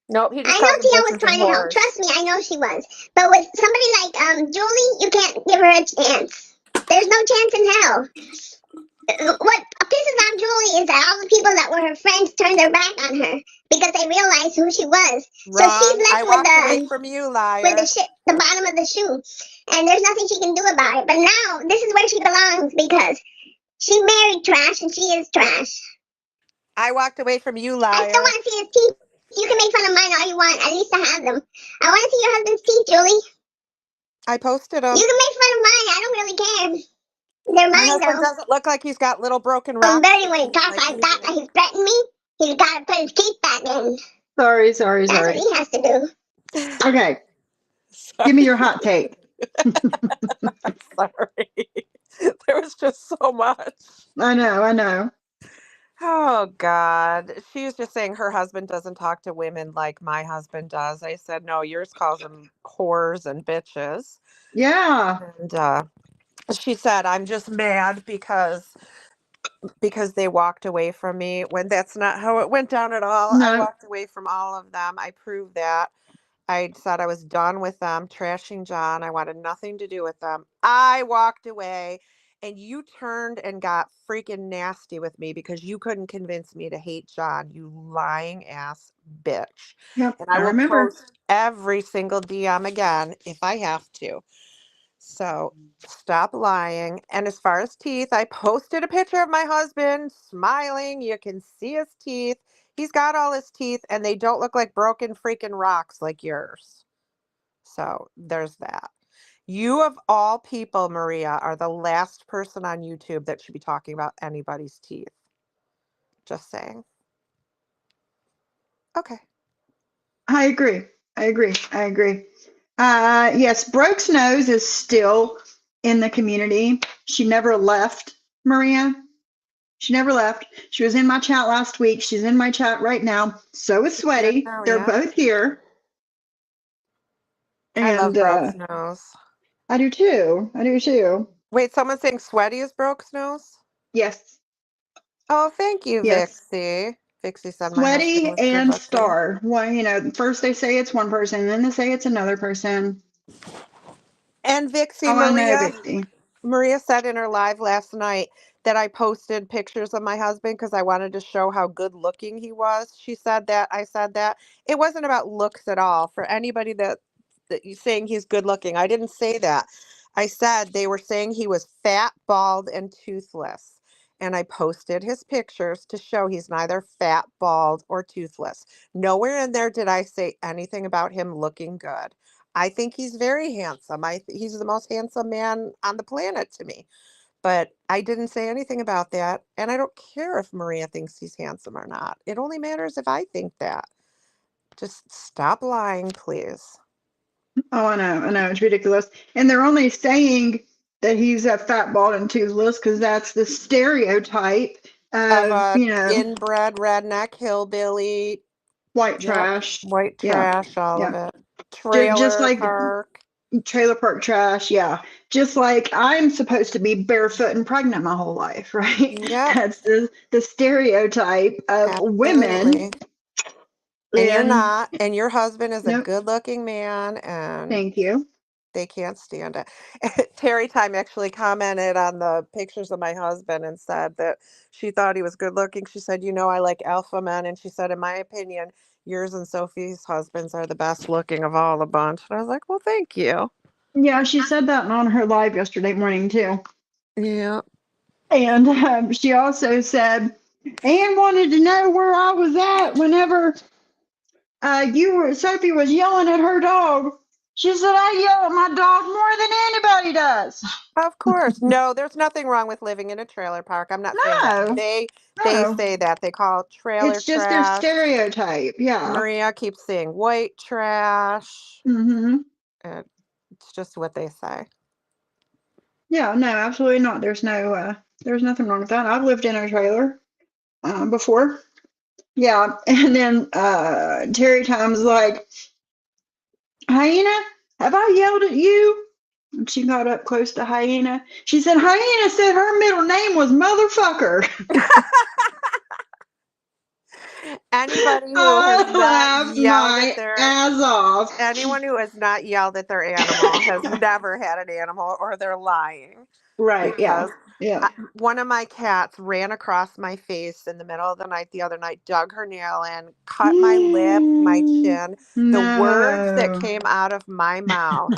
Nope, he I just know calls them Tia was bitches and trying to help. whores. Trust me, I know she was. But with somebody like Julie, you can't give her a chance. There's no chance in hell. What pisses off Julie is that all the people that were her friends turned their back on her because they realized who she was. So she's Wrong. I left walked away from you, with liar. the bottom of the shoe, and there's nothing she can do about it. But now this is where she belongs because she married trash and she is trash. I walked away from you, I still liar. want to see his teeth. You can make fun of mine all you want. At least I have them. I want to see your husband's teeth, Julie. I posted You them. can make fun of mine. I don't really care. They're My mine husband though. doesn't look like he's got little broken From rocks Bernie when he talks like like you that, do. that he threatened me. He's got to put his teeth back in. Sorry. That's what he has to do. Okay, give me Sorry. your hot take. I'm sorry. There was just so much. I know. Oh God. She was just saying her husband doesn't talk to women like my husband does. I said, no, yours calls them whores and bitches. Yeah. And she said, I'm just mad because they walked away from me when that's not how it went down at all. I No. walked away from all of them. I proved that. I said I was done with them, trashing John. I wanted nothing to do with them. I walked away and you turned and got freaking nasty with me because you couldn't convince me to hate John, you lying ass bitch. Yep. And I I will remember. post every single DM again if I have to. So stop lying. And as far as teeth, I posted a picture of my husband smiling. You can see his teeth. He's got all his teeth, and they don't look like broken freaking rocks like yours. So there's that. You, of all people, Maria, are the last person on YouTube that should be talking about anybody's teeth. Just saying. Okay. I agree. Yes, Brooke's nose is still in the community. She never left, Maria. She never left. She was in my chat last week. She's in my chat right now. So is She's here Sweaty. now, They're yeah. both here. I love And Brooke's nose. I do too. Wait, someone's saying sweaty is Brooke's nose? Yes. Oh, thank you, Yes. Vixie. Vixie said my husband Sweaty was good and looking. Star. Well, first they say it's one person, then they say it's another person. And Vixie, Oh, I know, Maria. Vixie. Maria said in her live last night that I posted pictures of my husband because I wanted to show how good looking he was. She said that. I said that. It wasn't about looks at all. For anybody that you saying he's good looking, I didn't say that. I said they were saying he was fat, bald, and toothless. And I posted his pictures to show he's neither fat, bald, or toothless. Nowhere in there did I say anything about him looking good. I think he's very handsome. He's the most handsome man on the planet to me. But I didn't say anything about that, and I don't care if Maria thinks he's handsome or not. It only matters if I think that. Just stop lying, please. Oh, I know, it's ridiculous. And they're only saying that he's a fat, bald, and toothless because that's the stereotype Of of, a inbred redneck hillbilly. white Yep. trash. White Yeah, trash, all of yeah. it. Just Trailer like park. trailer park trash. Yeah, just like I'm supposed to be barefoot and pregnant my whole life, right? Yep, That's the stereotype of women. absolutely. And you're And not. And your husband is a nope, good-looking man, and thank you. they can't stand it. Terry Time actually commented on the pictures of my husband and said that she thought he was good looking. She said, I like alpha men. And she said, in my opinion, yours and Sophie's husbands are the best looking of all the bunch. And I was like, well, thank you. Yeah, she said that on her live yesterday morning too. Yeah. And she also said, Anne wanted to know where I was at whenever Sophie was yelling at her dog. She said, I yell at my dog more than anybody does. Of course. No, there's nothing wrong with living in a trailer park. I'm not saying that. No, They no. say that. They call it trailer It's just their trash. stereotype. Yeah. Maria keeps saying white trash. Mm-hmm. It's just what they say. Yeah, no, absolutely not. There's nothing wrong with that. I've lived in a trailer before. Yeah. And then Terry Time's like, Hyena, have I yelled at you? And she got up close to Hyena. She said, Hyena said her middle name was motherfucker. Anybody who has I not laughed yelled at my their ass off. anyone who has not yelled at their animal has never had an animal, or they're lying. Right. Yeah. Because Yeah. one of my cats ran across my face in the middle of the night the other night, dug her nail in, cut my lip, my chin. The words that No. came out of my mouth,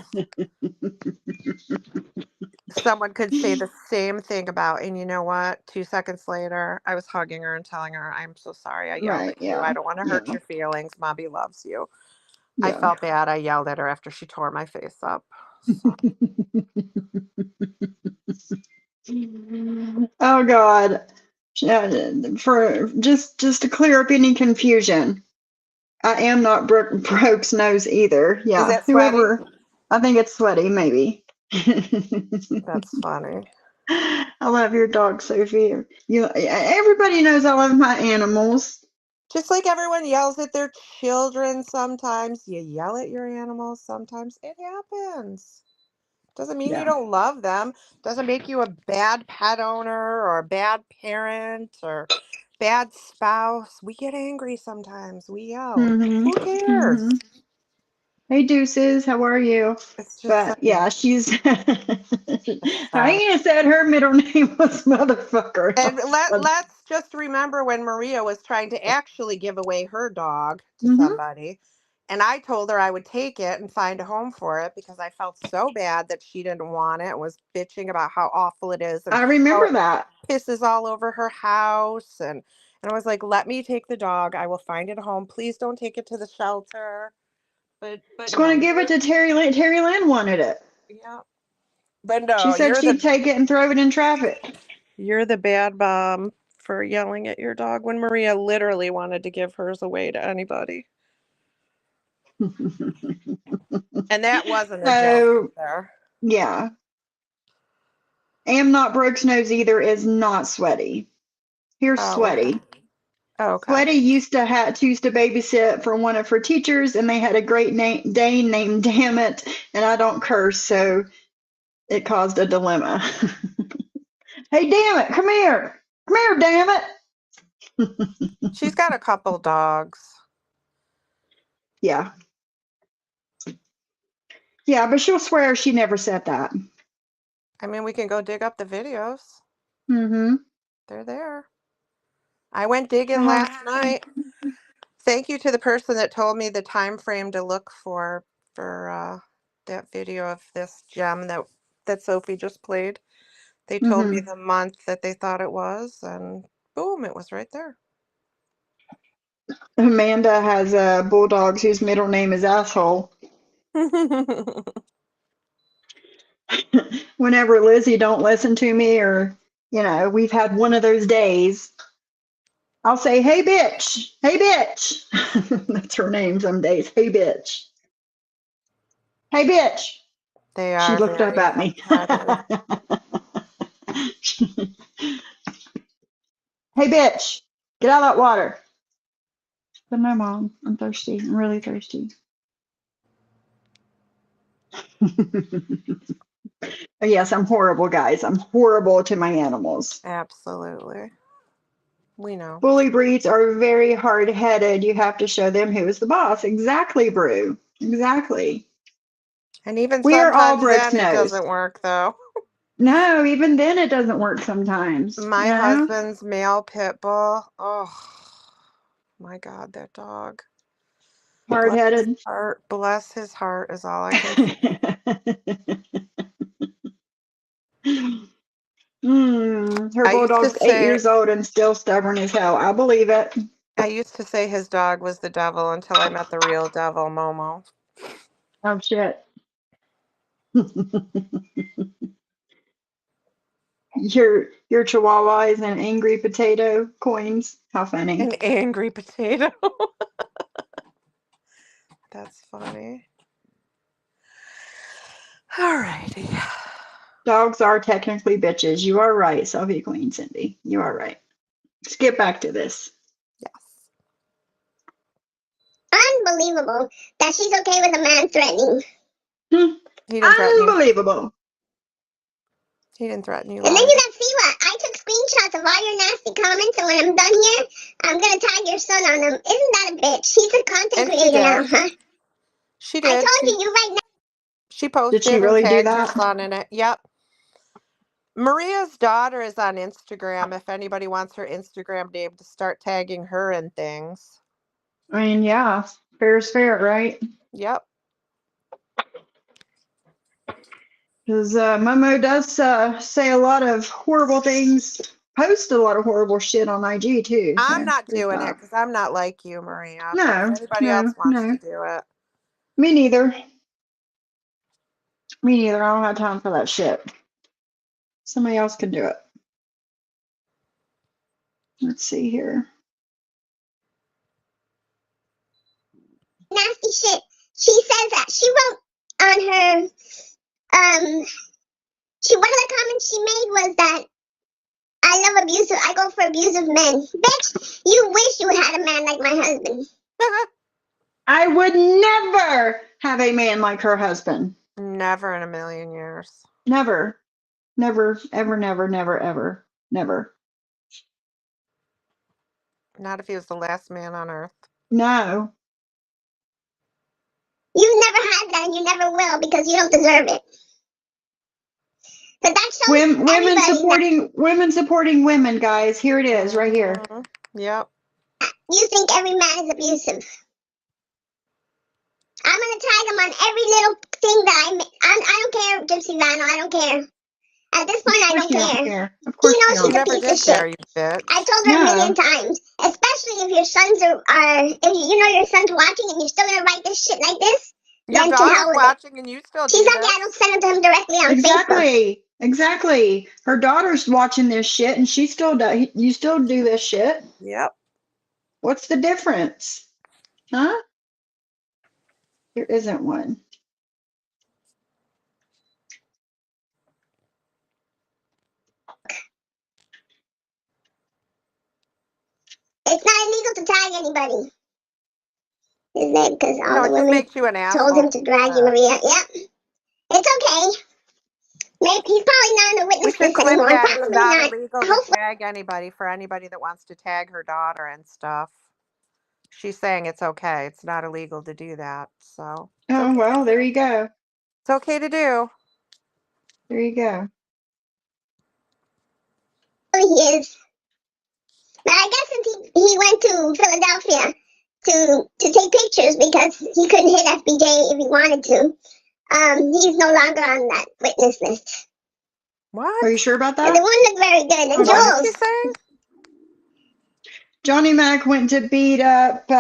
someone could say the same thing about. And you know what? 2 seconds later, I was hugging her and telling her, I'm so sorry I yelled Right. at you. I Yeah. don't want to Yeah. hurt your feelings. Mommy loves you. I Yeah. felt bad. I yelled at her after she tore my face up. So. Oh God. For just to clear up any confusion, I am not Brooke's nose either. Is Yeah, it sweaty? whoever. I think it's sweaty, maybe. That's funny. I love your dog, Sophie. Everybody knows I love my animals. Just like everyone yells at their children sometimes, you yell at your animals sometimes. It happens. Doesn't mean you Yeah. don't love them. Doesn't make you a bad pet owner or a bad parent or bad spouse. We get angry sometimes. We yell. Mm-hmm. Who cares? Mm-hmm. Hey, Deuces, how are you? It's just But silly. yeah, she's. It's sad. Hyena said her middle name was motherfucker. And let's just remember when Maria was trying to actually give away her dog to Mm-hmm. somebody. And I told her I would take it and find a home for it because I felt so bad that she didn't want it and was bitching about how awful it is and I how remember it that. pisses all over her house. And I was like, let me take the dog. I will find it a home. Please don't take it to the shelter. But She's going no, to give it to Terry Lynn. Terry Lynn wanted it. yeah. But She no, said she'd take it and throw it in traffic. you're the bad mom for yelling at your dog when Maria literally wanted to give hers away to anybody. And that wasn't a joke So, either. yeah. Am not Brooke's nose either is not sweaty. Here's Oh, okay. Sweaty. Okay. Sweaty used to babysit for one of her teachers, and they had a great Dane named Dammit, and I don't curse, so it caused a dilemma. Hey, Dammit, come here, Dammit. She's got a couple dogs. Yeah, yeah, but she'll swear she never said that. I mean, we can go dig up the videos. Mm-hmm. They're there. I went digging Uh-huh. last night. Thank you to the person that told me the time frame to look for that video of this gem that Sophie just played. They told me Mm-hmm. the month that they thought it was, and boom, it was right there. Amanda has bulldogs whose middle name is Asshole. Whenever Lizzie don't listen to me, or we've had one of those days, I'll say, "Hey bitch, hey bitch." That's her name some days. Hey bitch, hey bitch. They She are looked up very at me. hot-headed. Hey bitch, get out of that water. But no, Mom, I'm thirsty. I'm really thirsty. Yes, I'm horrible, guys. I'm horrible to my animals. Absolutely. We know. Bully breeds are very hard-headed. You have to show them who is the boss. Exactly, Brew. Exactly. And even We are all sometimes Brooks then it nosed. doesn't work though. No, even then it doesn't work sometimes. My husband's male pit bull. Oh my God, that dog. Bless his Hard-headed. heart. Bless his heart is all I can say. Her I used to bulldog's 8 say years old and still stubborn as hell. I believe it. I used to say his dog was the devil until I met the real devil, Momo. Oh shit. Your Chihuahua is an angry potato coins. How funny. An angry potato. That's funny. Alrighty. Dogs are technically bitches. You are right, Sophie Queen Cindy. You are right. Let's get back to this. Yes. Unbelievable that she's okay with a man threatening. He didn't threaten you. Unbelievable. He didn't threaten you, And then Lily. you got Siwa. I took screenshots of all your nasty comments, and when I'm done here, I'm gonna tag your son on them. Isn't that a bitch? He's a content And she creator now, did. huh? She I did. told you right now. She Did she posted and really do tagged her that? son in it. Yep. Maria's daughter is on Instagram if anybody wants her Instagram name to start tagging her in things. I mean, yeah. Fair is fair, right? Yep. Because Momo does say a lot of horrible things, post a lot of horrible shit on IG too. I'm So not there's doing it that. because I'm not like you, Maria. But if No, anybody else no, wants to no. do it, Me neither. Me neither. I don't have time for that shit. Somebody else can do it. Let's see here. Nasty shit. She says that she wrote on her one of the comments she made was that I go for abusive men. Bitch, you wish you had a man like my husband. I would never have a man like her husband. never in a million years. Never. Never, ever, never, never, ever. Never. Not if he was the last man on earth. No. You never had that and you never will because you don't deserve it. But that shows Women supporting women, guys. Here it is, right here. Yep. You think every man is abusive. I'm gonna tag him on every little thing that I make. I don't care, Gypsy Vano. I don't care. At this point, I don't care. Of course He you knows You she's a never piece did of shit. care, you bitch. I told her a million times, especially if your sons are if you know your son's watching and you're still gonna write this shit like this. Your Then to daughter's hell with watching and you still She's do lucky this. I don't send it to him directly on Facebook. Exactly. Her daughter's watching this shit, and she still does. You still do this shit. Yep. What's the difference? Huh? There isn't one. It's not illegal to tag anybody. Is it? Because all No, the it just women makes you an told him asshole. to drag you, Maria. Yep. It's okay. Maybe he's probably not on the We witness should list clip anymore. that. It's Probably not not. illegal to Hopefully. tag anybody for anybody that wants to tag her daughter and stuff. She's saying it's okay. It's not illegal to do that. So it's Oh, okay to well, there do. you go. It's okay to do. There you go. He is. But I guess since he went to Philadelphia to take pictures because he couldn't hit FBJ if he wanted to, he's no longer on that witness list. What? Are you sure about And that? it wouldn't look very good. And Hold What on. is she Jules, saying? Johnny Mac went to beat up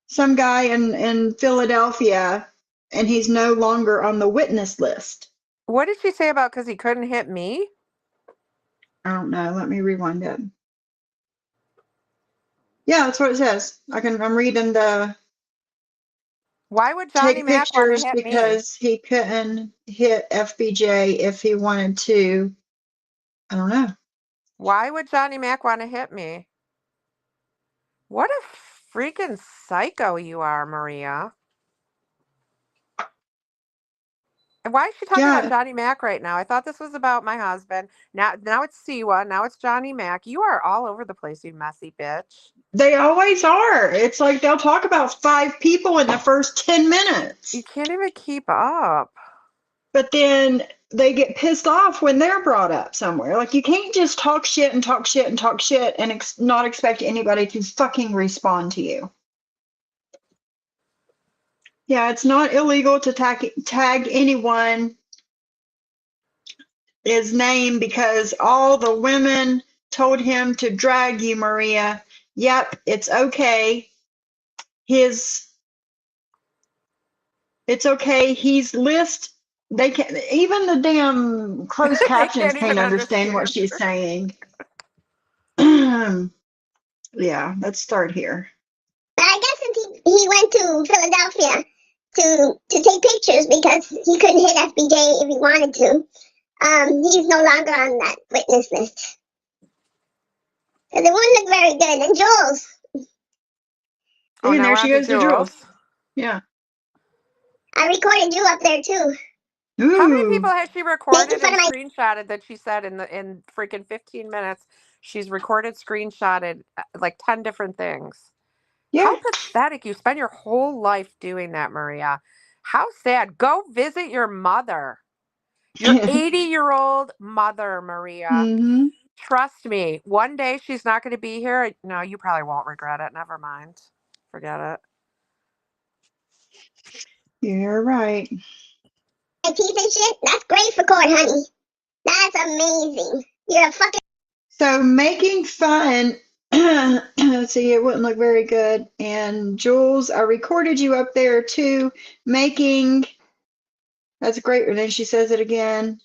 some guy in Philadelphia and he's no longer on the witness list. What did she say about because he couldn't hit me? I don't know. Let me rewind it. Yeah, that's what it says. I'm reading the Why would Johnny take Mac want to pictures hit me? because he couldn't hit FBJ if he wanted to. I don't know. Why would Johnny Mac want to hit me? What a freaking psycho you are, Maria. And why is she talking about Yeah, Johnny Mac right now? I thought this was about my husband. Now it's Siwa. Now it's Johnny Mac. You are all over the place, you messy bitch. they always are. It's like they'll talk about 5 people in the first 10 minutes. You can't even keep up. But then they get pissed off when they're brought up somewhere. Like, you can't just talk shit and talk shit and talk shit and not expect anybody to fucking respond to you. Yeah, it's not illegal to tag anyone his name because all the women told him to drag you, Maria. Yep, it's okay. It's okay. He's list. They can't. Even the damn closed They captions can't can't even understand what understand. she's saying. Yeah, let's start here. I guess since he went to Philadelphia to take pictures because he couldn't hit FBJ if he wanted to, he's no longer on that witness list. So it wouldn't look very good. And Jules. Oh, And now there we're she on to goes to Jules. Jules. Yeah. I recorded you up there too. How many Ooh. people has she Making recorded fun and of my. screenshotted that she said in freaking 15 minutes? She's recorded, screenshotted like 10 different things. Yeah. How pathetic. You spend your whole life doing that, Maria. How sad. Go visit your mother. Your 80-year-old mother, Maria. Mm-hmm. Trust me, one day she's not going to be here. No, you probably won't regret it. Never mind. Forget it. You're right. My teeth and shit. That's great for court, honey. That's amazing. You're a fucking. So making fun. See, it wouldn't look very good. And Jules, I recorded you up there too, making. That's great. And then she says it again.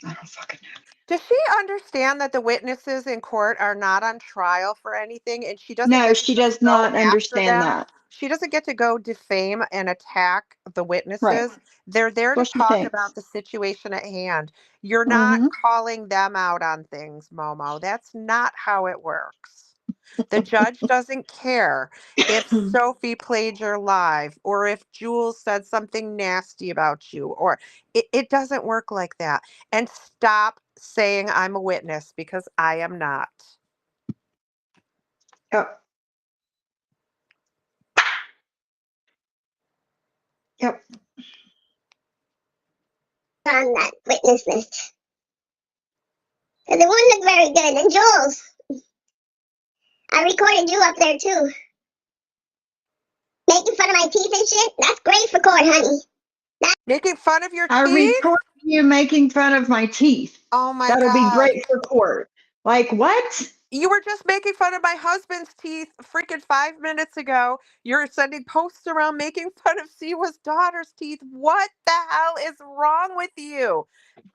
I don't fucking know. Does she understand that the witnesses in court are not on trial for anything and she doesn't No, get to she just does go not after understand them? that. She doesn't get to go defame and attack the Right. witnesses. They're there to What she talk thinks. about the situation at hand. You're not Mm-hmm. calling them out on things, Momo. That's not how it works. The judge doesn't care if Sophie played your live or if Jules said something nasty about you or it doesn't work like that. And stop saying I'm a witness because I am not. Yep. Yep. On that witness list. Because it wouldn't look very good. And Jules. I recorded you up there too. Making fun of my teeth and shit. That's great for court, honey. Making fun of your I teeth? recorded you making fun of my teeth. Oh my That'll be God. great for court. Like, what? You were just making fun of my husband's teeth freaking 5 minutes ago. You're sending posts around making fun of Siwa's daughter's teeth. What the hell is wrong with you?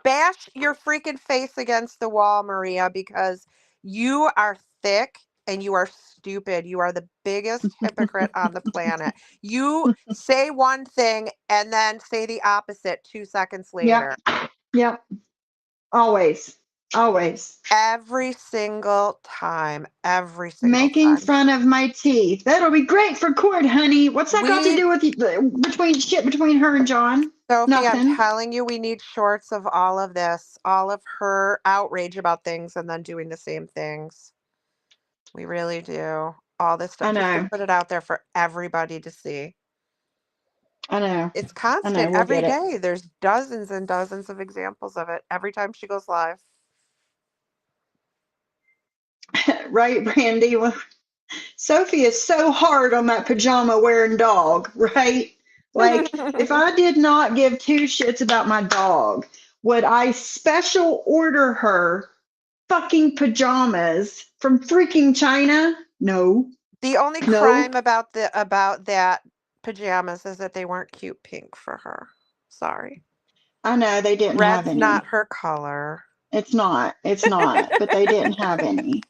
Bash your freaking face against the wall, Maria, because you are thick and you are stupid. You are the biggest hypocrite on the planet. You say one thing and then say the opposite 2 seconds Yep. later. Yep. Always. Always. Every single time. Every single Making time. fun of my teeth. That'll be great for court, honey. What's that got to We do with between her and John? Sophie, I'm Nothing. telling you, we need shorts of all of this, all of her outrage about things and then doing the same things. We really do. All this I stuff, just to know. put it out there for everybody to see. I know. It's I know. constant We'll every get it. day. There's dozens and dozens of examples of it every time she goes live. Right, Brandy? Well, Sophie is so hard on that pajama wearing dog, right? Like, if I did not give 2 shits about my dog, would I special order her fucking pajamas from freaking China? No. The only No. crime about that pajamas is that they weren't cute pink for her. Sorry. I know they didn't have Red's not any. her color. It's not. It's not. But they didn't have any.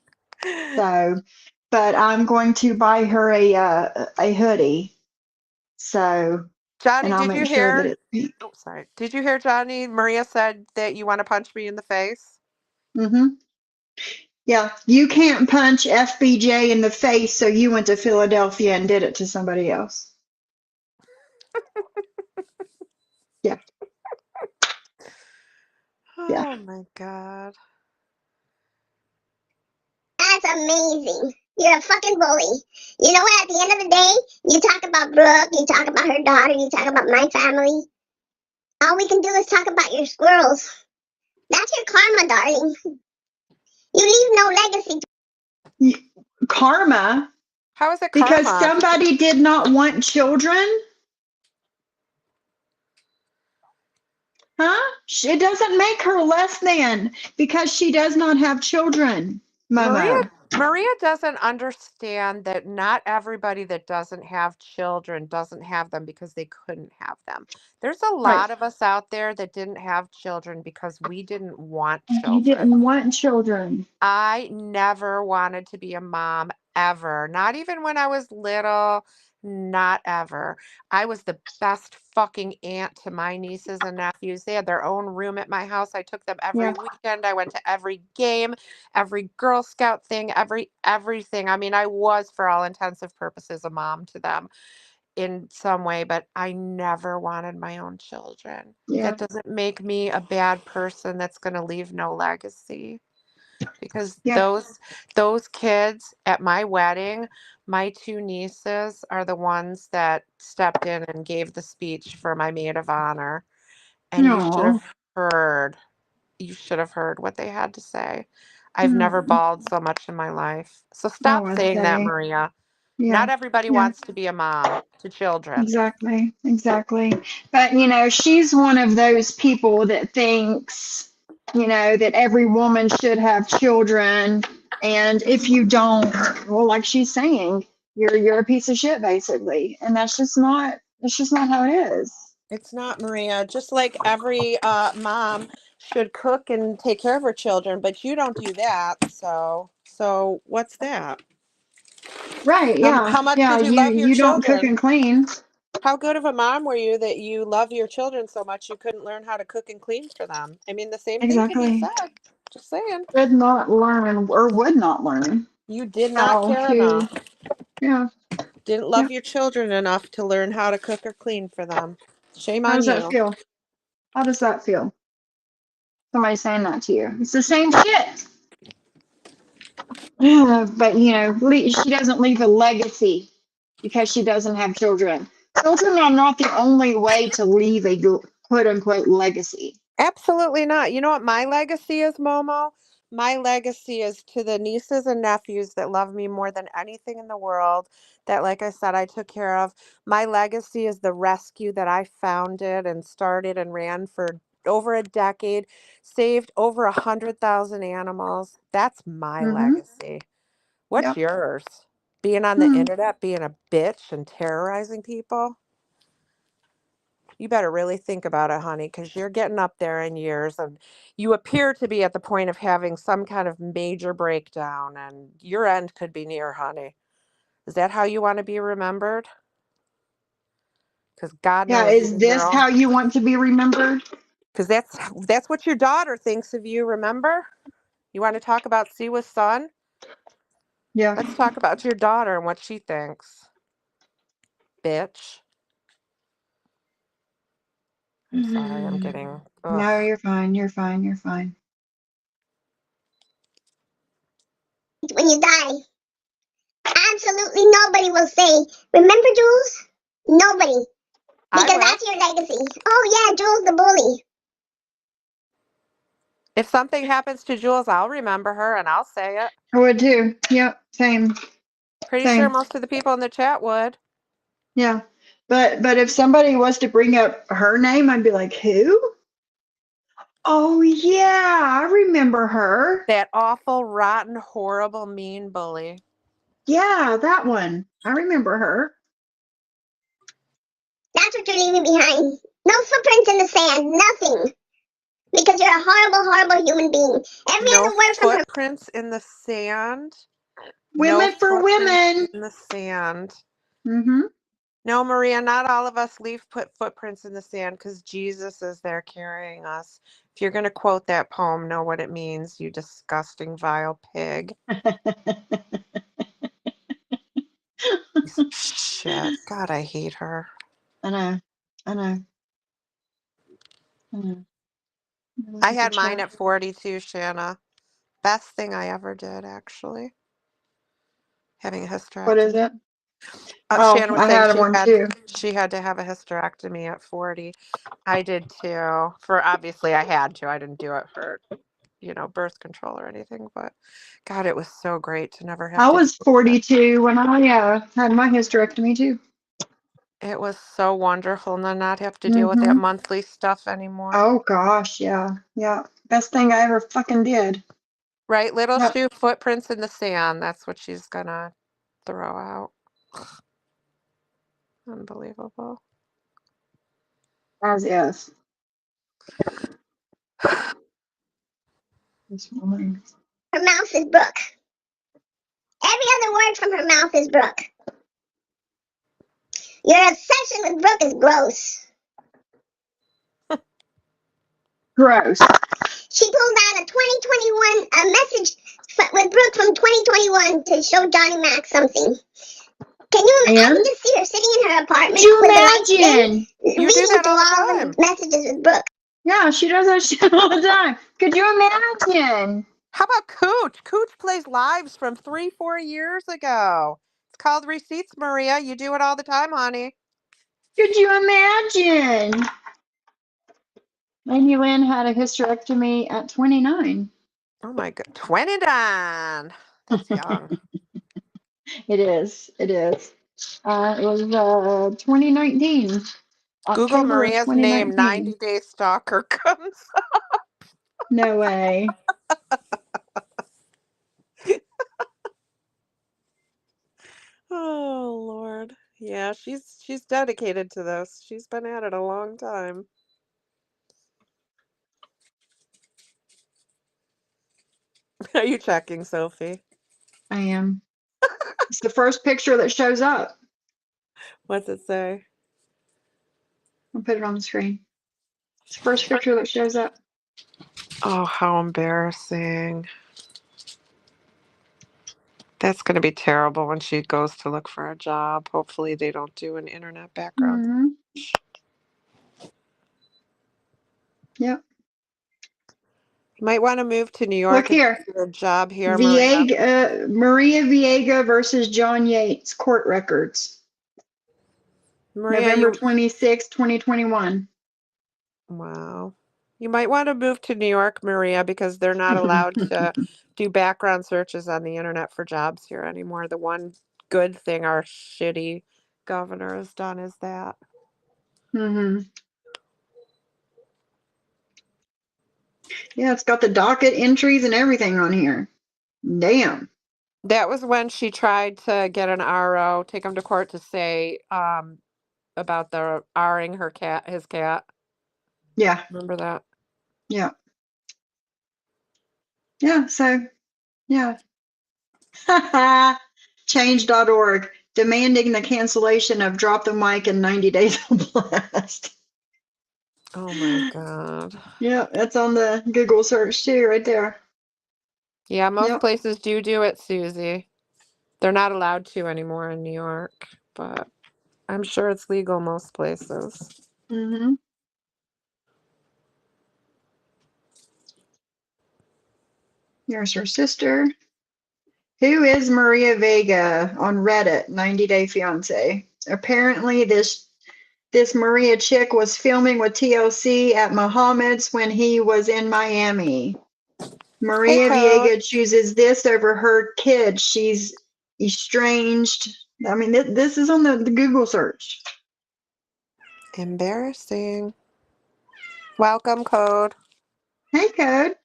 So, but I'm going to buy her a hoodie. So, Johnny, and I'll did make you sure that hear? it's pink. Oh, sorry. Did you hear Johnny? Maria said that you want to punch me in the face. Mm-hmm. Yeah, you can't punch FBJ in the face, so you went to Philadelphia and did it to somebody else. Yeah, yeah. Oh my God. That's amazing. You're a fucking bully. You know what? At the end of the day, you talk about Brooke, you talk about her daughter, you talk about my family. All we can do is talk about your squirrels. That's your karma, darling. You leave no legacy. Karma, How is it because karma? somebody did not want children? Huh? It doesn't make her less than because she does not have children, Maria Momo. Maria doesn't understand that not everybody that doesn't have children doesn't have them because they couldn't have them. There's a Right. lot of us out there that didn't have children because we didn't want You children. didn't want children. I never wanted to be a mom ever. Not even when I was little. Not ever. I was the best fucking aunt to my nieces and nephews. They had their own room at my house. I took them every Yeah, weekend. I went to every game, every Girl Scout thing, everything. I mean, I was for all intensive purposes a mom to them in some way, but I never wanted my own children. yeah, That doesn't make me a bad person that's going to leave no legacy because yeah. those kids at my wedding, my two nieces are the ones that stepped in and gave the speech for my maid of honor, and No, you should have heard what they had to say. I've never no. bawled so much in my life. So Oh, stop I saying that, say, Maria. yeah, Not everybody yeah. wants to be a mom to children. Exactly, exactly. But, she's one of those people that thinks, that every woman should have children. And if you don't, well, like she's saying, you're a piece of shit, basically. And that's just not how it is. It's not, Maria. Just like every mom should cook and take care of her children, but you don't do that. So what's that? Right, yeah, How much yeah. did you You love your you don't cook children? and clean. How good of a mom were you that you love your children so much you couldn't learn how to cook and clean for them? I mean, the same thing can be Exactly. said. Just saying. Did not learn or would not learn You did not how care to, enough. yeah, Didn't yeah. love your children enough to learn how to cook or clean for them. Shame How on does that you. feel? How does that feel? Somebody saying that to you. It's the same shit. But she doesn't leave a legacy because she doesn't have children. Children are not the only way to leave a quote unquote legacy. Absolutely not. You know what my legacy is, Momo? My legacy is to the nieces and nephews that love me more than anything in the world, that, like I said, I took care of. My legacy is the rescue that I founded and started and ran for over a decade, saved over 100,000 animals. That's my Mm-hmm. legacy. What's Yep. yours? Being on the Hmm. internet, being a bitch and terrorizing people? You better really think about it, honey, because you're getting up there in years and you appear to be at the point of having some kind of major breakdown, and your end could be near, honey. Is that how you want to be remembered? Because God Yeah. knows Is even your this own. how you want to be remembered? Because that's what your daughter thinks of you, remember? You want to talk about Siwa's son? Yeah. Let's talk about your daughter and what she thinks. Bitch. I'm sorry, I'm getting. Ugh. No, you're fine. You're fine. You're fine. When you die, absolutely nobody will say, "Remember Jules?" Nobody. I Because will. that's your legacy. Oh yeah, Jules the bully. If something happens to Jules, I'll remember her and I'll say it. I would too. Yep. Same. Pretty sure Same. most of the people in the chat would. Yeah. But if somebody was to bring up her name, I'd be like, who? Oh yeah, I remember her. That awful, rotten, horrible, mean bully. Yeah, that one. I remember her. That's what you're leaving behind. No footprints in the sand. Nothing. Because you're a horrible, horrible human being. Every No other word from her. footprints in the sand. No Women for footprints women. in the sand. Mm-hmm. No, Maria, not all of us leave footprints in the sand because Jesus is there carrying us. If you're going to quote that poem, know what it means, you disgusting, vile pig. Piece of shit. God, I hate her. I know. I know. I had mine at 42, Shanna. Best thing I ever did, actually. Having a hysterectomy. What is it? Shannon was I saying had one too. she had to have a hysterectomy at 40. I did too. For obviously I had to. I didn't do it for, birth control or anything, but God, it was so great to never have I to was deal with it. 42 when I had my hysterectomy too. It was so wonderful to not have to deal with that Mm-hmm. monthly stuff anymore. Oh gosh, yeah. Yeah. Best thing I ever fucking did. Right, little Yep. shoe footprints in the sand. That's what she's gonna throw out. Unbelievable. As is. This woman. Her mouth is Brooke. Every other word from her mouth is Brooke. Your obsession with Brooke is gross. Gross. She pulled out a 2021 message with Brooke from 2021 to show Johnny Mac something. Can you? I can just see her sitting in her apartment Could you with the lights imagine? dim, You do reading that through all the all time. the messages with Brooke. Yeah, she does that shit all the time. Could you imagine? How about Cooch? Cooch plays lives from 3-4 years ago. It's called Receipts, Maria. You do it all the time, honey. Could you imagine? Amy Lynn had a hysterectomy at 29. Oh my God. 29. That's young. It is. It is. It was 2019. Google October of Maria's name, 2019. 90 Day Stalker comes. No way. Oh Lord. Yeah, she's dedicated to this. She's been at it a long time. Are you checking, Sophie? I am. It's the first picture that shows up. What's it say? I'll put it on the screen. It's the first picture that shows up. Oh, how embarrassing. That's going to be terrible when she goes to look for a job. Hopefully they don't do an internet background. Mm-hmm. Yep. You might want to move to New Look York and here. get a job here, Maria. Maria Viega versus John Yates, court records. Maria, November 26, 2021. wow. You might want to move to New York, Maria, because they're not allowed to do background searches on the internet for jobs here anymore. The one good thing our shitty governor has done is that. Mm-hmm. Yeah, it's got the docket entries and everything on here. Damn. That was when she tried to get an RO, take him to court to say about the R-ing his cat. Yeah. Remember that? Yeah. Yeah, so, yeah. Change.org, demanding the cancellation of Drop the Mic and 90 Days of Blast. Oh my God. Yeah, that's on the Google search too, right there. Yeah, most Yep. places do it, Susie. They're not allowed to anymore in New York, but I'm sure it's legal most places. Mm-hmm. Here's her sister. Who is Maria Vega on Reddit, 90 Day Fiance? Apparently this Maria chick was filming with TLC at Muhammad's when he was in Miami. Hey, Maria Code. Viega chooses this over her kid. She's estranged. I mean, this is on the Google search. Embarrassing. Welcome, Code. Hey, Code.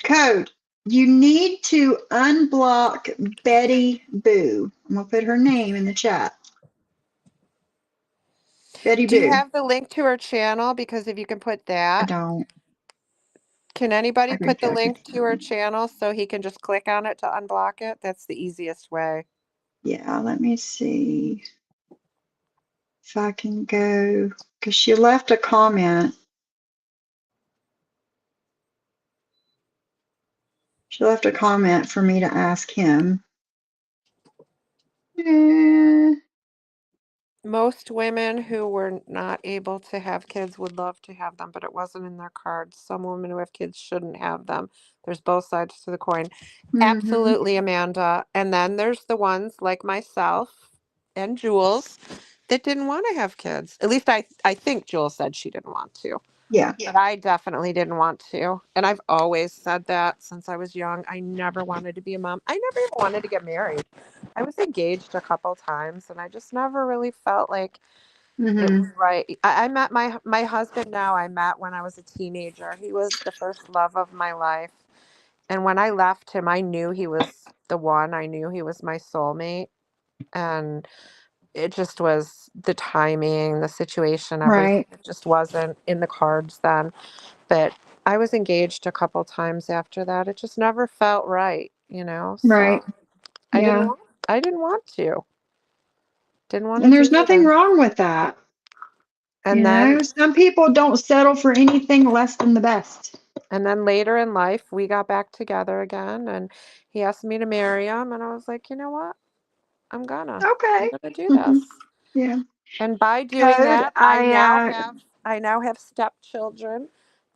Code, you need to unblock Betty Boo. I'm going to put her name in the chat. Betty Do you Boo. have the link to her channel? Because if you can put I that, don't. can anybody I can put the check link to her again. channel so he can just click on it to unblock it? That's the easiest way. Yeah, let me see if I can go, because she left a comment. She left a comment for me to ask him. Eh, Most women who were not able to have kids would love to have them, but it wasn't in their cards. Some women who have kids shouldn't have them. There's both sides to the coin. mhm. Absolutely, Amanda. And then there's the ones like myself and Jules that didn't want to have kids. At least I think Jules said she didn't want to. Yeah. But I definitely didn't want to. And I've always said that since I was young. I never wanted to be a mom. I never even wanted to get married. I was engaged a couple times and I just never really felt like it was Mhm. right. I met my husband now. I met when I was a teenager. He was the first love of my life. And when I left him, I knew he was the one. I knew he was my soulmate. And it just was the timing, the situation, everything. Right. It just wasn't in the cards then. But I was engaged a couple times after that. It just never felt right, you know? Right. So I didn't Yeah. want I didn't want to. Didn't want to And there's do nothing it. wrong with that. And You then know, some people don't settle for anything less than the best. and then later in life we got back together again and he asked me to marry him and I was like, "You know what? I'm Okay. gonna do this." Yeah. And by doing Code, that, I now have stepchildren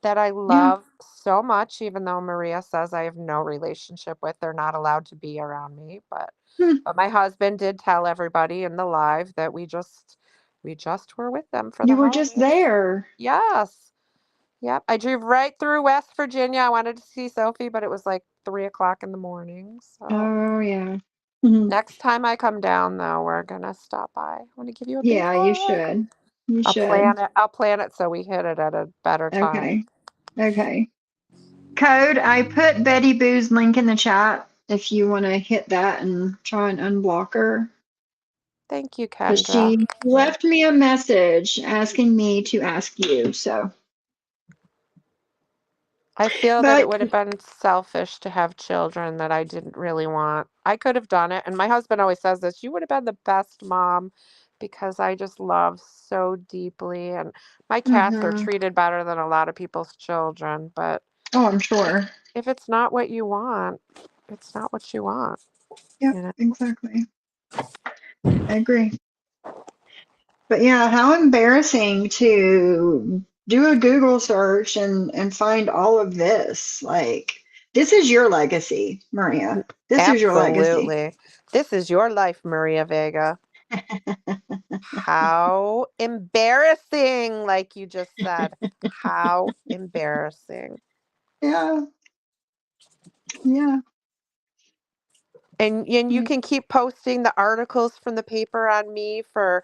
that I yeah. love so much, even though Maria says I have no relationship with. They're not allowed to be around me. Hmm. But my husband did tell everybody in the live that we just were with them for the You were just holidays. there. Yes. Yep. I drove right through West Virginia. I wanted to see Sophie, but it was like 3 o'clock in the morning. So Oh, yeah. Mhm. next time I come down though, we're gonna stop by. I want to give you a big Yeah, you hug. should. You should. I'll plan it so we hit it at a better time. Okay. Okay. Code, I put Betty Boo's link in the chat if you want to hit that and try and unblock her. Thank you, Because Kendra. she left me a message asking me to ask you. So, I feel that it but would have been selfish to have children that I didn't really want. I could have done it. And my husband always says this, you would have been the best mom because I just love so deeply. And my cats are mhm. treated better than a lot of people's children. But Oh, I'm sure. if it's not what you want, it's not what you want, Yep, you know? exactly. I agree. But yeah, how embarrassing to do a Google search and find all of this. Like, this is your legacy, Maria. This is your legacy. Absolutely. This is your life, Maria Vega. How embarrassing, like you just said. How embarrassing. Yeah, yeah. And you can keep posting the articles from the paper on me for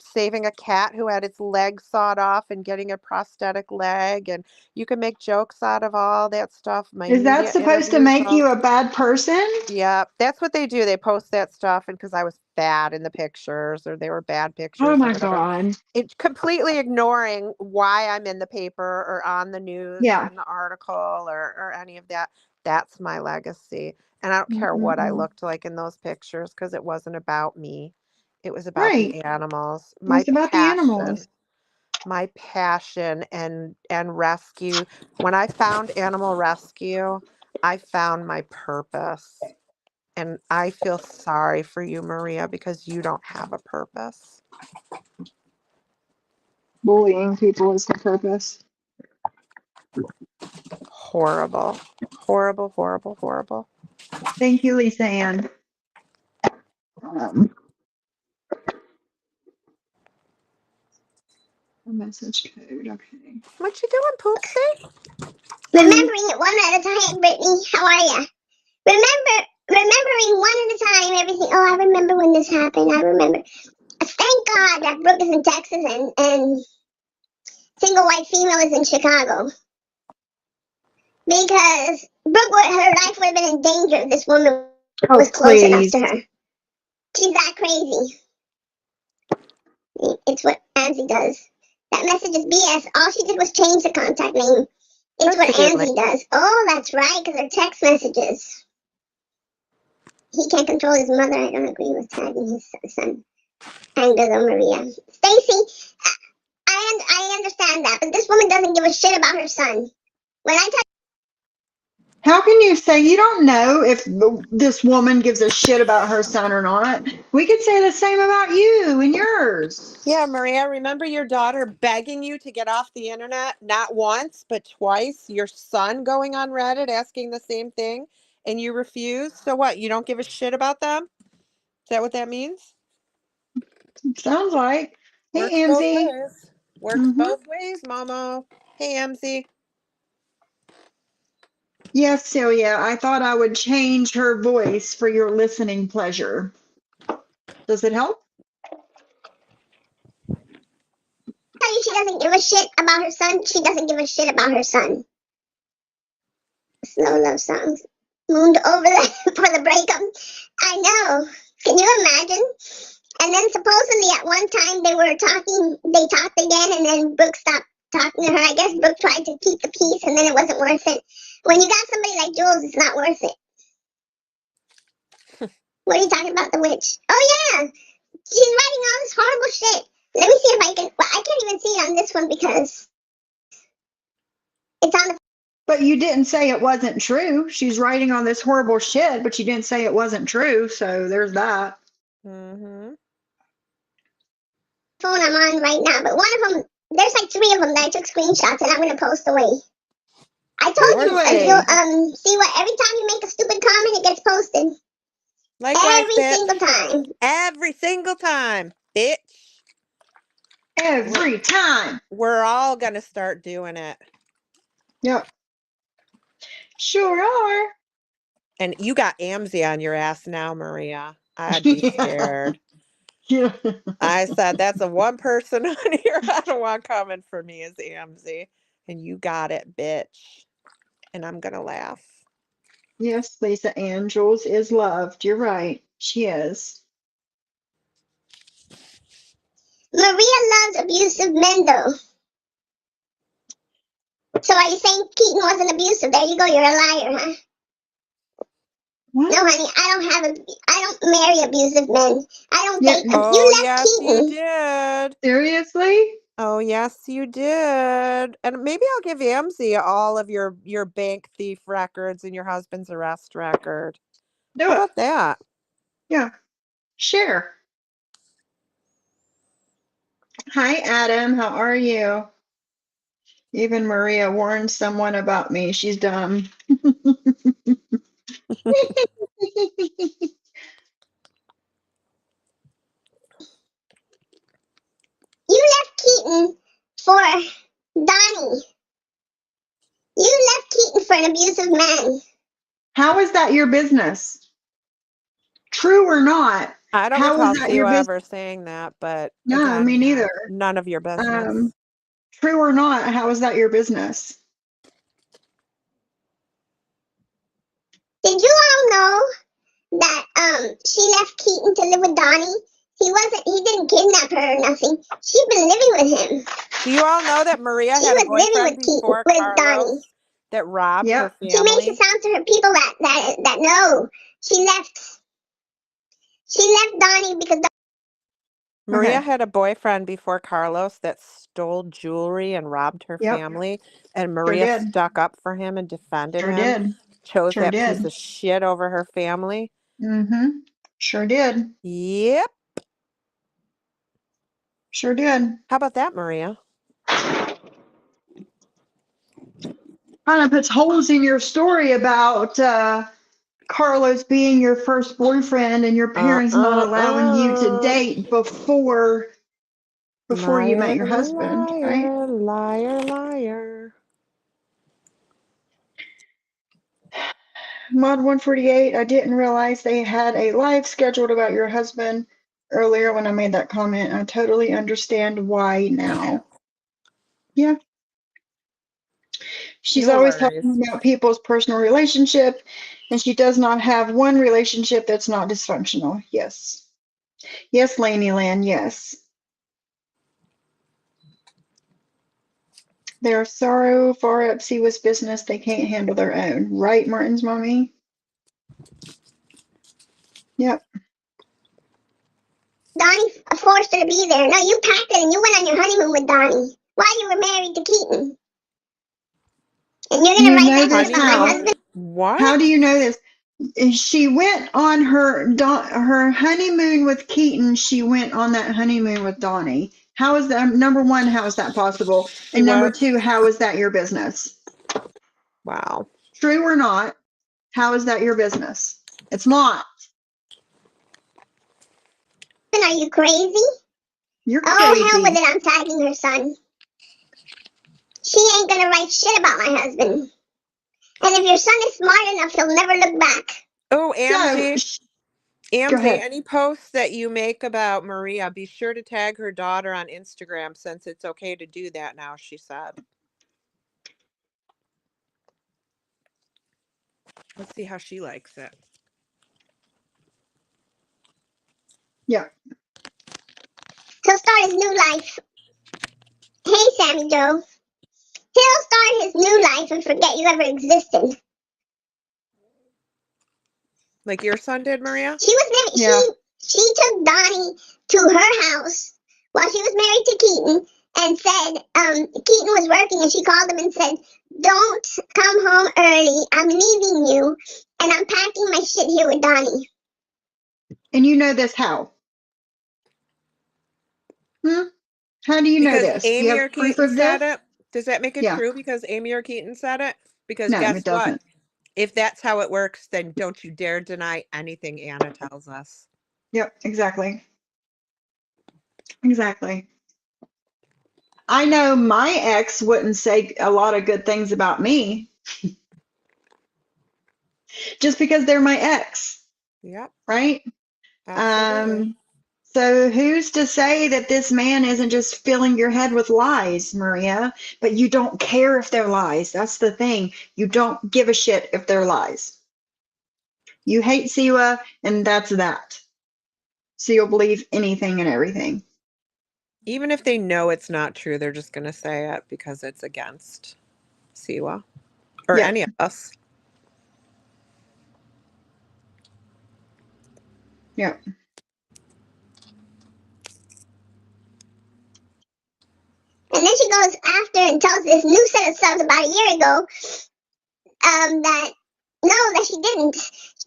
saving a cat who had its leg sawed off and getting a prosthetic leg, and you can make jokes out of all that stuff. My Is that media supposed to interviews, make you a bad person? yeah, that's what they do. They post that stuff, and because I was bad in the pictures, or they were bad Oh pictures, or my whatever. God. It's completely ignoring why I'm in the paper or on the news or Yeah. in the article or any of that. That's my legacy. And I don't care what I Mm-mm-mm. looked like in those pictures because it wasn't about me. It was about the Right. animals, It was about the animals. my passion and rescue. When I found animal rescue, I found my purpose. And I feel sorry for you, Maria, because you don't have a purpose. Bullying people is the purpose. Horrible. Horrible, horrible, horrible. Thank you, Lisa Ann. Um, message code. Okay. What you doing, Poopsie? Remembering it one at a time, Brittany. How are ya? Remembering one at a time, everything. Oh, I remember when this happened. I remember. Thank God that Brooke is in Texas and single white female is in Chicago. Because her life would have been in danger if this woman Oh, was close enough please. to her. She's that crazy. name. It's what Angie does. That message is BS. All she did was change the contact name. It's what Angie does. Oh, that's right, because they're text messages. He can't control his mother. I don't agree with tagging his son. Anger though, Maria. Stacy, I understand that, but this woman doesn't give a shit about her son. When I tell How can you say you don't know if this woman gives a shit about her son or not? We could say the same about you and yours. Yeah, Maria, remember your daughter begging you to get off the internet? Not once, but twice. Your son going on Reddit asking the same thing, and you refused? So what? You don't give a shit about them? Is that what that means? Sounds like. Works Hey, both Amzy. ways. Works both ways, Momo. Hey, MZ. Yes, Celia, I thought I would change her voice for your listening pleasure. Does it help? you she doesn't give a shit about her son, she doesn't give a shit about her son. Slow love songs. Mooned over for the breakup. I know. Can you imagine? And then supposedly at one time they talked again, and then Brooke stopped talking to her. I guess Brooke tried to keep the peace, and then it wasn't worth it. When you got somebody like Jules, it's not worth it. What are you talking about, the witch? Oh yeah, she's writing all this horrible shit. Let me see if I can. Well, I can't even see it on this one because it's on the. But you didn't say it wasn't true. She's writing on this horrible shit, but you didn't say it wasn't true. So there's that. Mm-hmm. Phone I'm on right now, but one of them, there's like 3 of them that I took screenshots, and I'm gonna post away. I told you, and you'll see what every time you make a stupid comment, it gets posted. Likewise, every bitch. single time. Every single time, bitch. Every time. We're all gonna start doing it. Yep. Sure are. And you got Amzy on your ass now, Maria. I'd be scared. Yeah. I said that's the one person on here I don't want coming for me is Amzy. And you got it, bitch. And I'm gonna laugh. Yes, Lisa Ann, Jules is loved. You're right. She is. Maria loves abusive men, though. So are you saying Keaton wasn't abusive? There you go. You're a liar, huh? What? No, honey. I don't marry abusive men. I don't date them. Oh, You left yes, Keaton. you did. Seriously? Oh, yes, you did. And maybe I'll give Amzy all of your bank thief records and your husband's arrest record. Do How it. about that? Yeah. Share. Hi, Adam. How are you? Even Maria warned someone about me. She's dumb. You left Keaton for Donnie. You left Keaton for an abusive man. How is that your business? True or not? I don't How recall is that you your business? ever saying that, but No, me again, neither. none of your business. True or not? How is that your business? Did you all know that she left Keaton to live with Donnie? He didn't kidnap her or nothing. She'd been living with him. Do you all know that Maria She had a was living boyfriend with Keaton, before with Donnie. Carlos that robbed her Yep. She makes it family? sound to her people that know. She left Donnie because Maria Okay. had a boyfriend before Carlos that stole jewelry and robbed her Yep. family, and Sure Maria did. stuck up for him and defended Sure him, did. chose Sure that piece did. of shit over her family. Mm-hmm. Sure did. Yep. Sure did. How about that, Maria? Kind of puts holes in your story about Carlos being your first boyfriend and your parents not allowing you to date before you met Liar, your husband, right? liar, liar, liar. Mod 148, I didn't realize they had a live scheduled about your husband earlier when I made that comment. I totally understand why now. Yeah. She's No always worries. talking about people's personal relationship, and she does not have one relationship that's not dysfunctional. Yes. Yes, Laney Land, yes. Their sorrow far up Siwa's business. They can't handle their own. Right, Martin's mommy? Yep. Donnie forced her to be there. No, you packed it and you went on your honeymoon with Donnie while you were married to Keaton. And you're gonna You write know that this shit about my how? husband? What? How do you know this? She went on her honeymoon with Keaton. She went on that honeymoon with Donnie. How is that? Number one, how is that possible? And number two, how is that your business? Wow. True or not, how is that your business? It's not. Are you crazy? You're Oh, crazy. hell with it, I'm tagging her son. She ain't gonna write shit about my husband. And if your son is smart enough, he'll never look back. Oh, Amzie. So, go Amzie, ahead. any posts that you make about Maria, be sure to tag her daughter on Instagram since it's okay to do that now, she said. Let's see how she likes it. Yeah. He'll start his new life. Hey, Sammy Joe. He'll start his new life and forget you ever existed. Like your son did, Maria? She was living. Yeah. She took Donnie to her house while she was married to Keaton and said Keaton was working and she called him and said, "Don't come home early. I'm leaving you and I'm packing my shit here with Donnie." And you know this how? How do you know Because this? Do you Amy or have proof Keaton of said this? it? Does that make it Yeah. true because Amy or Keaton said it? Because No, guess it what? doesn't. If that's how it works, then don't you dare deny anything Anna tells us. Yep, exactly. Exactly. I know my ex wouldn't say a lot of good things about me just because they're my ex, Yep, right? absolutely. So who's to say that this man isn't just filling your head with lies, Maria? But you don't care if they're lies. That's the thing. You don't give a shit if they're lies. You hate Siwa, and that's that. So you'll believe anything and everything. Even if they know it's not true, they're just going to say it because it's against Siwa or Yeah. any of us. Yeah. And then she goes after and tells this new set of subs about a year ago that she didn't.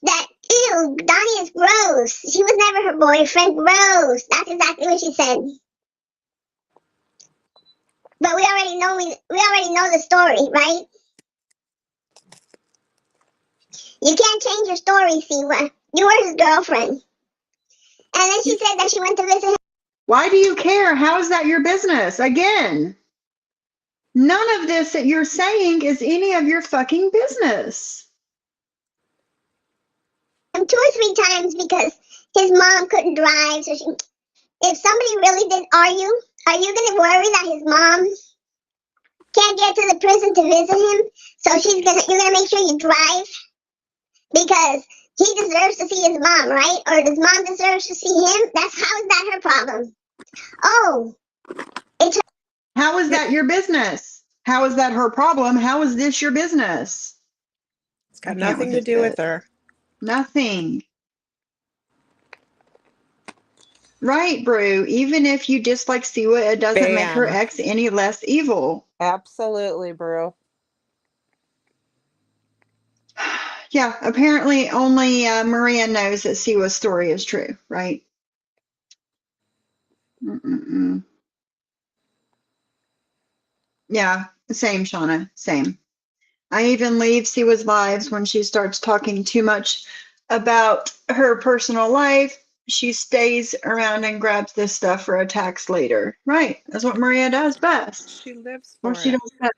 That, ew, Donnie is gross. She was never her boyfriend. Gross. That's exactly what she said. But we already know the story, right? You can't change your story, Siwa. You were his girlfriend. And then she said that she went to visit him. Why do you care? How is that your business? Again, none of this that you're saying is any of your fucking business. 2 or 3 times because his mom couldn't drive. So if somebody really did argue, are you going to worry that his mom can't get to the prison to visit him? So you're going to make sure you drive? Because he deserves to see his mom, right? Or his mom deserves to see him? How is that her problem? Oh, it's her. How is that your business? How is that her problem? How is this your business? It's got nothing to do with her. Nothing. Right, Brew. Even if you dislike Siwa, it doesn't make her ex any less evil. Absolutely, Brew. Yeah, apparently only Maria knows that Siwa's story is true, right? Mm-mm-mm. Yeah, same, Shauna, same. I even leave Siwa's lives when she starts talking too much about her personal life. She stays around and grabs this stuff for attacks later. Right, that's what Maria does best. She lives What for she it. does best.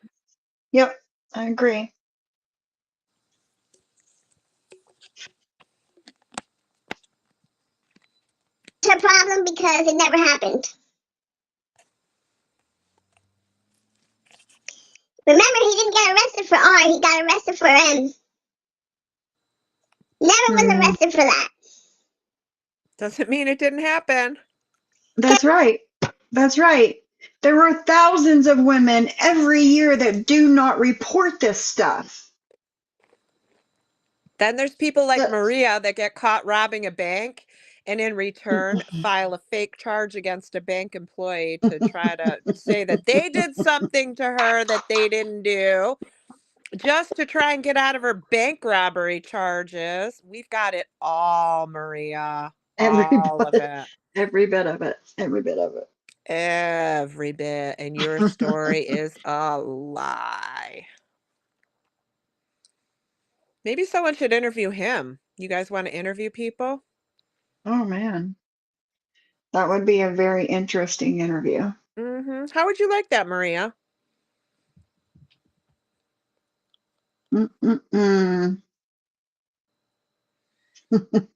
Yep, I agree. It's her problem because it never happened. Remember, he didn't get arrested for R, he got arrested for M. Never was arrested for that. Doesn't mean it didn't happen. That's right. That's right. There are thousands of women every year that do not report this stuff. Then there's people like The- Maria that get caught robbing a bank and in return file a fake charge against a bank employee to try to say that they did something to her that they didn't do, just to try and get out of her bank robbery charges. We've got it all, Maria. All of it. Every bit of it. Every bit of it. Every bit. And your story is a lie. Maybe someone should interview him. You guys want to interview people? Oh man. That would be a very interesting interview. How would you like that, Maria? Mm-mm-mm. Because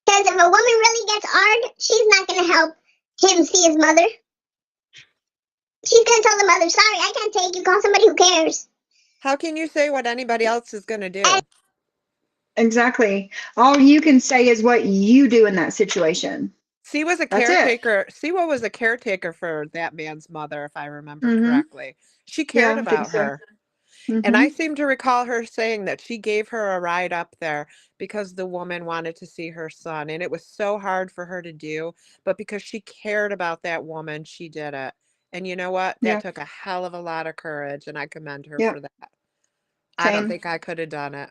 if a woman really gets hard, she's not going to help him see his mother. She's going to tell the mother, sorry, I can't take you. Call somebody who cares. How can you say what anybody else is going to do? Exactly. All you can say is what you do in that situation. C was a That's it. caretaker. Siwa was a caretaker for that man's mother, if I remember correctly. She cared Yeah, I think about so. her. And I seem to recall her saying that she gave her a ride up there because the woman wanted to see her son. And it was so hard for her to do. But because she cared about that woman, she did it. And you know what? That Yeah. took a hell of a lot of courage. And I commend her Yep. for that. I don't think I could have done it.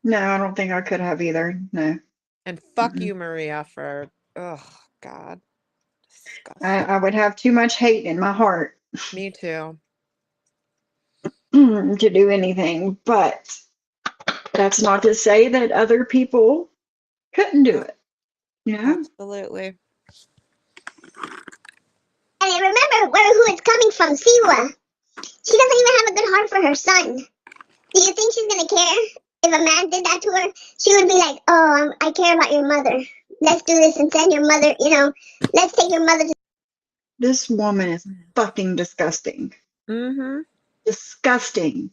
No, I don't think I could have either. No. And fuck you, Maria, for, oh, God. Disgusting. I would have too much hate in my heart Me too. to do anything, but that's not to say that other people couldn't do it. Yeah. Absolutely. And remember who it's coming from, Siwa. She doesn't even have a good heart for her son. Do you think she's going to care? If a man did that to her, she would be like, oh, I care about your mother. Let's do this and send your mother, let's take your mother to... This woman is fucking disgusting. Disgusting.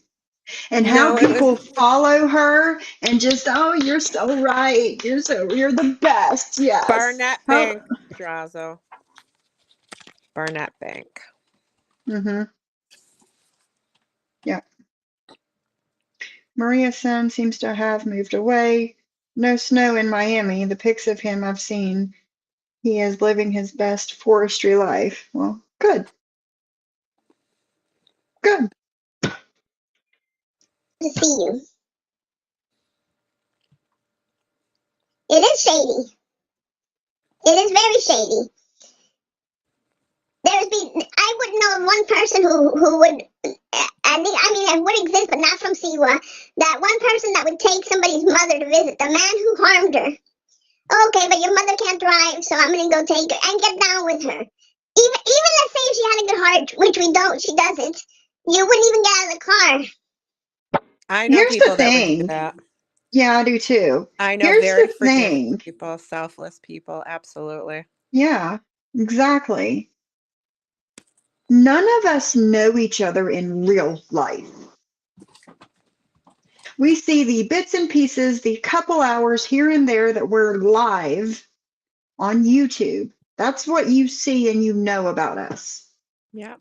And how people follow her and just, oh, you're so right. You're the best. Yes. Barnett Bank, Drazo. Barnett Bank. Yeah. Maria's son seems to have moved away. No snow in Miami. The pics of him I've seen. He is living his best forestry life. Well, good. Good. To see you. It is shady. It is very shady. I wouldn't know of one person who would, it would exist, but not from Siwa. That one person that would take somebody's mother to visit, the man who harmed her. Okay, but your mother can't drive, so I'm gonna go take her and get down with her. Even let's say if she had a good heart, which we don't, she doesn't. You wouldn't even get out of the car. I know people that would do that. Yeah, I do too. I know very forgiving people, selfless people. Absolutely. Yeah, exactly. None of us know each other in real life. We see the bits and pieces, the couple hours here and there that we're live on YouTube. That's what you see and you know about us. Yeah.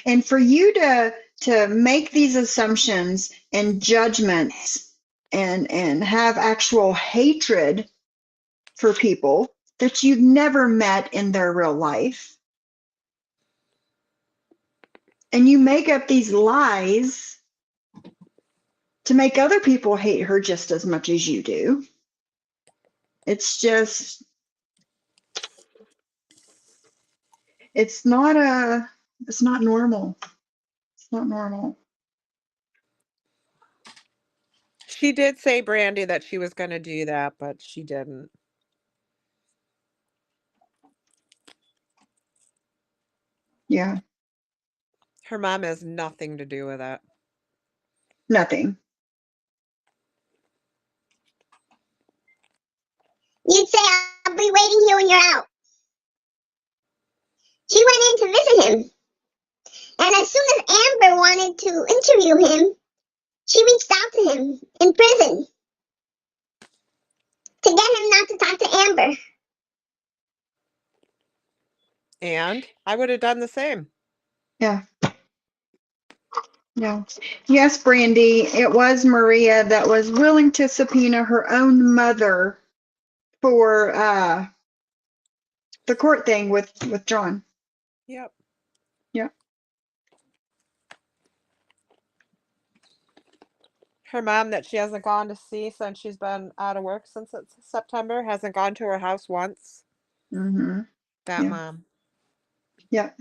And for you to make these assumptions and judgments and have actual hatred for people that you've never met in their real life, and you make up these lies to make other people hate her just as much as you do. It's just, it's not normal. It's not normal. She did say, Brandy, that she was going to do that, but she didn't. Yeah. Her mom has nothing to do with it. Nothing. You'd say, I'll be waiting here when you're out. She went in to visit him. And as soon as Amber wanted to interview him, she reached out to him in prison to get him not to talk to Amber. And I would have done the same. Yeah. Yeah. Yes, Brandy, it was Maria that was willing to subpoena her own mother for the court thing with John. Yep. Yeah. Her mom that she hasn't gone to see since she's been out of work since September, hasn't gone to her house once. Mm-hmm. That Yeah. mom. Yeah.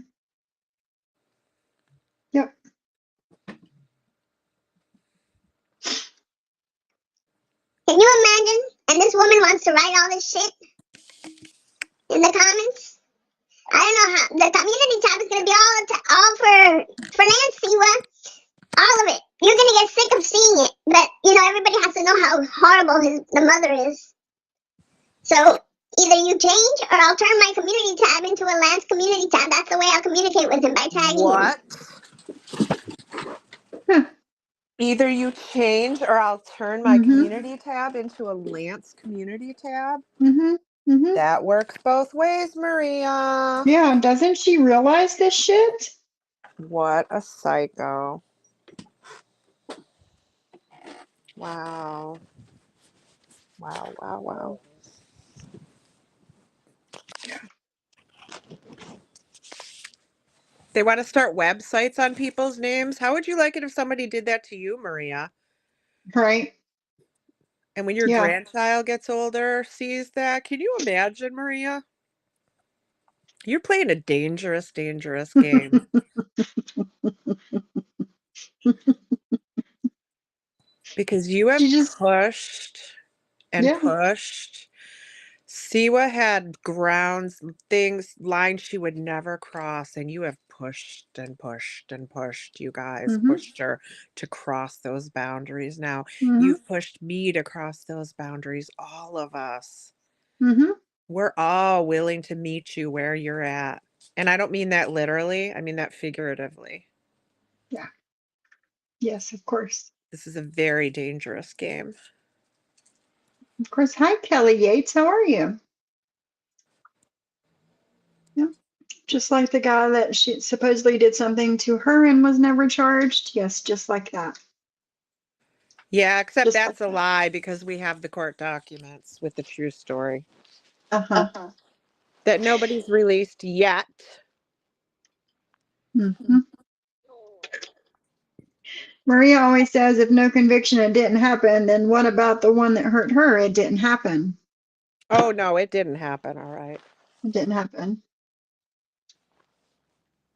Yep. Can you imagine? And this woman wants to write all this shit in the comments. I don't know how the community tab is gonna be all for Nancy. All of it. You're gonna get sick of seeing it. But everybody has to know how horrible the mother is. So either you change, or I'll turn my community tab into a Lance community tab. That's the way I'll communicate with him, by tagging him. What? Either you change or I'll turn my community tab into a Lance community tab. That works both ways, Maria. Yeah, doesn't she realize this shit? What a psycho. Wow. Wow, wow, wow. They want to start websites on people's names. How would you like it if somebody did that to you, Maria? Right. And when your grandchild gets older, sees that, can you imagine, Maria? You're playing a dangerous, dangerous game. Because you have pushed and pushed. Siwa had grounds, things, lines she would never cross, and you have pushed and pushed and pushed. You guys pushed her to cross those boundaries. Now, you've pushed me to cross those boundaries, all of us. We're all willing to meet you where you're at. And I don't mean that literally, I mean that figuratively. Yeah. Yes, of course. This is a very dangerous game. Of course. Hi, Kelly Yates. How are you? Yeah. Just like the guy that she supposedly did something to her and was never charged. Yes, just like that. Yeah, except that's a lie because we have the court documents with the true story. That nobody's released yet. Maria always says if no conviction, it didn't happen, then what about the one that hurt her? It didn't happen. Oh, no, it didn't happen. All right. It didn't happen.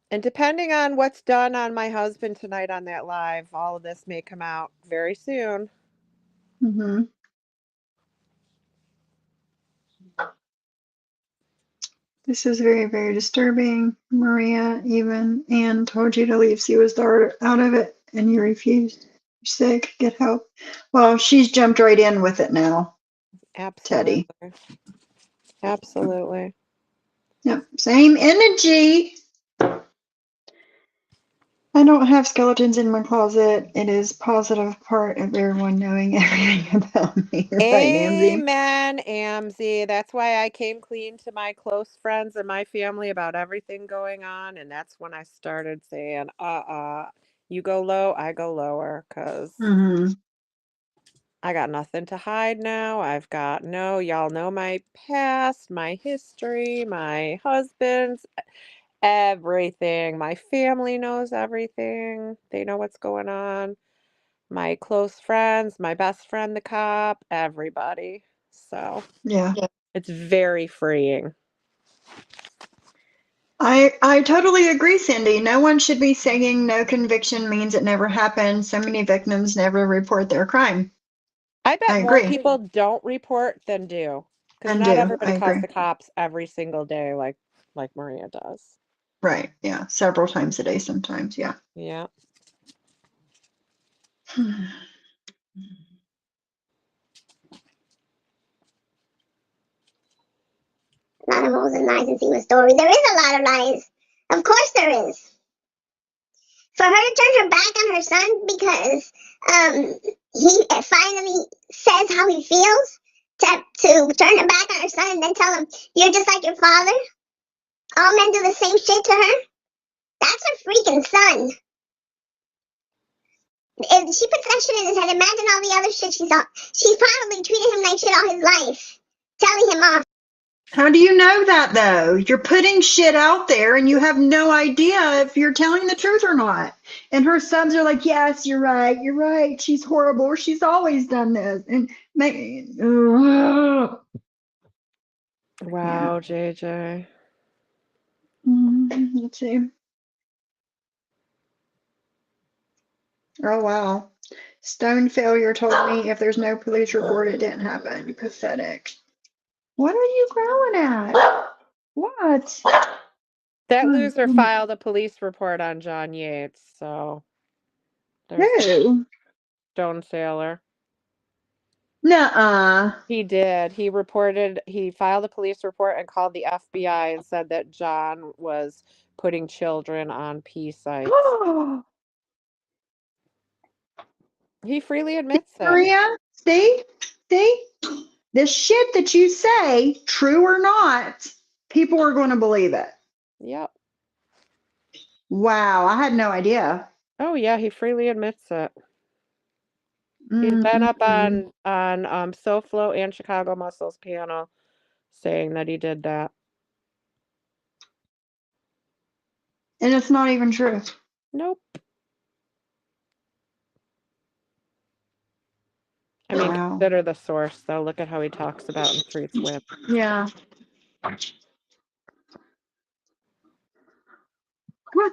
And depending on what's done on my husband tonight on that live, all of this may come out very soon. This is very, very disturbing. Maria even Anne told you to leave Siwa's daughter out of it, and you refused. You're sick. Get help. Well, she's jumped right in with it now. Absolutely. Teddy. Absolutely. Yep. Same energy. I don't have skeletons in my closet. It is positive part of everyone knowing everything about me. Right, Amzie? Amen, Amzie. That's why I came clean to my close friends and my family about everything going on. And that's when I started saying, you go low, I go lower. Because I got nothing to hide now. Y'all know my past, my history, my husband's, everything. My family knows everything. They know what's going on. My close friends, my best friend, the cop, everybody. So yeah, it's very freeing. I totally agree, Cindy. No one should be saying no conviction means it never happened. So many victims never report their crime. I bet I more agree. people don't report than do. Because not everybody calls the cops every single day like Maria does. Right. Yeah. Several times a day sometimes. Yeah. Yeah. A lot of holes and lies in Siwa's story. There is a lot of lies. Of course there is. For her to turn her back on her son because he finally says how he feels, to turn her back on her son and then tell him, you're just like your father. all men do the same shit to her? That's her freaking son. If she puts that shit in his head, imagine all the other shit she's probably treated him like shit all his life. Telling him off. How do you know that though? You're putting shit out there and you have no idea if you're telling the truth or not. And her sons are like, yes, you're right, she's horrible, she's always done this. And wow, yeah. JJ. Let's see. Oh wow. Stone Failure told me if there's no police report, it didn't happen. Pathetic. What are you growling at? What? That loser filed a police report on John Yates, so Who? Stone Sailor. Nuh-uh. He did. He filed a police report and called the FBI and said that John was putting children on P sites. He freely admits it. Maria, see? This shit that you say, true or not, people are going to believe it. Yep. Wow, I had no idea. Oh yeah, he freely admits it. He's been up on SoFlo and Chicago Muscles panel saying that he did that. And it's not even true. Nope. I mean, consider the source, though. Look at how he talks about and treats women. Yeah. What?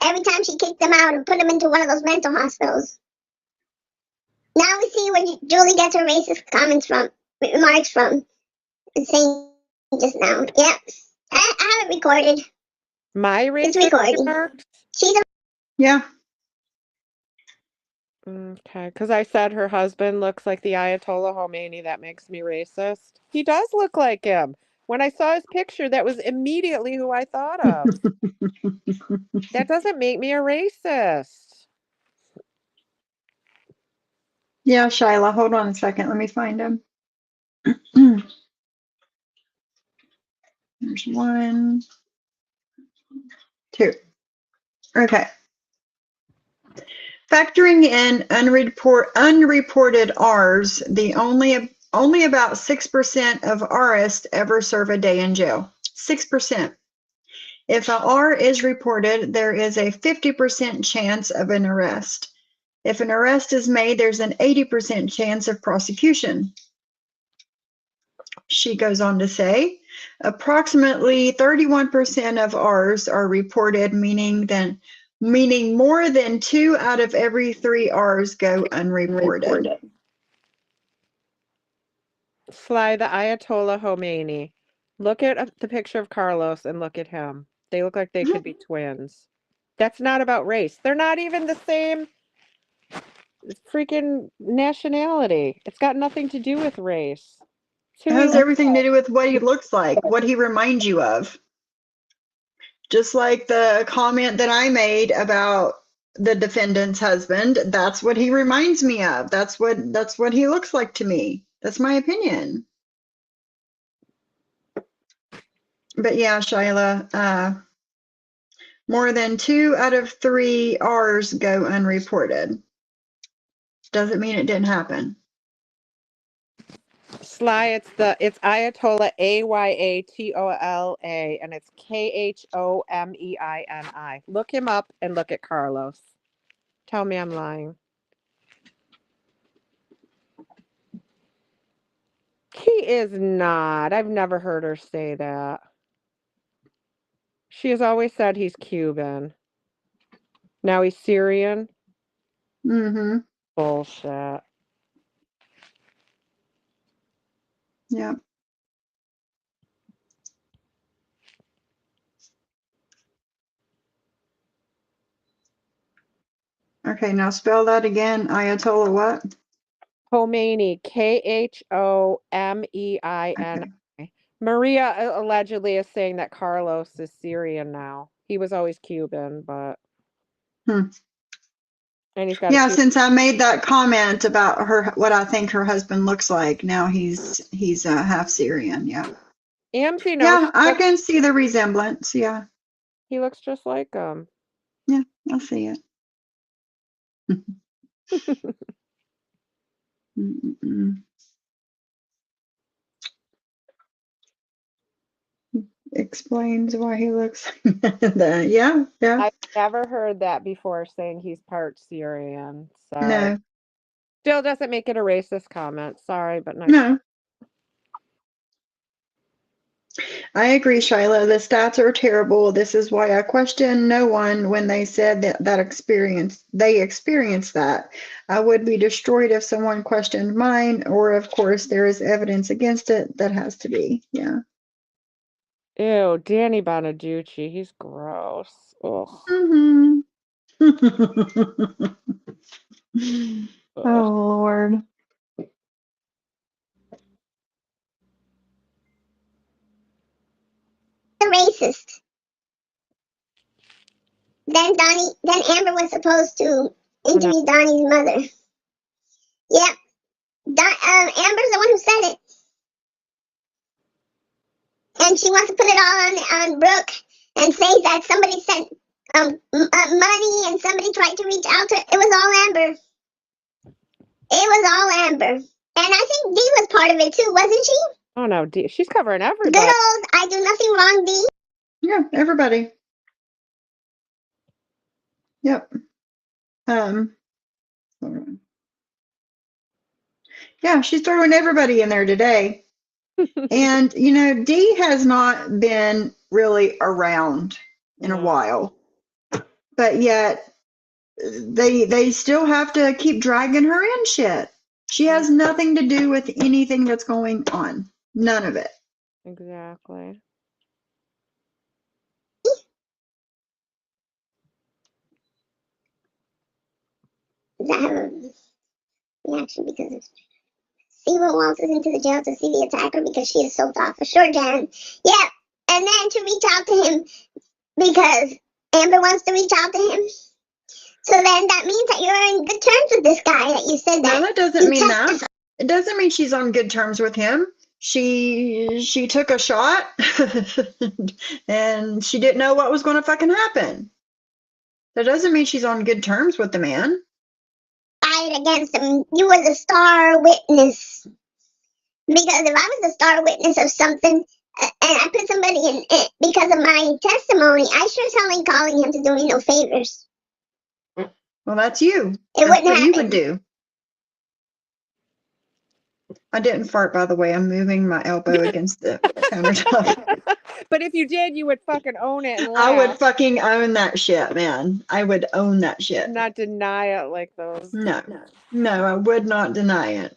Every time she kicked them out and put them into one of those mental hospitals. Now we see where Julie gets her racist remarks from. Saying just now. Yep. I have it recorded. My racist remarks? Yeah. Okay, because I said her husband looks like the Ayatollah Khomeini. That makes me racist. He does look like him. When I saw his picture, that was immediately who I thought of. That doesn't make me a racist. Yeah, Shyla, hold on a second. Let me find him. There's 1, 2. Okay. Factoring in unreported Rs, only about 6% of Rs ever serve a day in jail. 6%. If a R is reported, there is a 50% chance of an arrest. If an arrest is made, there's an 80% chance of prosecution. She goes on to say, approximately 31% of Rs are reported, meaning more than 2 out of every 3 Rs go unreported. Sly, the Ayatollah Khomeini. Look at the picture of Carlos and look at him. They look like they could be twins. That's not about race. They're not even the same freaking nationality. It's got nothing to do with race. It has everything to do with what he looks like, what he reminds you of. Just like the comment that I made about the defendant's husband, that's what he reminds me of. That's what he looks like to me. That's my opinion. But yeah, Shyla, more than 2 out of 3 Rs go unreported. Doesn't mean it didn't happen. Sly, it's Ayatollah Ayatola and it's Khomeini. Look him up and look at Carlos. Tell me I'm lying. He is not. I've never heard her say that. She has always said he's Cuban. Now he's Syrian. Mm-hmm. Bullshit. Yeah. Okay, now spell that again. Ayatollah what? Khomeini. Khomeini. Okay. Maria allegedly is saying that Carlos is Syrian now. He was always Cuban, but... And he's got Yeah, since I made that comment about her, what I think her husband looks like, now he's half Syrian. Yeah. Amzie knows. Yeah, I can see the resemblance. Yeah. He looks just like him. Yeah, I see it. Explains why he looks that. Yeah, yeah. I've never heard that before, saying he's part Syrian. Sorry. No. Still doesn't make it a racist comment. Sorry, but nice. No. I agree, Shiloh. The stats are terrible. This is why I question no one when they said they experienced that. I would be destroyed if someone questioned mine, or of course there is evidence against it. That has to be. Yeah. Ew, Danny Bonaducci. He's gross. Ugh. Mm-hmm. Oh, Lord. The racist. Then Amber was supposed to interview Donnie's mother. Yep. Amber's the one who said it. And she wants to put it all on Brooke and say that somebody sent money and somebody tried to reach out to her. It was all Amber. It was all Amber. And I think Dee was part of it too, wasn't she? Oh no, Dee. She's covering everybody. Good old I do nothing wrong, Dee. Yeah, everybody. Yep. Hold on. Yeah, she's throwing everybody in there today. And, Dee has not been really around in a while. But yet, they still have to keep dragging her in shit. She has nothing to do with anything that's going on. None of it. Exactly. I have a reaction because Seba waltzes into the jail to see the attacker because she is so thoughtful. Sure, Jan. Yeah, and then to reach out to him because Amber wants to reach out to him. So then that means that you're in good terms with this guy that you said that. No, that doesn't mean that. It doesn't mean she's on good terms with him. She took a shot and she didn't know what was going to fucking happen. That doesn't mean she's on good terms with the man. Fight against him. You were the star witness. Because if I was the star witness of something and I put somebody in it because of my testimony, I sure as hell ain't calling him to do me no favors. Well, that's you. That's what you would do. I didn't fart, by the way. I'm moving my elbow against the countertop. But if you did, you would fucking own it. And I would fucking own that shit, man. I would own that shit. Not deny it like those. No, I would not deny it.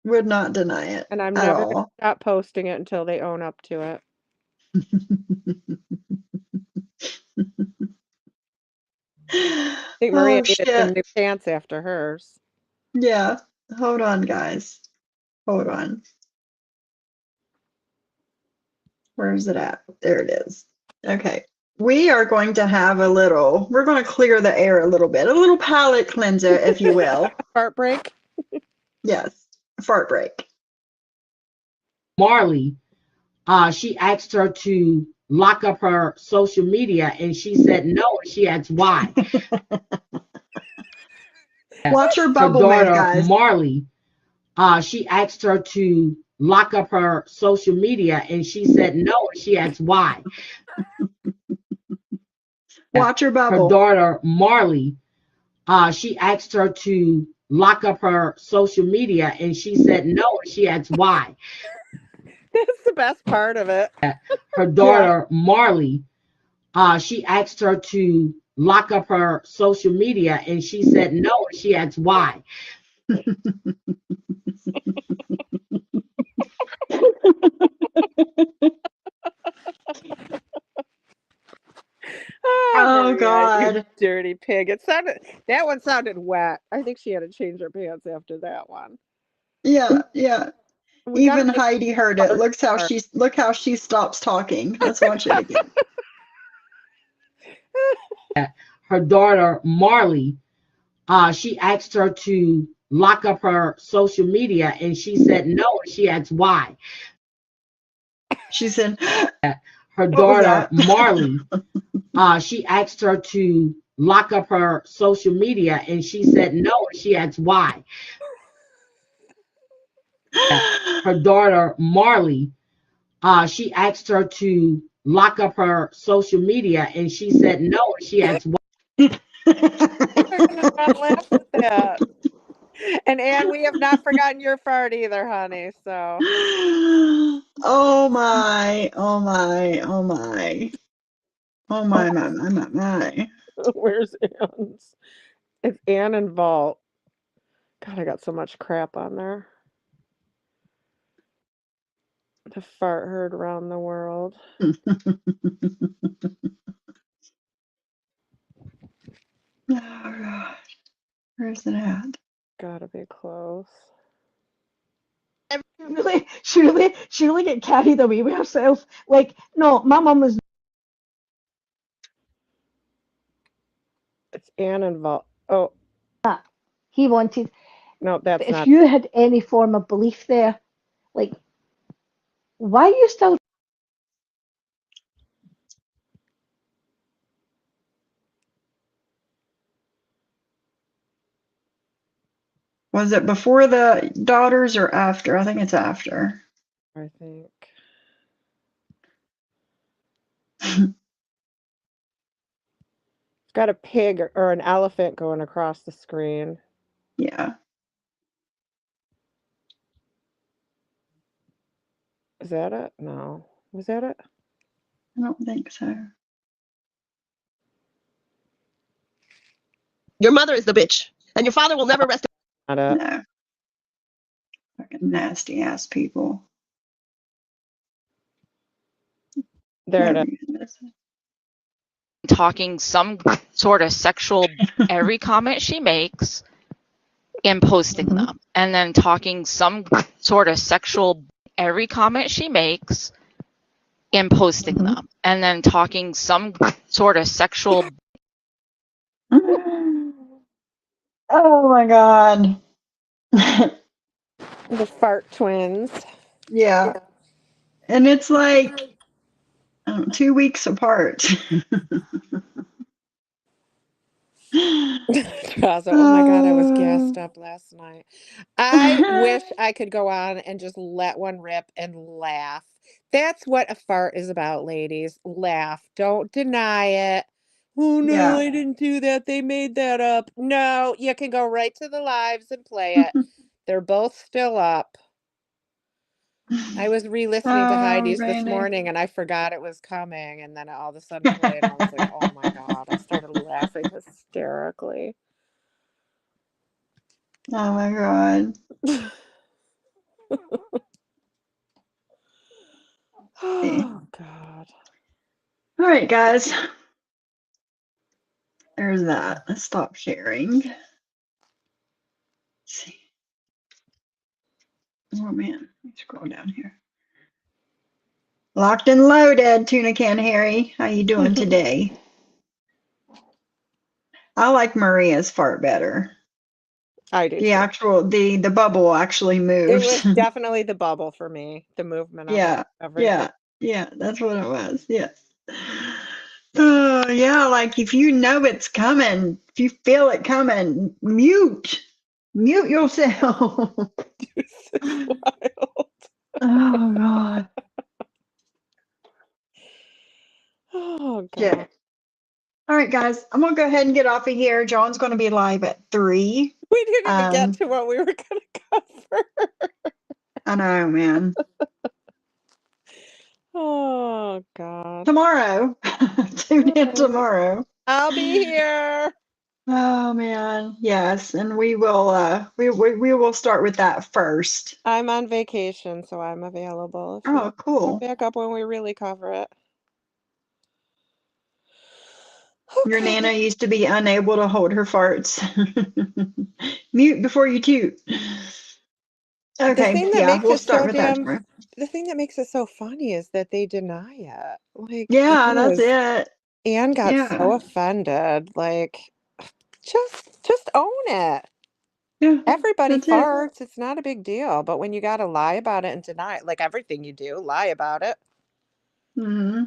Would not deny it. And I'm never going to stop posting it until they own up to it. I think Maria needed some new pants after hers. Yeah. Hold on, guys. Hold on. Where is it at? There it is. Okay. We are going to have we're going to clear the air a little bit, a little palate cleanser, if you will. Fart break? Yes. Fart break. Marley, she asked her to lock up her social media and she said no, and she asked why. Watch her bubble, her daughter, guys. Marley, she asked her to lock up her social media and she said no, and she asked why. Watch her bubble. Her daughter, Marley, she asked her to lock up her social media and she said no, and she asked why. That's the best part of it. Her daughter, Marley, she asked her to lock up her social media and she said no, and she asked why. Oh, God. You dirty pig. That one sounded wet. I think she had to change her pants after that one. Yeah. Even Heidi heard it. Look how she stops talking. Let's watch it again. Her daughter, Marley, she asked her to lock up her social media, and she said no. And she asked why. She said, her what was daughter that? Marley, she asked her to lock up her social media, and she said no. And she asked why. Her daughter Marley, she asked her to lock up her social media, and she said no. And she asked why. I could not laugh at that. And Anne, we have not forgotten your fart either, honey. So. Oh my, oh my, oh my. Oh my, my, my, my, my. Where's Anne's? It's Anne and Vault. God, I got so much crap on there. The fart heard around the world. Oh gosh. Where's it at? Gotta be close. She really get carried away with herself. Like, no, my mum was. It's Anne and Vault. Oh, He wanted. no, But that's if not. you had any form of belief there, like, why are you still? Was it before the daughters or after? I think it's after. I think. It's got a pig or an elephant going across the screen. Yeah. Is that it? No. Was that it? I don't think so. Your mother is the bitch, and your father will never rest. Not it. No. Fucking nasty ass people. There it is. Maybe it is. Talking some sort of sexual every comment she makes and posting them, and then talking some sort of sexual every comment she makes and posting them, and then talking some sort of sexual. Oh my god. The fart twins. Yeah. And it's like 2 weeks apart. Oh my god, I was gassed up last night. I wish I could go on and just let one rip and laugh. That's what a fart is about, ladies. Laugh. Don't deny it. Oh no, Yeah. I didn't do that. They made that up. No, you can go right to the lives and play it. They're both still up. I was re-listening to Heidi's this Randy. morning and I forgot it was coming, and then it all of a sudden played and I was like, oh my god. I started laughing hysterically. Oh my god. Oh god. All right, guys. There's that. Let's stop sharing. Let's see. Oh man, let me scroll down here. Locked and loaded, Tuna Can Harry. How you doing today? I like Maria's fart better. I do The too. bubble actually It moved. was definitely the bubble for me. The movement of Yeah, it. Everything. yeah, that's what it was. Yes. Oh yeah, like if you know it's coming, if you feel it coming, mute yourself. This is wild. Oh god. Oh god. Yeah. All right, guys, I'm gonna go ahead and get off of here. John's gonna be live at 3. We didn't even get to what we were gonna cover. I know, man. Oh god. Tomorrow. Tune in tomorrow. I'll be here. Oh man, yes, and we will we will start with that first. I'm on vacation, so I'm available. If Oh, cool. back up when we really cover it. Your Nana used to be unable to hold her farts. Mute before you toot. Okay, yeah, we'll start with that tomorrow. The thing that makes it so funny is that they deny it. Like, Yeah, that's it. Anne got Yeah. so offended. Like, Just own it. Yeah, Everybody that's it. farts. It's not a big deal. But when you got to lie about it and deny it, like everything you do, lie about it. Hmm.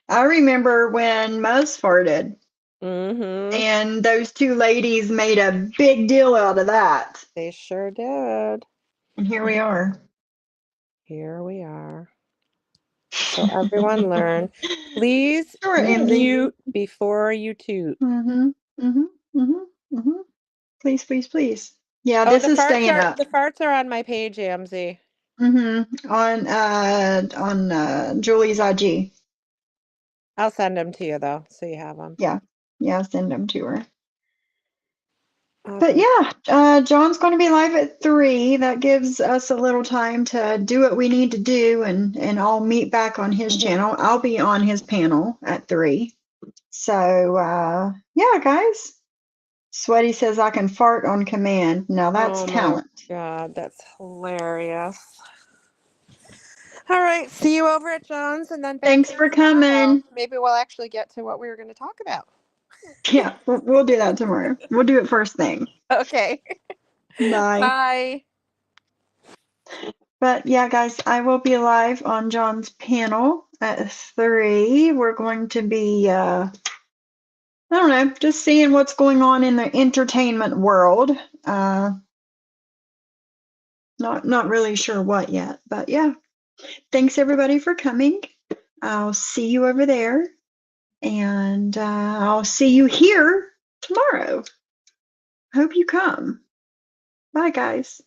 I remember when Muzz farted, Mm-hmm. and those two ladies made a big deal out of that. They sure did. And here we are. Here we are. So everyone learn. Please Sure, MZ. mute before you toot. Mm-hmm. Mm-hmm. Mm-hmm. Mm-hmm. Please, please, please. Yeah, Oh, this is staying up. the farts are on my page, AMZ. Mm-hmm. On Julie's IG. I'll send them to you though, so you have them. Yeah. Yeah, send them to her. But Okay. yeah, John's going to be live at 3. That gives us a little time to do what we need to do, and I'll meet back on his channel. I'll be on his panel at 3. So yeah, guys. Sweaty says I can fart on command. Now that's Oh my talent. God, that's hilarious. All right, see you over at John's and then back Thanks here for tomorrow. coming. Maybe we'll actually get to what we were going to talk about. Yeah, we'll do that tomorrow. We'll do it first thing. Okay. Bye. Bye. But yeah, guys, I will be live on John's panel at 3. We're going to be, I don't know, just seeing what's going on in the entertainment world. Not really sure what yet, but yeah. Thanks everybody for coming. I'll see you over there, and I'll see you here tomorrow. Hope you come. Bye, guys.